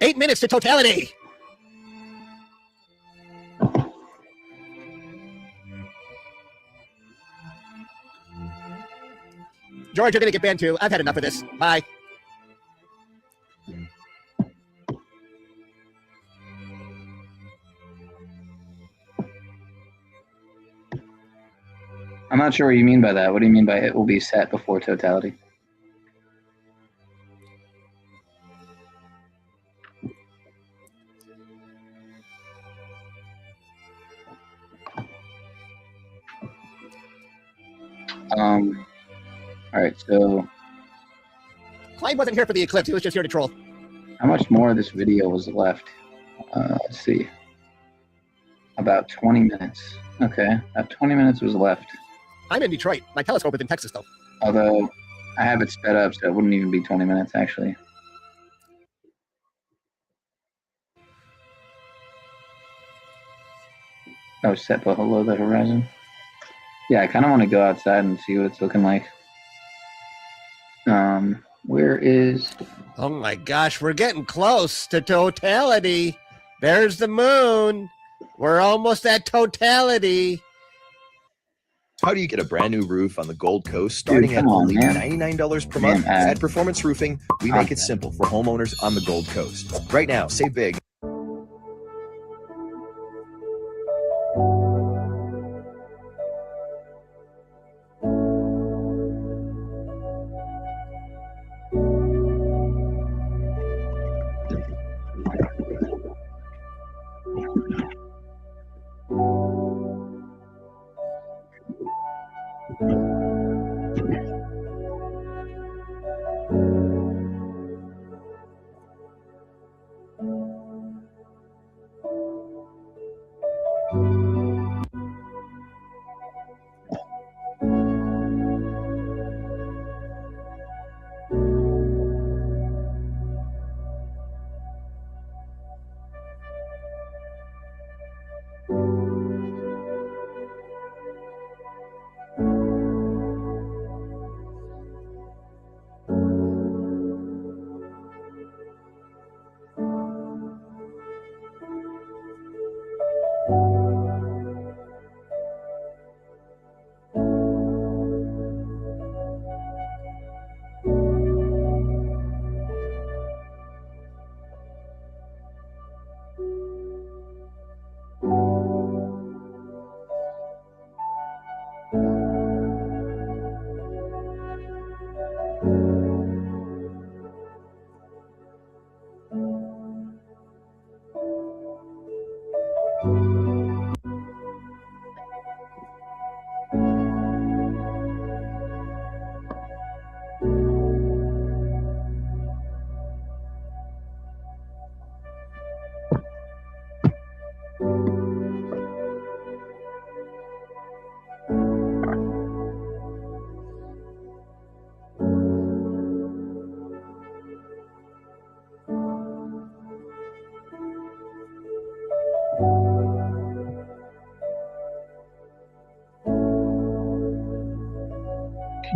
Speaker 15: Eight minutes to totality. George, you're going to get banned too. I've had enough of this. Bye.
Speaker 26: I'm not sure what you mean by that. What do you mean by it will be set before totality? All right, so
Speaker 15: Clyde wasn't here for the eclipse. He was just here to troll.
Speaker 26: how much more of this video was left? Let's see. About 20 minutes. Okay, about 20 minutes was left.
Speaker 15: I'm in Detroit. My telescope is in Texas, though.
Speaker 26: Although I have it sped up, so it wouldn't even be 20 minutes, actually. Oh, set below the horizon. Yeah, I kind of want to go outside and see what it's looking like. Where is...
Speaker 15: Oh my gosh, we're getting close to totality. There's the moon. We're almost at totality.
Speaker 2: How do you get a brand new roof on the Gold Coast starting at only $99 per month? At Performance Roofing, we make it simple for homeowners on the Gold Coast. Right now, save big.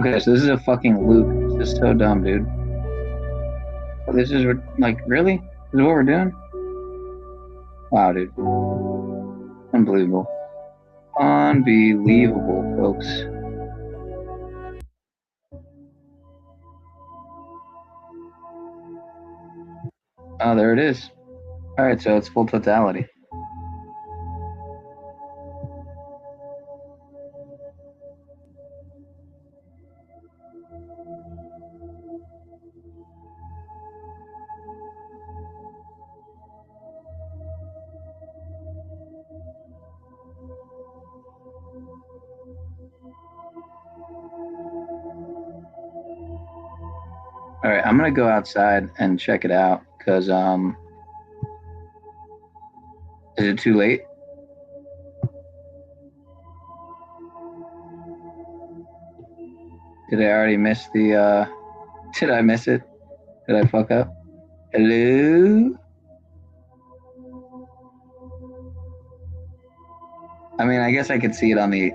Speaker 26: Okay, so this is a fucking loop. This is so dumb, dude. This is like, really? This is what we're doing? Wow, dude. Unbelievable. Unbelievable, folks. Oh, there it is. All right, so it's full totality. All right, I'm gonna go outside and check it out because is it too late? Did I already miss the did I miss it? Did I fuck up? Hello? I mean, I guess I could see it on the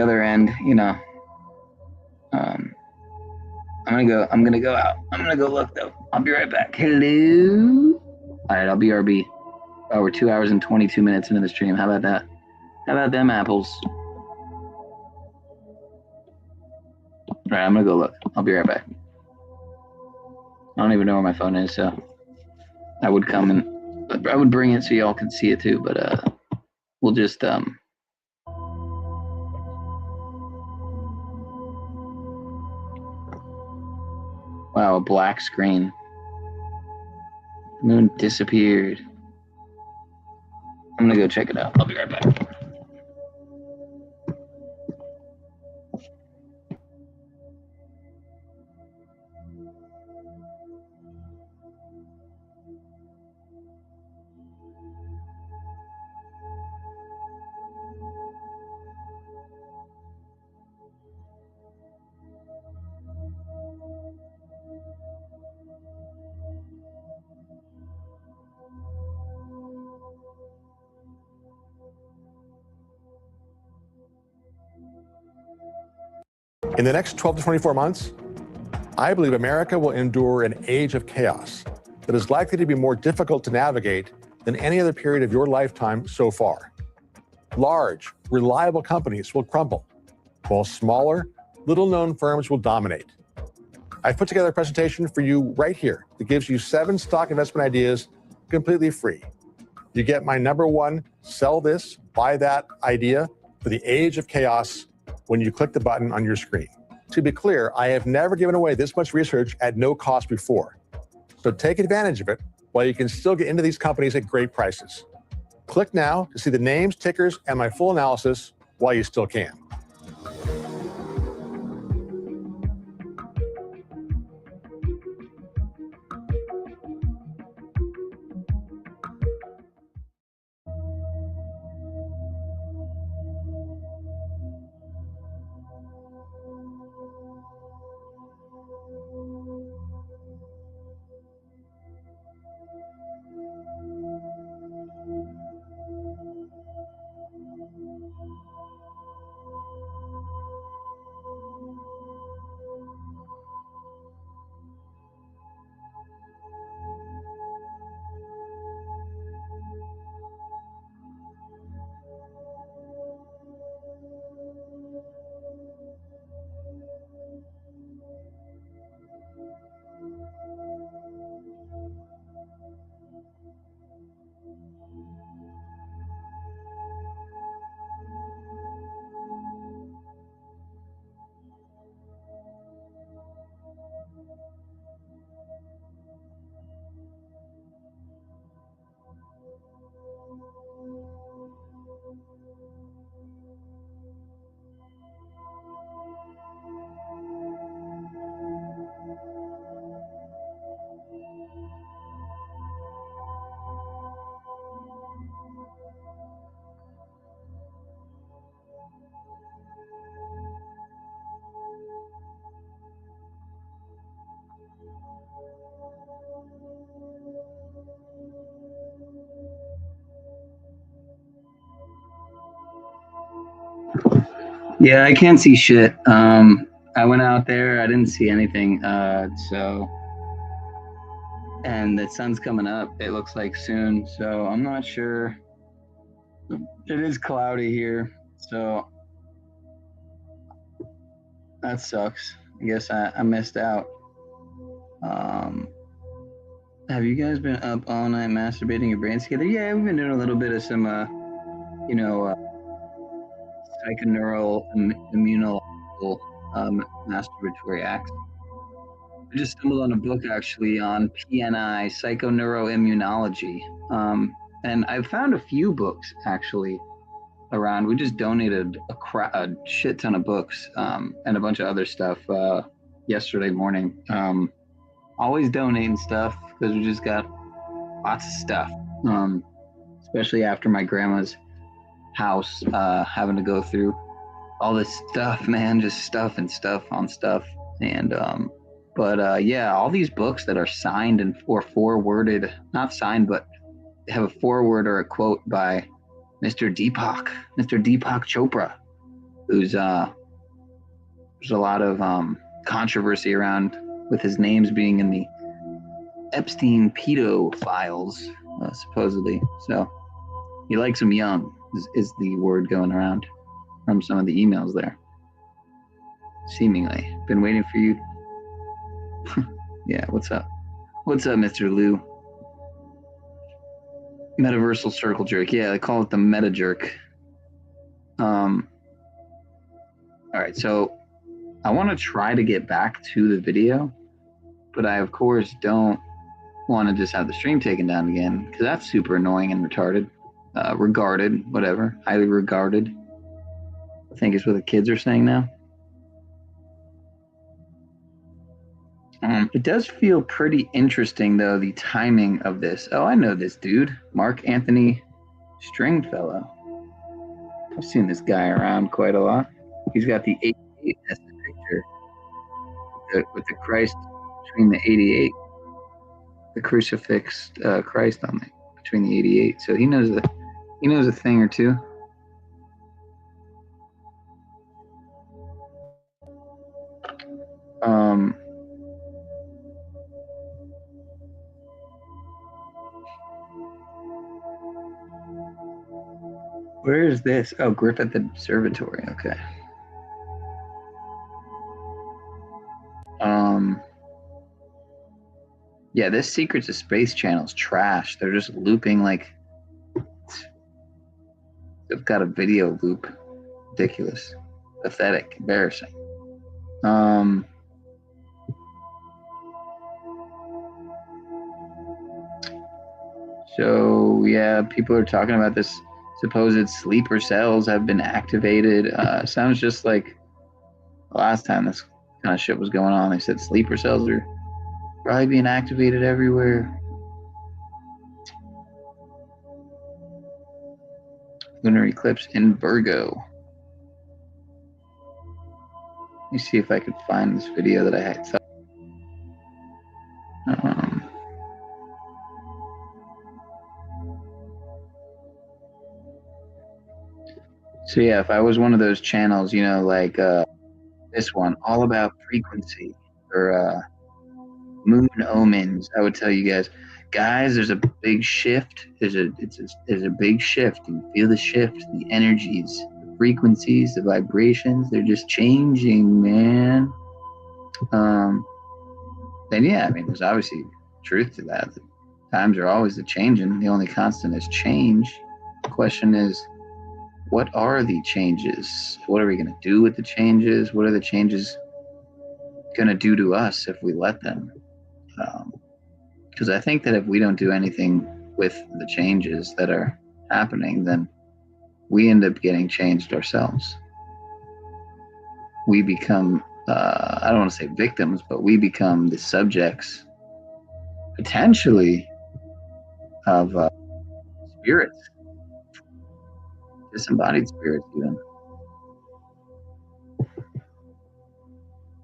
Speaker 26: other end, you know. I'm gonna go out. I'm gonna go look though. I'll be right back. Hello? Alright, I'll be RB. Oh, we're 2 hours and 22 minutes into the stream. How about that? How about them apples? Alright, I'm gonna go look. I'll be right back. I don't even know where my phone is, so I would come and I would bring it so y'all can see it too, but we'll just wow, a black screen. The moon disappeared. I'm gonna go check it out. I'll be right back.
Speaker 14: In the next 12 to 24 months, I believe America will endure an age of chaos that is likely to be more difficult to navigate than any other period of your lifetime so far. Large, reliable companies will crumble, while smaller, little-known firms will dominate. I've put together a presentation for you right here that gives you 7 stock investment ideas completely free. You get my #1 sell this, buy that idea for the age of chaos when you click the button on your screen. To be clear, I have never given away this much research at no cost before. So take advantage of it while you can still get into these companies at great prices. Click now to see the names, tickers, and my full analysis while you still can.
Speaker 26: Yeah, I can't see shit. I went out there, I didn't see anything. And the sun's coming up, it looks like soon. So I'm not sure. It is cloudy here, so that sucks. I guess I missed out. Have you guys been up all night masturbating your brains together? Yeah, we've been doing a little bit of some, psychoneural immunological masturbatory acts. I just stumbled on a book actually on PNI, psychoneuroimmunology. And I found a few books actually around. We just donated a shit ton of books and a bunch of other stuff. yesterday morning. Always donating stuff because we just got lots of stuff. Especially after my grandma's house, having to go through all this stuff, man, just stuff and stuff on stuff. And yeah, all these books that are signed and or forwarded, not signed, but have a foreword or a quote by Mr. Deepak Chopra, who's there's a lot of controversy around with his names being in the Epstein pedo files, supposedly. So he likes them young, is the word going around from some of the emails there. Seemingly. Been waiting for you. Yeah, what's up? What's up, Mr. Lou? Metaversal circle jerk. Yeah, they call it the meta jerk. All right, so I want to try to get back to the video, but I, of course, don't want to just have the stream taken down again, because that's super annoying and retarded. Regarded, whatever. Highly regarded, I think is what the kids are saying now. It does feel pretty interesting, though, the timing of this. Oh, I know this dude. Mark Anthony Stringfellow. I've seen this guy around quite a lot. He's got the 88 as the picture with the Christ between the 88, the crucifixed Christ on it between the 88. So he knows a thing or two. Where is this? Oh, Griffith Observatory. Okay. Yeah, this Secrets of Space channel is trash. They're just looping like they've got a video loop. Ridiculous. Pathetic. Embarrassing. So yeah, people are talking about this supposed sleeper cells have been activated. Sounds just like the last time this kind of shit was going on. They said sleeper cells are probably being activated everywhere. Lunar eclipse in Virgo. Let me see if I could find this video that I had. So yeah, if I was one of those channels, you know, like this one, all about frequency, or moon omens, I would tell you guys, there's a big shift. There's a big shift. You feel the shift, the energies, the frequencies, the vibrations. They're just changing, man. Then yeah, I mean, there's obviously truth to that. The times are always changing. The only constant is change. The question is, what are the changes? What are we going to do with the changes? What are the changes going to do to us if we let them? Because I think that if we don't do anything with the changes that are happening, then we end up getting changed ourselves. We become, I don't want to say victims, but we become the subjects, potentially, of spirits. Disembodied spirits, even.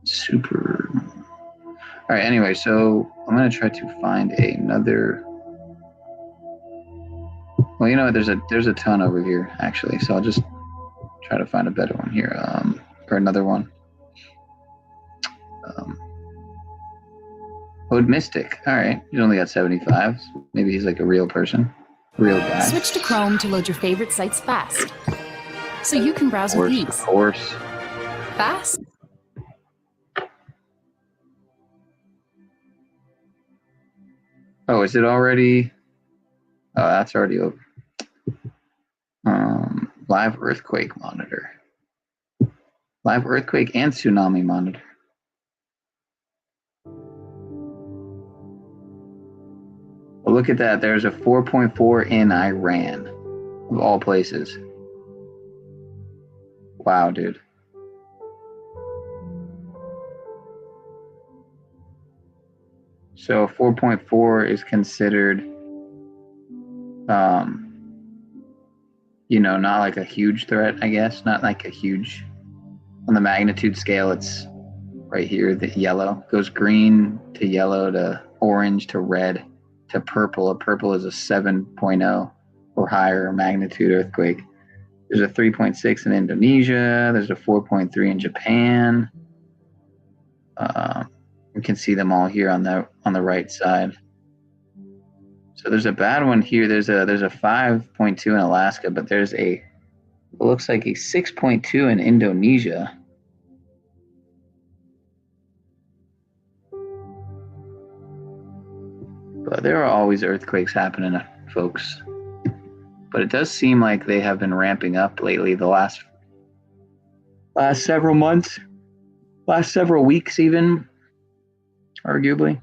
Speaker 26: Super. All right, anyway, so I'm going to try to find another. Well, you know what? There's a ton over here, actually, so I'll just try to find a better one here, or another one. Ode Mystic. All right, he's only got 75. Maybe he's like a real person. Real guy.
Speaker 16: Switch to Chrome to load your favorite sites fast, so you can browse with ease.
Speaker 26: Of course.
Speaker 16: Fast?
Speaker 26: Oh, is it already? Oh, that's already over. Live earthquake monitor. Live earthquake and tsunami monitor. Well, look at that. There's a 4.4 in Iran, of all places. Wow, dude. So 4.4 is considered, you know, not like a huge threat, I guess. Not like a huge, on the magnitude scale, it's right here, the yellow. Goes green to yellow to orange to red to purple. A purple is a 7.0 or higher magnitude earthquake. There's a 3.6 in Indonesia. There's a 4.3 in Japan. You can see them all here on the right side. So there's a bad one here. There's a 5.2 in Alaska, but there's it looks like a 6.2 in Indonesia. But there are always earthquakes happening, folks. But it does seem like they have been ramping up lately, the last several months, last several weeks even, arguably.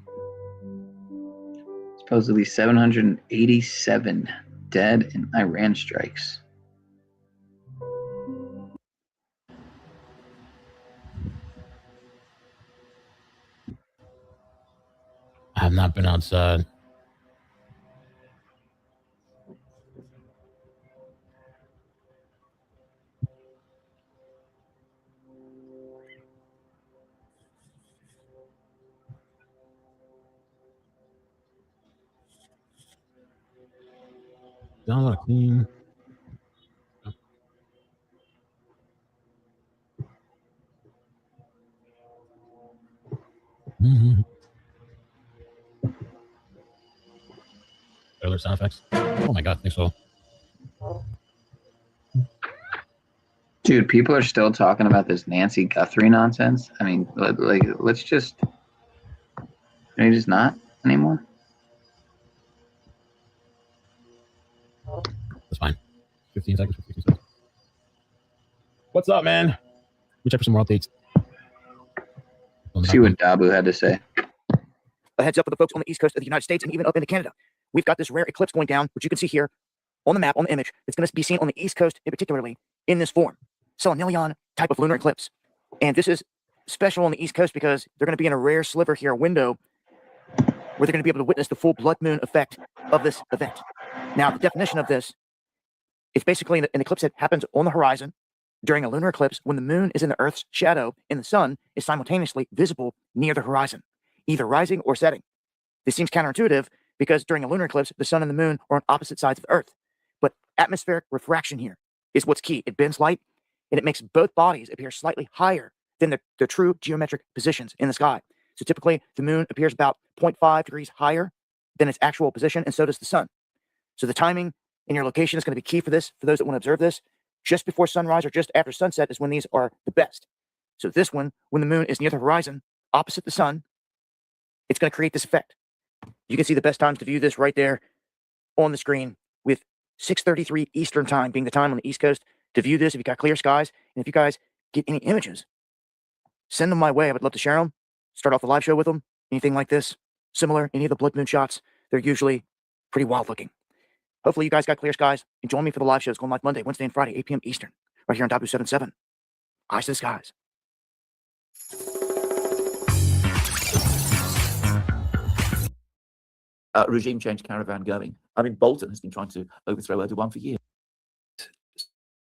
Speaker 26: Supposedly 787 dead in Iran strikes.
Speaker 4: I have not been outside. Don't want to clean. Mm-hmm. Other sound effects. Oh my god, I think so.
Speaker 26: Dude, people are still talking about this Nancy Guthrie nonsense. I mean, like, let's just, can we just not anymore?
Speaker 4: That's fine. 15 seconds. 15 seconds. What's up, man? We check for some more updates.
Speaker 26: See what Dabu had to say.
Speaker 17: A heads up for the folks on the east coast of the United States and even up into Canada. We've got this rare eclipse going down, which you can see here on the map, on the image. It's going to be seen on the east coast, particularly in this form. Solennelion type of lunar eclipse. And this is special on the east coast because they're going to be in a rare sliver here, a window, where they're going to be able to witness the full blood moon effect of this event. Now, the definition of this is basically an eclipse that happens on the horizon during a lunar eclipse when the moon is in the Earth's shadow and the sun is simultaneously visible near the horizon, either rising or setting. This seems counterintuitive because during a lunar eclipse, the sun and the moon are on opposite sides of the Earth. But atmospheric refraction here is what's key. It bends light, and it makes both bodies appear slightly higher than their true geometric positions in the sky. So typically, the moon appears about 0.5 degrees higher than its actual position, and so does the sun. So the timing and your location is going to be key for this, for those that want to observe this. Just before sunrise or just after sunset is when these are the best. So this one, when the moon is near the horizon, opposite the sun, it's going to create this effect. You can see the best times to view this right there on the screen, with 6:33 Eastern time being the time on the East Coast to view this if you got clear skies. And if you guys get any images, send them my way. I would love to share them. Start off the live show with them. Anything like this, similar, any of the blood moon shots, they're usually pretty wild looking. Hopefully you guys got clear skies and join me for the live shows going live Monday, Wednesday, and Friday, 8 p.m. Eastern, right here on W77. Eyes to the skies.
Speaker 19: Regime change caravan going. I mean, Bolton has been trying to overthrow Erdogan for years.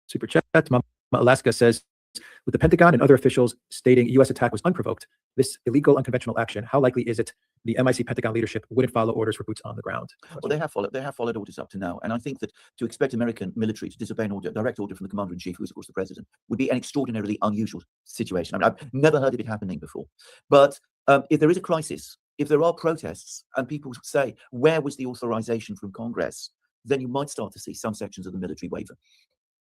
Speaker 20: Super chat. Mama Alaska says, with the Pentagon and other officials stating U.S. attack was unprovoked, this illegal, unconventional action, how likely is it the MIC Pentagon leadership wouldn't follow orders for boots on the ground?
Speaker 19: Well, they have followed orders up to now, and I think that to expect American military to disobey an order, direct order from the commander in chief, who is of course the president, would be an extraordinarily unusual situation. I mean, I've never heard of it happening before. But if there is a crisis, if there are protests, and people say, where was the authorization from Congress, then you might start to see some sections of the military waver.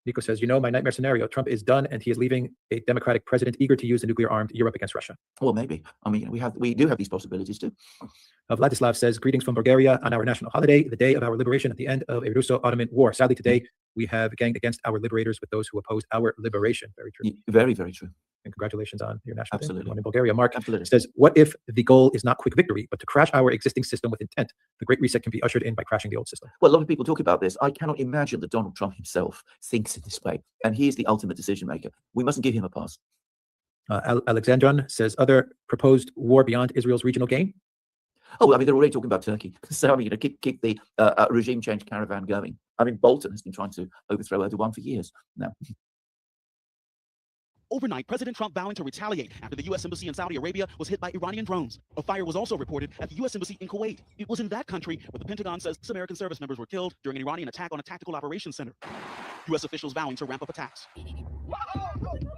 Speaker 20: Nico says, you know, my nightmare scenario, Trump is done and he is leaving a democratic president eager to use the nuclear-armed Europe against Russia.
Speaker 19: Well, maybe. I mean, we do have these possibilities too.
Speaker 20: Vladislav says, greetings from Bulgaria on our national holiday, the day of our liberation at the end of a Russo-Ottoman war. Sadly, today, we have ganged against our liberators with those who opposed our liberation. Very true.
Speaker 19: Very, very true.
Speaker 20: And congratulations on your national
Speaker 19: Absolutely.
Speaker 20: Day in Bulgaria. Mark
Speaker 19: Absolutely.
Speaker 20: says, what if the goal is not quick victory, but to crash our existing system with intent? The Great Reset can be ushered in by crashing the old system.
Speaker 19: Well, a lot of people talk about this. I cannot imagine that Donald Trump himself thinks in this way. And he is the ultimate decision maker. We mustn't give him a pass.
Speaker 20: Alexandron says, other proposed war beyond Israel's regional gain?
Speaker 19: Oh, I mean, they're already talking about Turkey. So, I mean, keep the regime change caravan going. I mean, Bolton has been trying to overthrow Erdogan for years now.
Speaker 6: Overnight, President Trump vowing to retaliate after the U.S. Embassy in Saudi Arabia was hit by Iranian drones. A fire was also reported at the U.S. Embassy in Kuwait. It was in that country where the Pentagon says some American service members were killed during an Iranian attack on a tactical operations center. U.S. officials vowing to ramp up attacks.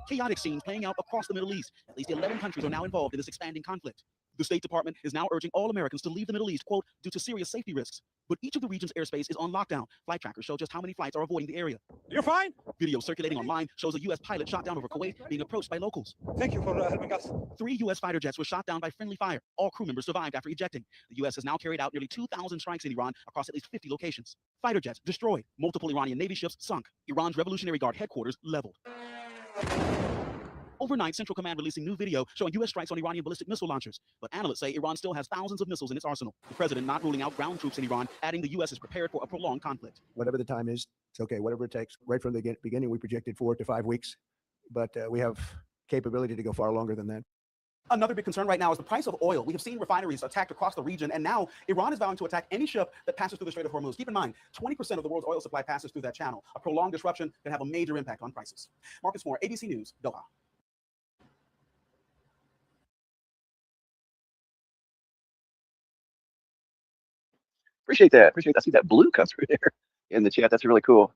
Speaker 6: Chaotic scenes playing out across the Middle East. At least 11 countries are now involved in this expanding conflict. The State Department is now urging all Americans to leave the Middle East, quote, due to serious safety risks. But each of the region's airspace is on lockdown. Flight trackers show just how many flights are avoiding the area. You're fine. Video circulating online shows a U.S. pilot shot down over Kuwait being approached by locals. Thank you for helping us. 3 U.S. fighter jets were shot down by friendly fire. All crew members survived after ejecting. The U.S. has now carried out nearly 2,000 strikes in Iran across at least 50 locations. Fighter jets destroyed. Multiple Iranian Navy ships sunk. Iran's Revolutionary Guard headquarters leveled. Overnight, Central Command releasing new video showing U.S. strikes on Iranian ballistic missile launchers. But analysts say Iran still has thousands of missiles in its arsenal. The president not ruling out ground troops in Iran, adding the U.S. is prepared for a prolonged conflict.
Speaker 5: Whatever the time is, it's okay. Whatever it takes. Right from the beginning, we projected 4 to 5 weeks, but we have capability to go far longer than that.
Speaker 6: Another big concern right now is the price of oil. We have seen refineries attacked across the region, and now Iran is vowing to attack any ship that passes through the Strait of Hormuz. Keep in mind, 20% of the world's oil supply passes through that channel. A prolonged disruption can have a major impact on prices. Marcus Moore, ABC News, Doha.
Speaker 8: Appreciate that. Appreciate that. I see that blue come through there in the chat. That's really cool.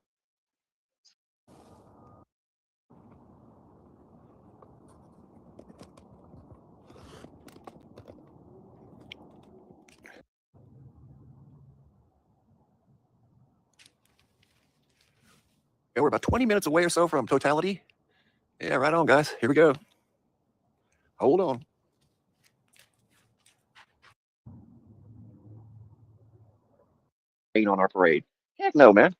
Speaker 8: Yeah, we're about 20 minutes away or so from totality. Yeah, right on, guys. Here we go. Hold on. Rain on our parade. Heck no, man.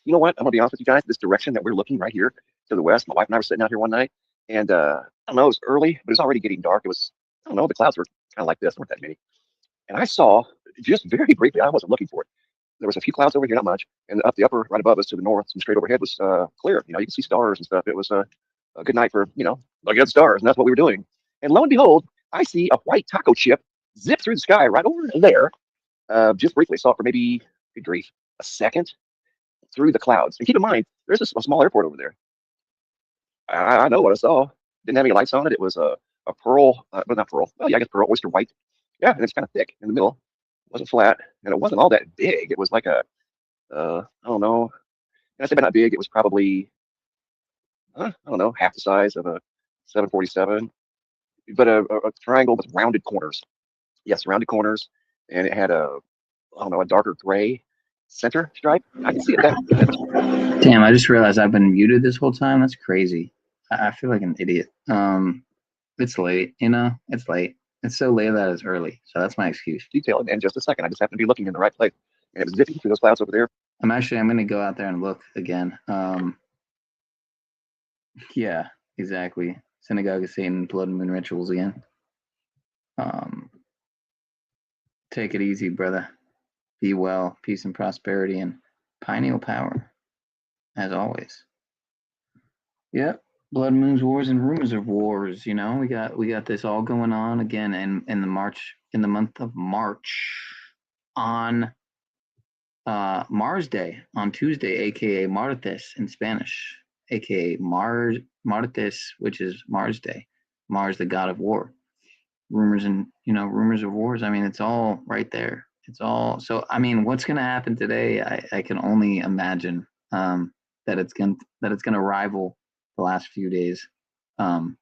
Speaker 8: You know what? I'm gonna be honest with you guys. This direction that we're looking right here to the west, my wife and I were sitting out here one night, and I don't know, it was early, but it was already getting dark. It was, I don't know, the clouds were kind of like this, weren't that many. And I saw, just very briefly, I wasn't looking for it. There was a few clouds over here, not much, and up the upper right above us to the north, some straight overhead was clear. You know, you can see stars and stuff. It was a good night for, you know, looking at stars, and that's what we were doing. And lo and behold, I see a white taco chip zip through the sky right over there. Just briefly saw it for maybe, good grief, a second through the clouds. And keep in mind, there's a small airport over there. I know what I saw. Didn't have any lights on it. It was a pearl, well, not pearl. Well, yeah, I guess pearl, oyster white. Yeah, and it's kind of thick in the middle. It wasn't flat, and it wasn't all that big. It was like a, I don't know. And I say by not big, it was probably, I don't know, half the size of a 747, but a triangle with rounded corners. Yes, rounded corners, and it had a, I don't know, a darker gray center stripe. I can see it there.
Speaker 26: Damn, I just realized I've been muted this whole time. That's crazy. I feel like an idiot. It's late, you know? It's late. It's so late that it's early. So that's my excuse.
Speaker 8: Detail in just a second. I just happened to be looking in the right place. And it was zipping through those clouds over there.
Speaker 26: I'm going to go out there and look again. Yeah, exactly. Synagogue of Satan, Blood Moon rituals again. Take it easy, brother. Be well, peace and prosperity, and pineal power, as always. Yep, blood moons, wars, and rumors of wars. You know, we got this all going on again in the month of March, on Mars Day, on Tuesday, aka Martes in Spanish, aka Martes, which is Mars Day, Mars, the god of war. Rumors of wars. I mean, it's all right there. It's all, so I mean, what's going to happen today? I can only imagine that it's going to rival the last few days. But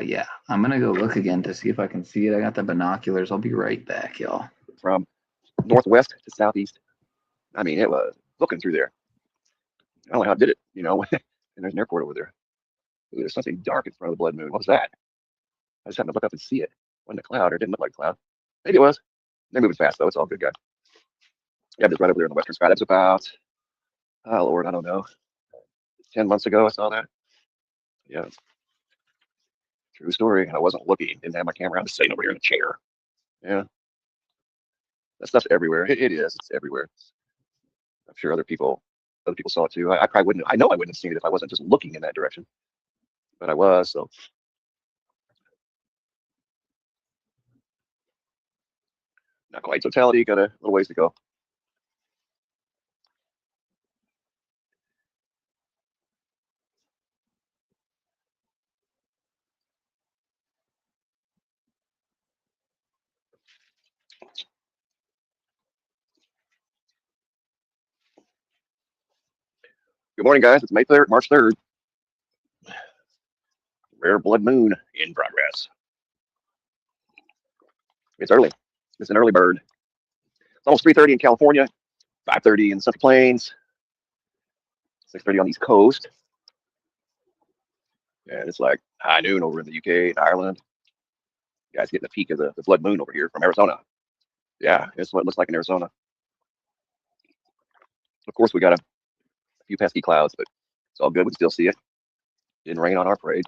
Speaker 26: yeah, I'm going to go look again to see if I can see it. I got the binoculars. I'll be right back, y'all.
Speaker 8: From northwest to southeast. I mean, it was looking through there. I don't know how it did it, you know, and there's an airport over there. Ooh, there's something dark in front of the blood moon. What was that? I just happened to look up and see it. It wasn't a cloud, or it didn't look like a cloud. Maybe it was. They're moving fast, though. It's all good, guys. Yeah, just right over there in the western sky. That was about, oh, Lord, I don't know, 10 months ago I saw that. Yeah. True story. I wasn't looking. Didn't have my camera. I'm just sitting over here in a chair. Yeah. That stuff's everywhere. It is. It's everywhere. I'm sure other people saw it too. I probably wouldn't. I know I wouldn't have seen it if I wasn't just looking in that direction. But I was, so. Not quite totality, got a little ways to go. Good morning, guys. It's May 3rd, March 3rd. Rare blood moon in progress. It's early. It's an early bird. It's almost 3:30 in California, 5:30 in the Central Plains, 6:30 on the East Coast. And it's like high noon over in the UK and Ireland. You guys getting the peak of the blood moon over here from Arizona. Yeah, it's what it looks like in Arizona. Of course, we got a few pesky clouds, but it's all good. We can still see it. Didn't rain on our parade.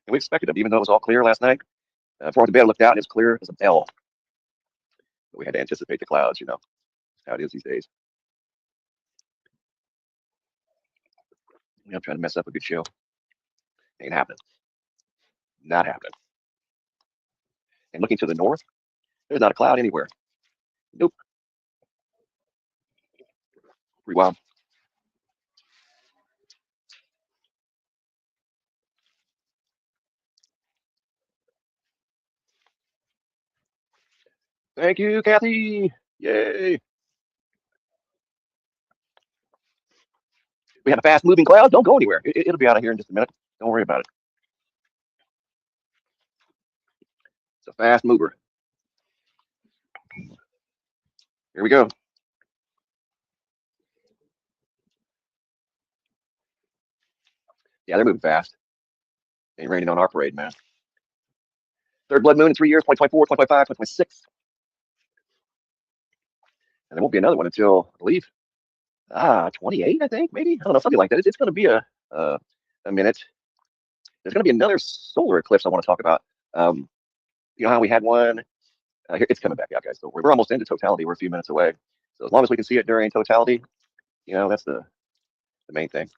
Speaker 8: And we expected it, even though it was all clear last night. Before I went to bed, I looked out and it was clear as a bell. But we had to anticipate the clouds, you know. That's how it is these days. I'm trying to mess up a good show. Ain't happening. Not happening. And looking to the north, there's not a cloud anywhere. Nope. Pretty wild. Thank you, Kathy. Yay. We have a fast moving cloud. Don't go anywhere. It'll be out of here in just a minute. Don't worry about it. It's a fast mover. Here we go. Yeah, they're moving fast. Ain't raining on our parade, man. Third blood moon in 3 years, 2024, 2025, 2026. And there won't be another one until, I believe, 28, I think, maybe. I don't know, something like that. It's going to be a minute. There's going to be another solar eclipse I want to talk about. You know how we had one? Here, it's coming back out, guys. So we're almost into totality. We're a few minutes away. So as long as we can see it during totality, you know, that's the main thing.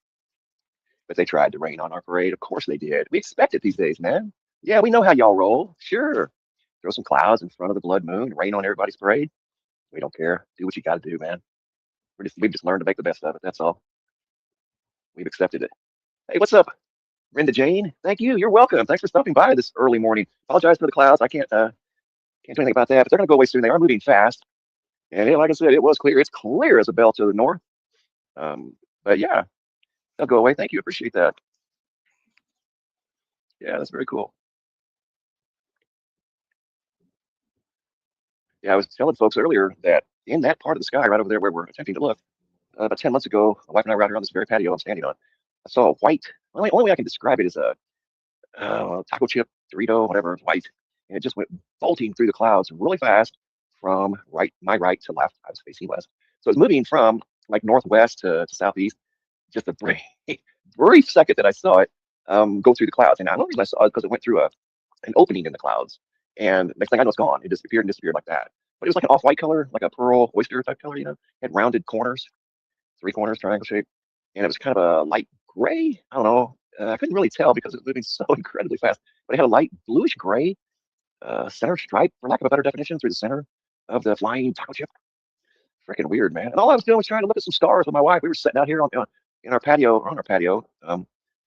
Speaker 8: But they tried to rain on our parade. Of course they did. We expect it these days, man. Yeah, we know how y'all roll. Sure. Throw some clouds in front of the blood moon, rain on everybody's parade. We don't care. Do what you got to do, man. We've just learned to make the best of it. That's all. We've accepted it. Hey, what's up, Brenda Jane? Thank you. You're welcome. Thanks for stopping by this early morning. Apologize for the clouds. I can't do anything about that. But they're going to go away soon. They are moving fast. And like I said, it was clear. It's clear as a bell to the north. But yeah, they'll go away. Thank you. Appreciate that. Yeah, that's very cool. Yeah, I was telling folks earlier that in that part of the sky right over there where we're attempting to look, about 10 months ago, my wife and I were out here on this very patio I'm standing on. I saw a white, only way I can describe it is a taco chip, Dorito, whatever, white. And it just went bolting through the clouds really fast from my right to left. I was facing west. So it's moving from like northwest to southeast. Just a brief second that I saw it go through the clouds. And the only reason I saw it because it went through an opening in the clouds. And next thing I know, it's gone. It disappeared and disappeared like that. But it was like an off-white color, like a pearl oyster type color, you know. It had rounded corners, 3 corners, triangle shape. And it was kind of a light gray. I don't know. I couldn't really tell because it was moving so incredibly fast. But it had a light bluish gray center stripe, for lack of a better definition, through the center of the flying taco chip. Freaking weird, man. And all I was doing was trying to look at some stars with my wife. We were sitting out here on our patio,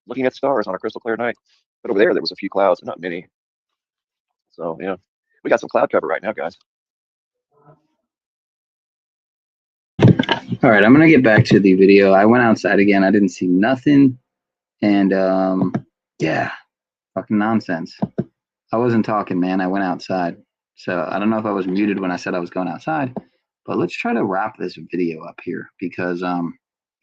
Speaker 8: looking at stars on a crystal clear night. But over there was a few clouds, not many. So, yeah, we got some cloud cover right now, guys.
Speaker 26: All right, I'm going to get back to the video. I went outside again. I didn't see nothing. And, yeah, fucking nonsense. I wasn't talking, man. I went outside. So I don't know if I was muted when I said I was going outside. But let's try to wrap this video up here because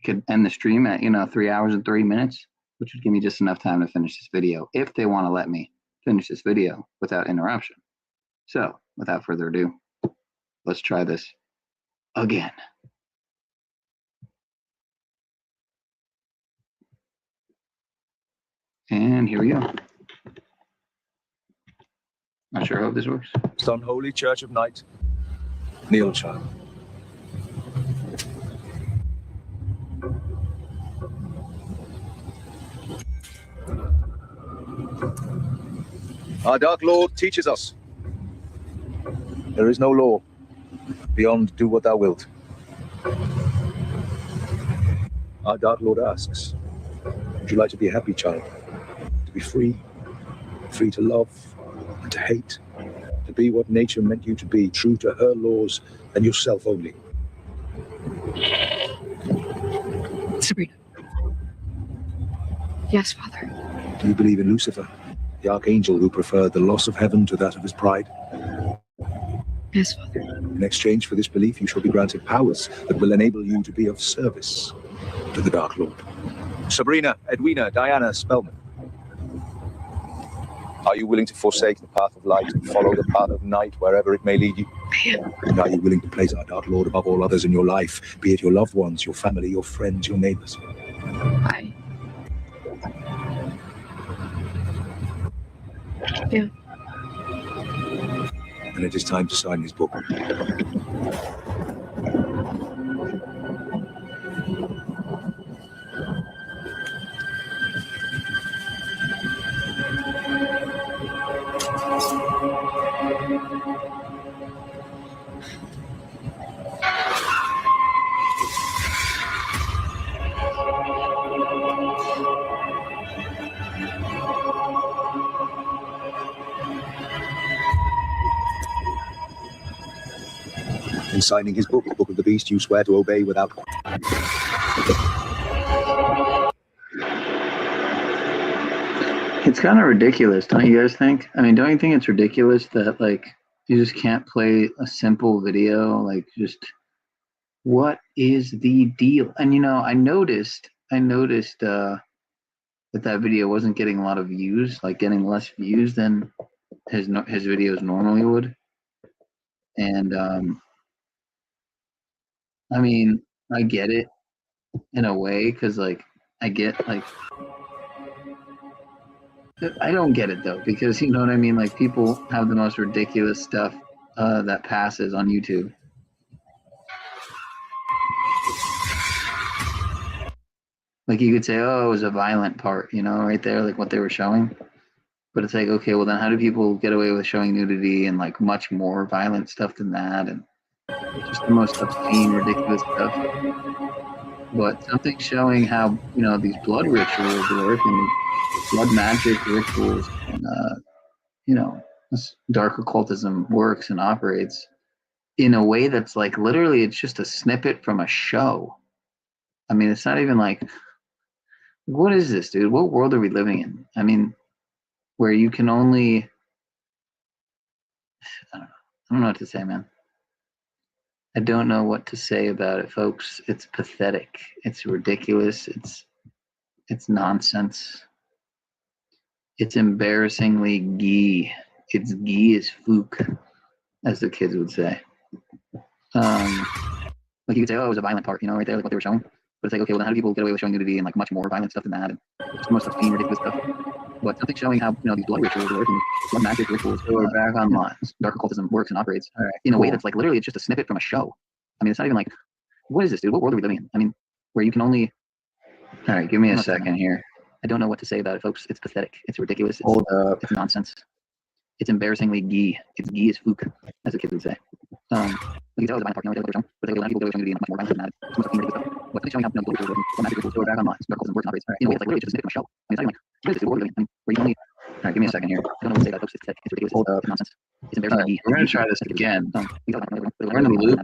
Speaker 26: could end the stream at, 3 hours and 30 minutes, which would give me just enough time to finish this video if they want to let me finish this video without interruption. So without further ado, let's try this again. And here we go. Not sure how this works.
Speaker 13: Most unholy church of night. Kneel, child. Our Dark Lord teaches us there is no law Beyond, do what thou wilt. Our Dark Lord asks, would you like to be a happy child? To be free? Free to love and to hate? To be what nature meant you to be, true to her laws and yourself only?
Speaker 7: Sabrina. Yes, Father.
Speaker 13: Do you believe in Lucifer, the archangel who preferred the loss of heaven to that of his pride?
Speaker 7: Yes, Father.
Speaker 13: In exchange for this belief, you shall be granted powers that will enable you to be of service to the Dark Lord. Sabrina, Edwina, Diana, Spellman. Are you willing to forsake the path of light and follow the path of night wherever it may lead you? And are you willing to place our Dark Lord above all others in your life, be it your loved ones, your family, your friends, your neighbors?
Speaker 7: Yeah.
Speaker 13: And it is time to sign his book. In signing his book, the Book of the Beast, you swear to obey without...
Speaker 26: It's kind of ridiculous, don't you guys think? I mean, don't you think it's ridiculous that, like, you just can't play a simple video? Like, just, what is the deal? And, you know, I noticed that video wasn't getting a lot of views, like getting less views than his videos normally would. And, I mean, I get it in a way, because, like, I get, like, I don't get it, though, because, you know what I mean? Like, people have the most ridiculous stuff that passes on YouTube. Like, you could say, oh, it was a violent part, you know, right there, like what they were showing. But it's like, okay, well, then how do people get away with showing nudity and, like, much more violent stuff than that? And just the most obscene, ridiculous stuff. But something showing how, you know, these blood rituals work and blood magic rituals and, you know, this dark occultism works and operates in a way that's like, literally, it's just a snippet from a show. I mean, it's not even like, what is this, dude? What world are we living in? I mean, where you can only, I don't know what to say, man. I don't know what to say about it, folks. It's pathetic. It's ridiculous. It's nonsense. It's embarrassingly gee. It's gee as fook, as the kids would say. Like, you could say, oh, it was a violent part, you know, right there, like what they were showing. But it's like, okay, well, then how do people get away with showing nudity and, like, much more violent stuff than that? And just the most obscene, ridiculous stuff. But something showing how, you know, these blood rituals work and blood magic rituals. So we're back online. Dark occultism works and operates in a way that's, like, literally, it's just a snippet from a show. I mean, it's not even like, what is this, dude? What world are we living in? I mean, where you can only... All right, give me a second here. I don't know what to say about it, folks. It's pathetic. It's ridiculous. Hold up. It's nonsense. It's embarrassingly gee. It's gee as fook, as the kids would say. Like, you tell, it was a violent part, you know, like, but they people go showing nudity and much more violent than that. It's most ridiculous stuff. But something showing how, you know, blood rituals work and magic rituals. So we're back online. Dark occultism works and operates in a way that's, like, literally just a snippet from a show. I mean, it's not even like, what is this, dude? What are we living in? I mean, where you only... All right, give me a second here. I don't know what to say about it, folks. It's pathetic. It's ridiculous. Hold up. It's nonsense. It's embarrassing. Right, we're going to try this again. We're in a loop.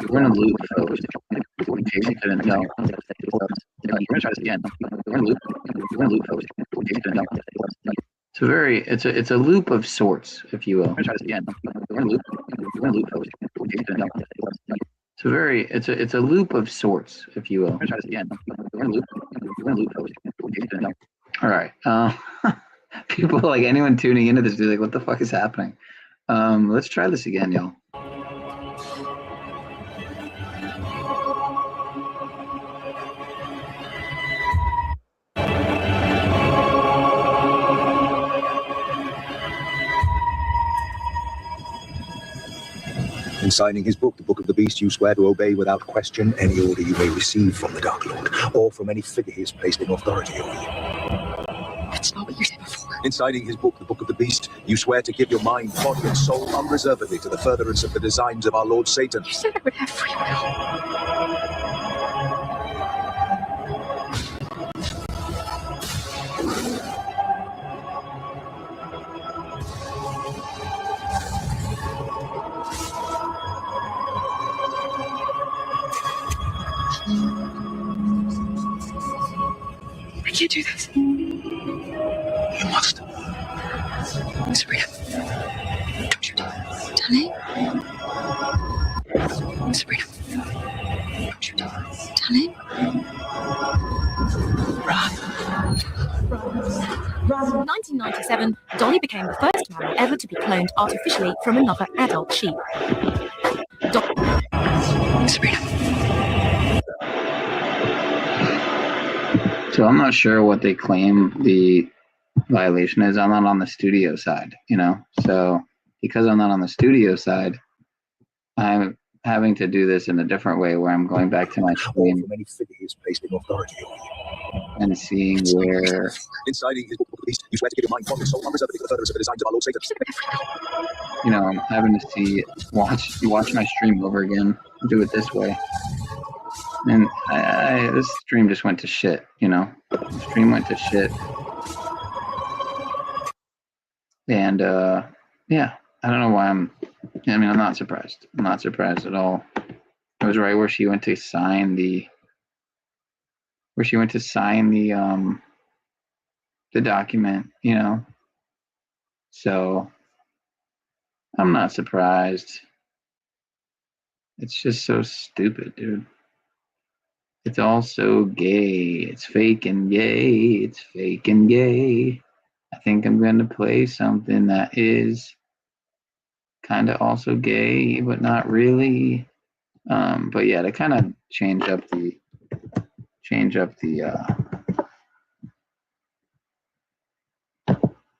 Speaker 26: We're in a loop, folks. Jason couldn't know. We're going to try this again. We're in a loop. We're in a loop, folks. Jason couldn't know. It's a loop of sorts, if you will. We're going to try this again. We're in a loop. We're in a loop, folks. Jason couldn't know. It's a loop of sorts, if you will. We're going to try this again. We're in a loop. We're in a loop, folks. Jason couldn't know. All right. People, like, anyone tuning into this, be like, what the fuck is happening? Let's try this again, y'all.
Speaker 13: In signing his book, the Book of the Beast, you swear to obey without question any order you may receive from the Dark Lord, or from any figure he has placed in authority over you.
Speaker 7: That's not what you said before.
Speaker 13: Inciting his book, The Book of the Beast, you swear to give your mind, body, and soul unreservedly to the furtherance of the designs of our Lord Satan.
Speaker 16: You said I would have free will. I can't do this.
Speaker 23: You must.
Speaker 16: Sabrina. Don't you do it. Darling. Sabrina. Don't you do it. Darling.
Speaker 3: In 1997, Dolly became the first mammal ever to be cloned artificially from another adult sheep.
Speaker 16: Sabrina.
Speaker 26: So I'm not sure what they claim the violation is. I'm not on the studio side, you know? So because I'm not on the studio side, I'm having to do this in a different way where I'm going back to my stream and seeing where
Speaker 13: Inciting his book, The Book of the Beast, you swear to give your mind, body, and soul unreservedly to the furtherance of the designs of our Lord Satan.
Speaker 26: you know, I'm having to see watch my stream over again, do it this way. And this stream just went to shit, you know. The stream went to shit. And yeah, I don't know why I'm not surprised. I'm not surprised at all. It was right where she went to sign the document, you know. So I'm not surprised. It's just so stupid, dude. It's all so gay. It's fake and gay. It's fake and gay. I think I'm going to play something that is kind of also gay, but not really. But yeah, to kind of change up the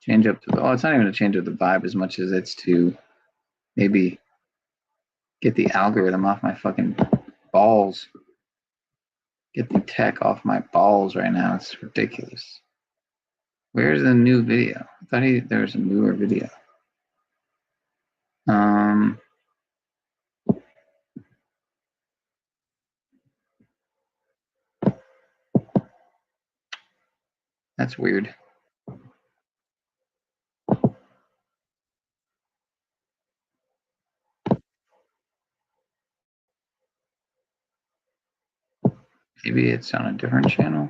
Speaker 26: it's not even to change up the vibe as much as it's to maybe get the algorithm off my fucking balls. Get the tech off my balls right now. It's ridiculous. Where's the new video? I thought there was a newer video. That's weird. Maybe it's on a different channel.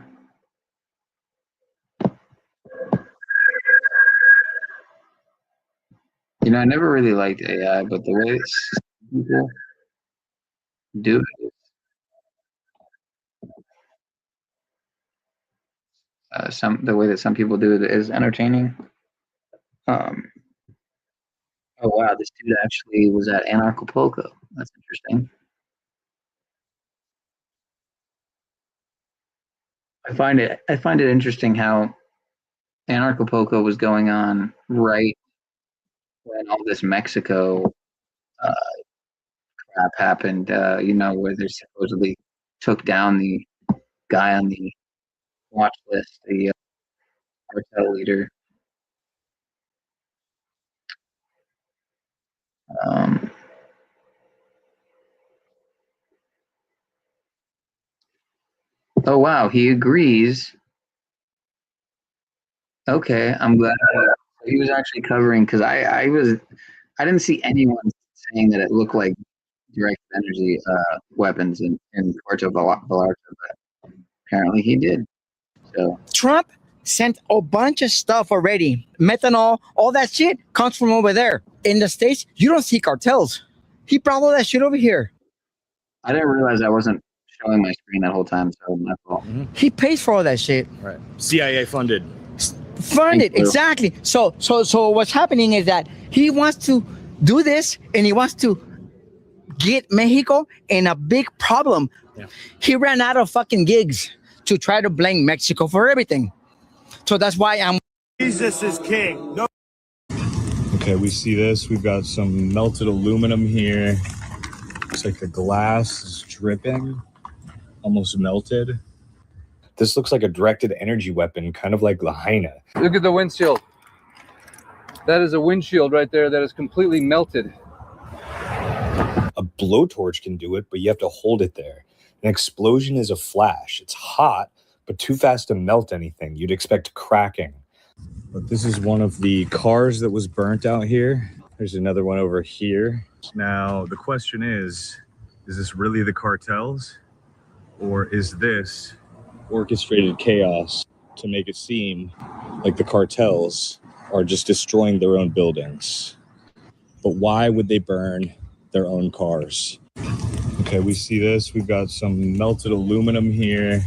Speaker 26: You know, I never really liked AI, but the way people do it, the way that some people do it is entertaining. Oh wow, this dude actually was at Anarchapulco. That's interesting. I find it interesting how Anarchapulco was going on right when all this Mexico crap happened. You know, where they supposedly took down the guy on the watch list, the cartel leader. Oh wow, he agrees. Okay, I'm glad he was actually covering, because I didn't see anyone saying that it looked like direct energy weapons in Puerto Vallarta, but apparently he did. So
Speaker 9: Trump sent a bunch of stuff already. Methanol, all that shit comes from over there. In the States, you don't see cartels. He brought all that shit over here.
Speaker 26: I didn't realize I wasn't showing my screen that whole time, so my fault.
Speaker 9: He pays for all that shit.
Speaker 11: Right. CIA funded.
Speaker 9: Funded, exactly. So what's happening is that he wants to do this, and he wants to get Mexico in a big problem.
Speaker 11: Yeah.
Speaker 9: He ran out of fucking gigs to try to blame Mexico for everything. So that's why
Speaker 11: Jesus is king. No. Okay, we see this. We've got some melted aluminum here. Looks like the glass is dripping, almost melted. This looks like a directed energy weapon, kind of like Lahaina.
Speaker 21: Look at the windshield.
Speaker 10: That is a windshield right there that is completely melted.
Speaker 11: A blowtorch can do it, but you have to hold it there. An explosion is a flash. It's hot, but too fast to melt anything. You'd expect cracking. But this is one of the cars that was burnt out here. There's another one over here. Now, the question is this really the cartels? Or is this orchestrated chaos to make it seem like the cartels are just destroying their own buildings? But why would they burn their own cars? Okay, we see this. We've got some melted aluminum here.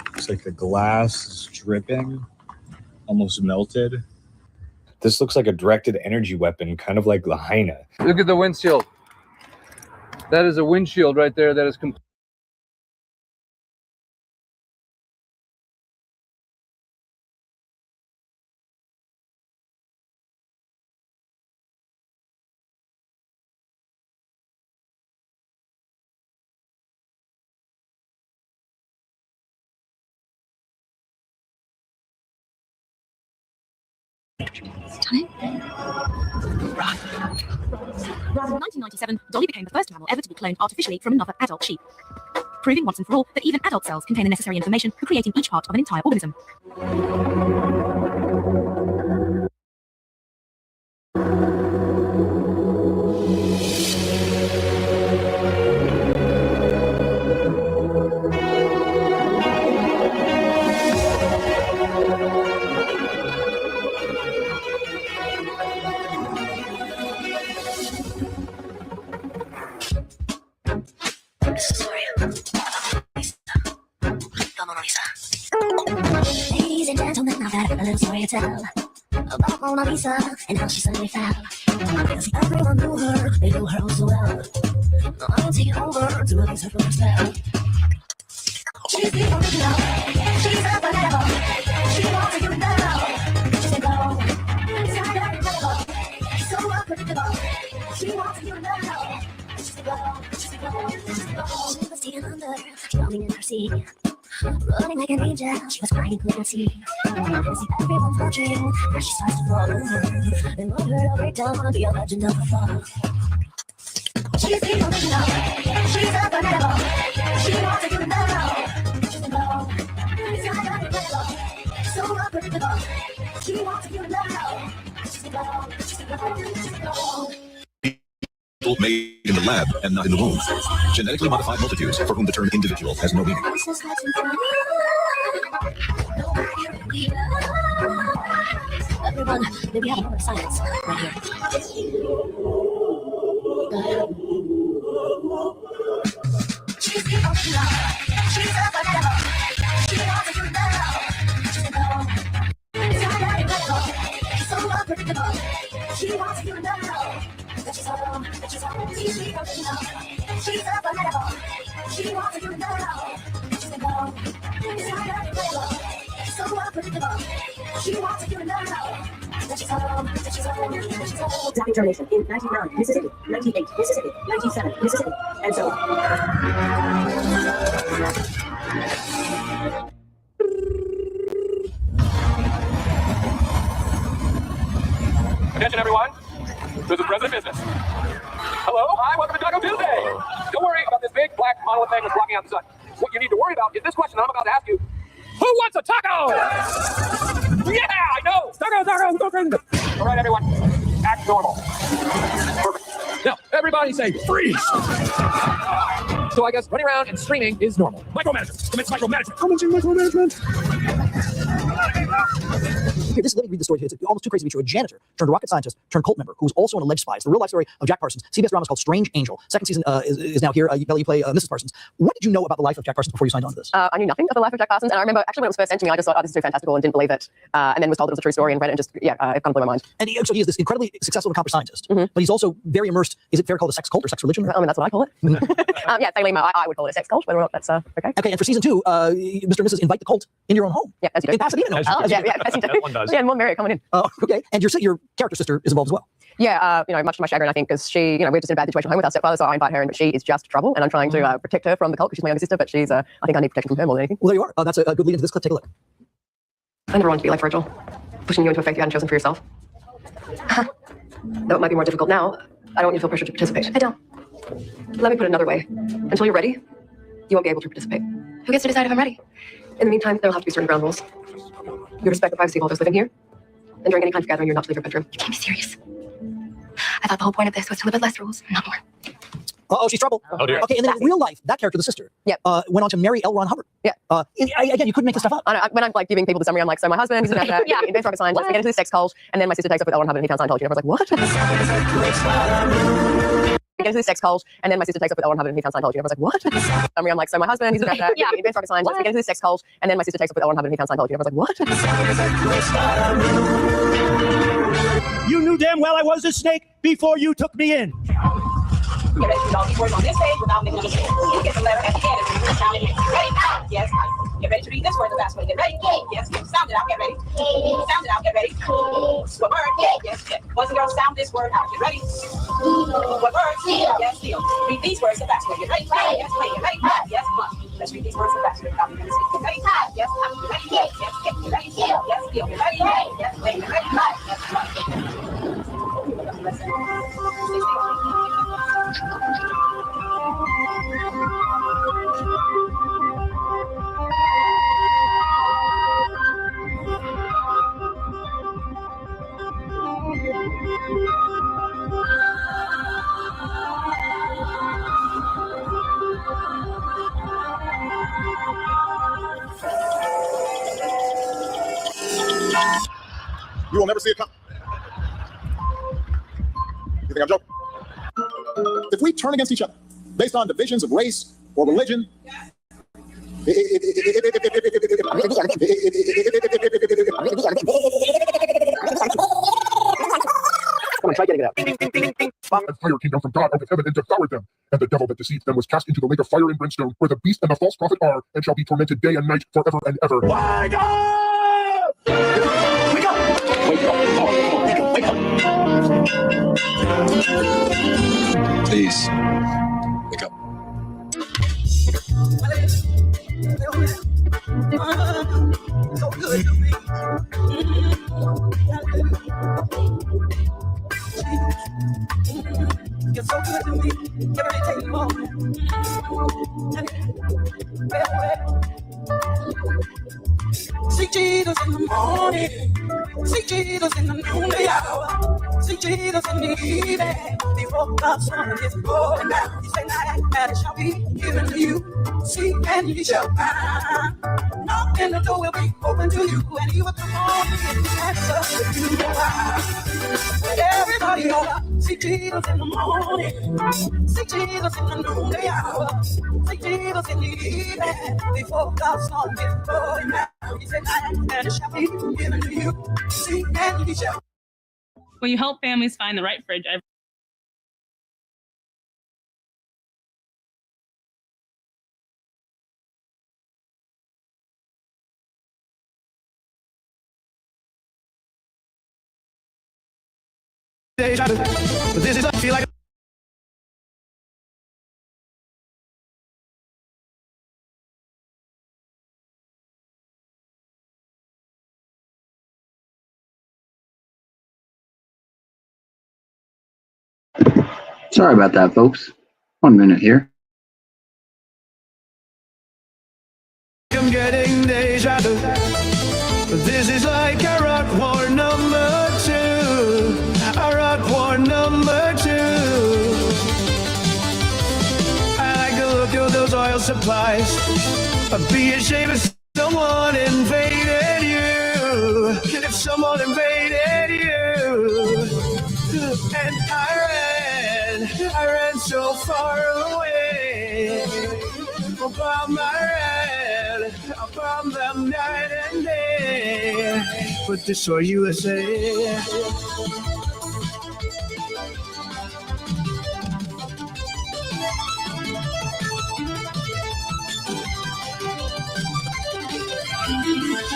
Speaker 11: Looks like the glass is dripping, almost melted. This looks like a directed energy weapon, kind of like Lahaina.
Speaker 10: Look at the windshield. That is a windshield right there that is completely.
Speaker 3: In 1997, Dolly became the first mammal ever to be cloned artificially from another adult sheep, proving once and for all that even adult cells contain the necessary information for creating each part of an entire organism.
Speaker 12: Ladies and gentlemen, I've got a little story to tell about Mona Lisa and how she suddenly fell. Because everyone knew her, they knew her all so well. Now I will take it over to release her from her spell. She's the original, she's unforgettable. She wants to give it now. She's a go, it's kind of incredible, so unpredictable. She wants to give it now. She's a go, she's a go, she's a go. She was taken under, drowning in her sea. Running like an angel, she was crying, couldn't see. And see everyone's watching as she starts to fall over. And on her every time, be a legend of her fall. She's the original, she's unforgettable. She wants to give it now. She's a go, it's kind of incredible, so unpredictable. She wants to give it now. She's a go, she's a go, she's a go.
Speaker 18: Made in the lab and not in the womb. Genetically modified multitudes for whom the term individual has no meaning.
Speaker 12: Everyone, maybe have a moment of silence right here. She's the original. She's unforgettable. She wants to give it now. She's a go. It's kind of incredible, so unpredictable. She wants to give it now. She's home, she's home, she's the original. She's unforgettable. She wants to give it now. She's a go. It's kind of incredible, so unpredictable. She wants to give it now. She's home, she's home, she's home.
Speaker 21: Exact determination in 1909, Mississippi, 1908, Mississippi, 1907, Mississippi, and so on.
Speaker 22: Attention, everyone. This is President Business. Hello, hi, welcome to Taco Tuesday. Don't worry about this big black monolith thing that's blocking out the sun. What you need to worry about is this question I'm about to ask you. Who wants a taco? Yeah, I know. Taco, go crazy. All right, everyone, act normal. Perfect. Now, everybody say freeze. So I guess running around and screaming is normal. Micromanagement. Commits micromanagement. Micromanagement.
Speaker 17: Here, let me read the story. It's almost too crazy to be true. A janitor turned rocket scientist, turned cult member, who was also an alleged spy. It's the real life story of Jack Parsons. CBS drama is called Strange Angel. Second season is now here. You play Mrs. Parsons. What did you know about the life of Jack Parsons before you signed on to this?
Speaker 25: I knew nothing of the life of Jack Parsons, and I remember actually when it was first sent to me, I just thought, oh, this is so fantastical, and didn't believe it, and then was told it was a true story and read it, and just it kind of blew my mind.
Speaker 17: And so he is this incredibly successful and accomplished scientist, but he's also very immersed. Is it fair to call it a sex cult or sex religion?
Speaker 25: I mean, that's what I call it. Yeah, I would call it a sex cult, whether or not that's okay.
Speaker 17: Okay, and for season 2, Mr. and Mrs. invite the cult in your own home.
Speaker 25: Yeah, as you do.
Speaker 17: In Pasadena.
Speaker 25: As you do.
Speaker 17: One does.
Speaker 25: Yeah, and one Mary coming in.
Speaker 17: Okay, and your character sister is involved as well.
Speaker 25: Yeah, much to my chagrin, I think, because she, we're just in a bad situation at home with our stepfather, so I invite her in, but she is just trouble, and I'm trying to protect her from the cult, because she's my younger sister, but she's, I think I need protection from her more than anything.
Speaker 17: Well, there you are. That's a good lead into this clip. Take a look.
Speaker 25: I never wanted to be like Virgil, pushing you into a faith you hadn't chosen for yourself. Though it might be more difficult now, I don't want you to feel pressure to participate. I don't. Let me put it another way. Until you're ready, you won't be able to participate. Who gets to decide if I'm ready? In the meantime, there will have to be certain ground rules. You respect the privacy of all those living here, and during any kind of gathering, you're not to leave your bedroom. You can't be serious. I thought the whole point of this was to live with less rules, not more.
Speaker 17: Oh, she's trouble.
Speaker 25: Oh, dear.
Speaker 17: Okay, and then in real life, that character, the sister, went on to marry L. Ron Hubbard.
Speaker 25: Yeah.
Speaker 17: Again, you couldn't make this stuff up.
Speaker 25: When I'm like giving people the summary, I'm like, so my husband, he's an actor, he invents rocket science, let's get into the sex cult, and then my sister takes up with L. Ron Hubbard and he found Scientology. And everyone's like, what? Get into the sex cult, and then my sister takes up with L. Ron Hubbard and he found Scientology. And everyone's like, what? Summary, I'm like, so my husband, he's an actor, he invents rocket science, let's get into the sex cult, and then my sister takes up with L. Ron Hubbard and he found Scientology. And everyone's like, what?
Speaker 1: You knew damn well I was a snake before you took me in.
Speaker 21: Get ready to read all these words on this page without making a mistake. You get the letter at the end and you sound it. Ready? Yes. Get ready to read this word the fast way. Get ready? Yes. Sound it out. Get ready. Sound it out. Get ready. What word? Yes. Boys and girls, sound this word out. Get ready. What word? Yes. Deal. Read these words the fast way. Get ready? Yes. Play. Get ready? Yes. Come on. Let's read these words the fast way without making a mistake. Get ready? Yes. Get ready? Yes. Get ready? Yes. Deal. Get ready? Yes. Play. Get ready? Yes. Come on.
Speaker 2: You will never see a cop. You think I'm joking? If we turn against each other based on divisions of race or religion, I'm
Speaker 17: gonna try getting it out.
Speaker 2: And fire came down from God out of heaven and devoured them. And the devil that deceived them was cast into the lake of fire and brimstone, where the beast and the false prophet are, and shall be tormented day and night forever and ever.
Speaker 1: Wake up! Wake up!
Speaker 2: Wake up! Wake up!
Speaker 4: Please, wake up.
Speaker 21: So good to me. You're so good to me. Every day take more. See Jesus in the morning. See Jesus in the noonday hour. See Jesus in the evening. Before the sun is going down. He say, night and it shall be given to you. Seek and ye shall find. Knock and the door will be open to you. And he will come on and answer to you. Everybody over. See Jesus in the morning. See Jesus in the noonday hour. See Jesus in the evening. Before the sun is going down. He said, and it shall be given to you. See and ye shall.
Speaker 14: Will you help families find the right fridge?
Speaker 1: This is I feel like.
Speaker 26: Sorry about that, folks. 1 minute here.
Speaker 1: I'm getting deja vu. This is like a rock war number 2. A rock war number 2. I like the look of those oil supplies. I'd be ashamed if someone invaded you. If someone invaded you. And I ran so far away. From them night and day. But this for USA.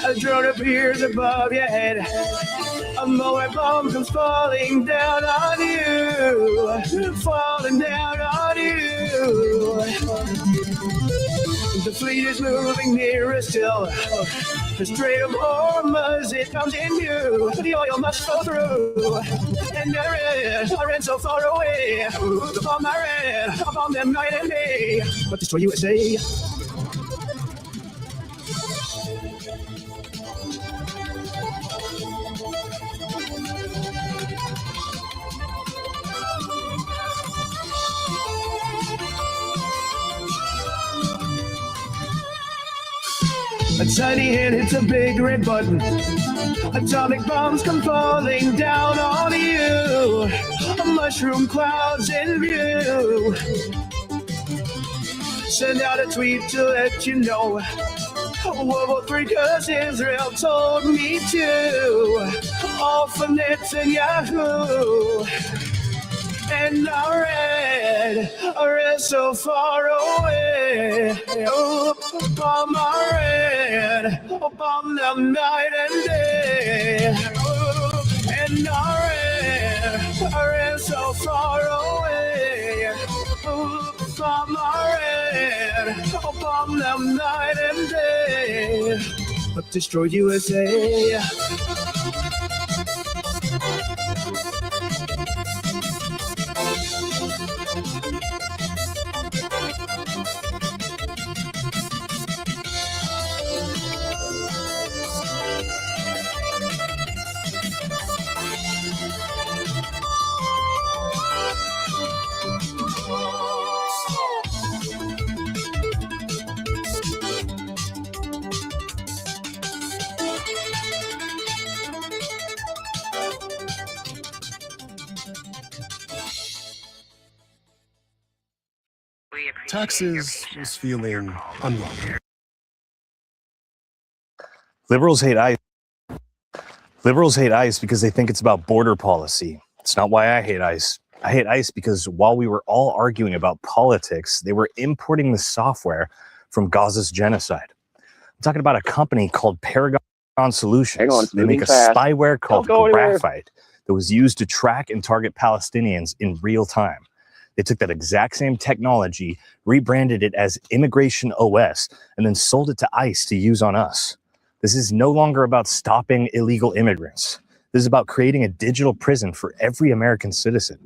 Speaker 1: A drone appears above your head. A moment bomb comes falling down on you. Falling down on you. The fleet is moving nearer still. Straight of Hormuz, it comes in you. The oil must flow through. And I ran so far away. The bomb I ran, I bombed them night and day. But destroy USA. A tiny hand hits a big red button. Atomic bombs come falling down on you. Mushroom clouds in view. Send out a tweet to let you know. World War III, 'cause Israel told me to. All for Netanyahu. And I read so far away. Oh, bomb I read, oh, bomb them night and day. Oh, and I read so far away. Oh, bomb I read, oh, bomb them night and day. But destroy USA.
Speaker 5: Texas was feeling unwelcome.
Speaker 6: Liberals hate ICE. Liberals hate ICE because they think it's about border policy. It's not why I hate ICE. I hate ICE because while we were all arguing about politics, they were importing the software from Gaza's genocide. I'm talking about a company called Paragon Solutions. They make a spyware called Graphite that was used to track and target Palestinians in real time. They took that exact same technology, rebranded it as Immigration OS, and then sold it to ICE to use on us. This is no longer about stopping illegal immigrants. This is about creating a digital prison for every American citizen.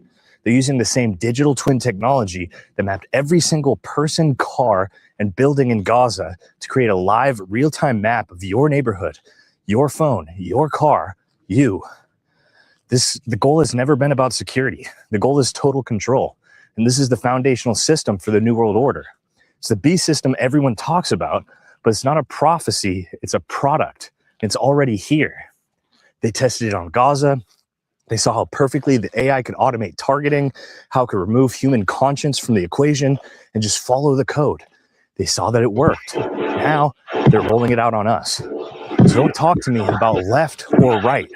Speaker 6: They're using the same digital twin technology that mapped every single person, car, and building in Gaza to create a live, real-time map of your neighborhood, your phone, your car, you. The goal has never been about security. The goal is total control. And this is the foundational system for the New World Order. It's the beast system everyone talks about, but it's not a prophecy, it's a product. It's already here. They tested it on Gaza. They saw how perfectly the AI could automate targeting, how it could remove human conscience from the equation and just follow the code. They saw that it worked. Now they're rolling it out on us. So don't talk to me about left or right.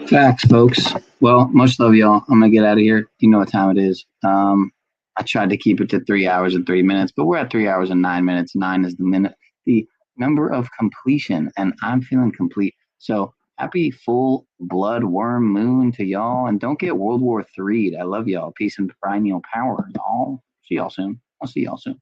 Speaker 26: Facts, folks. Well, much love, y'all. I'm gonna get out of here. You know what time it is. I tried to keep it to 3 hours and 3 minutes, but we're at 3 hours and 9 minutes. 9 is the number of completion, and I'm feeling complete. So happy full blood worm moon to y'all, and don't get World War III. I love y'all. Peace and perennial power, y'all. See y'all soon. I'll see y'all soon.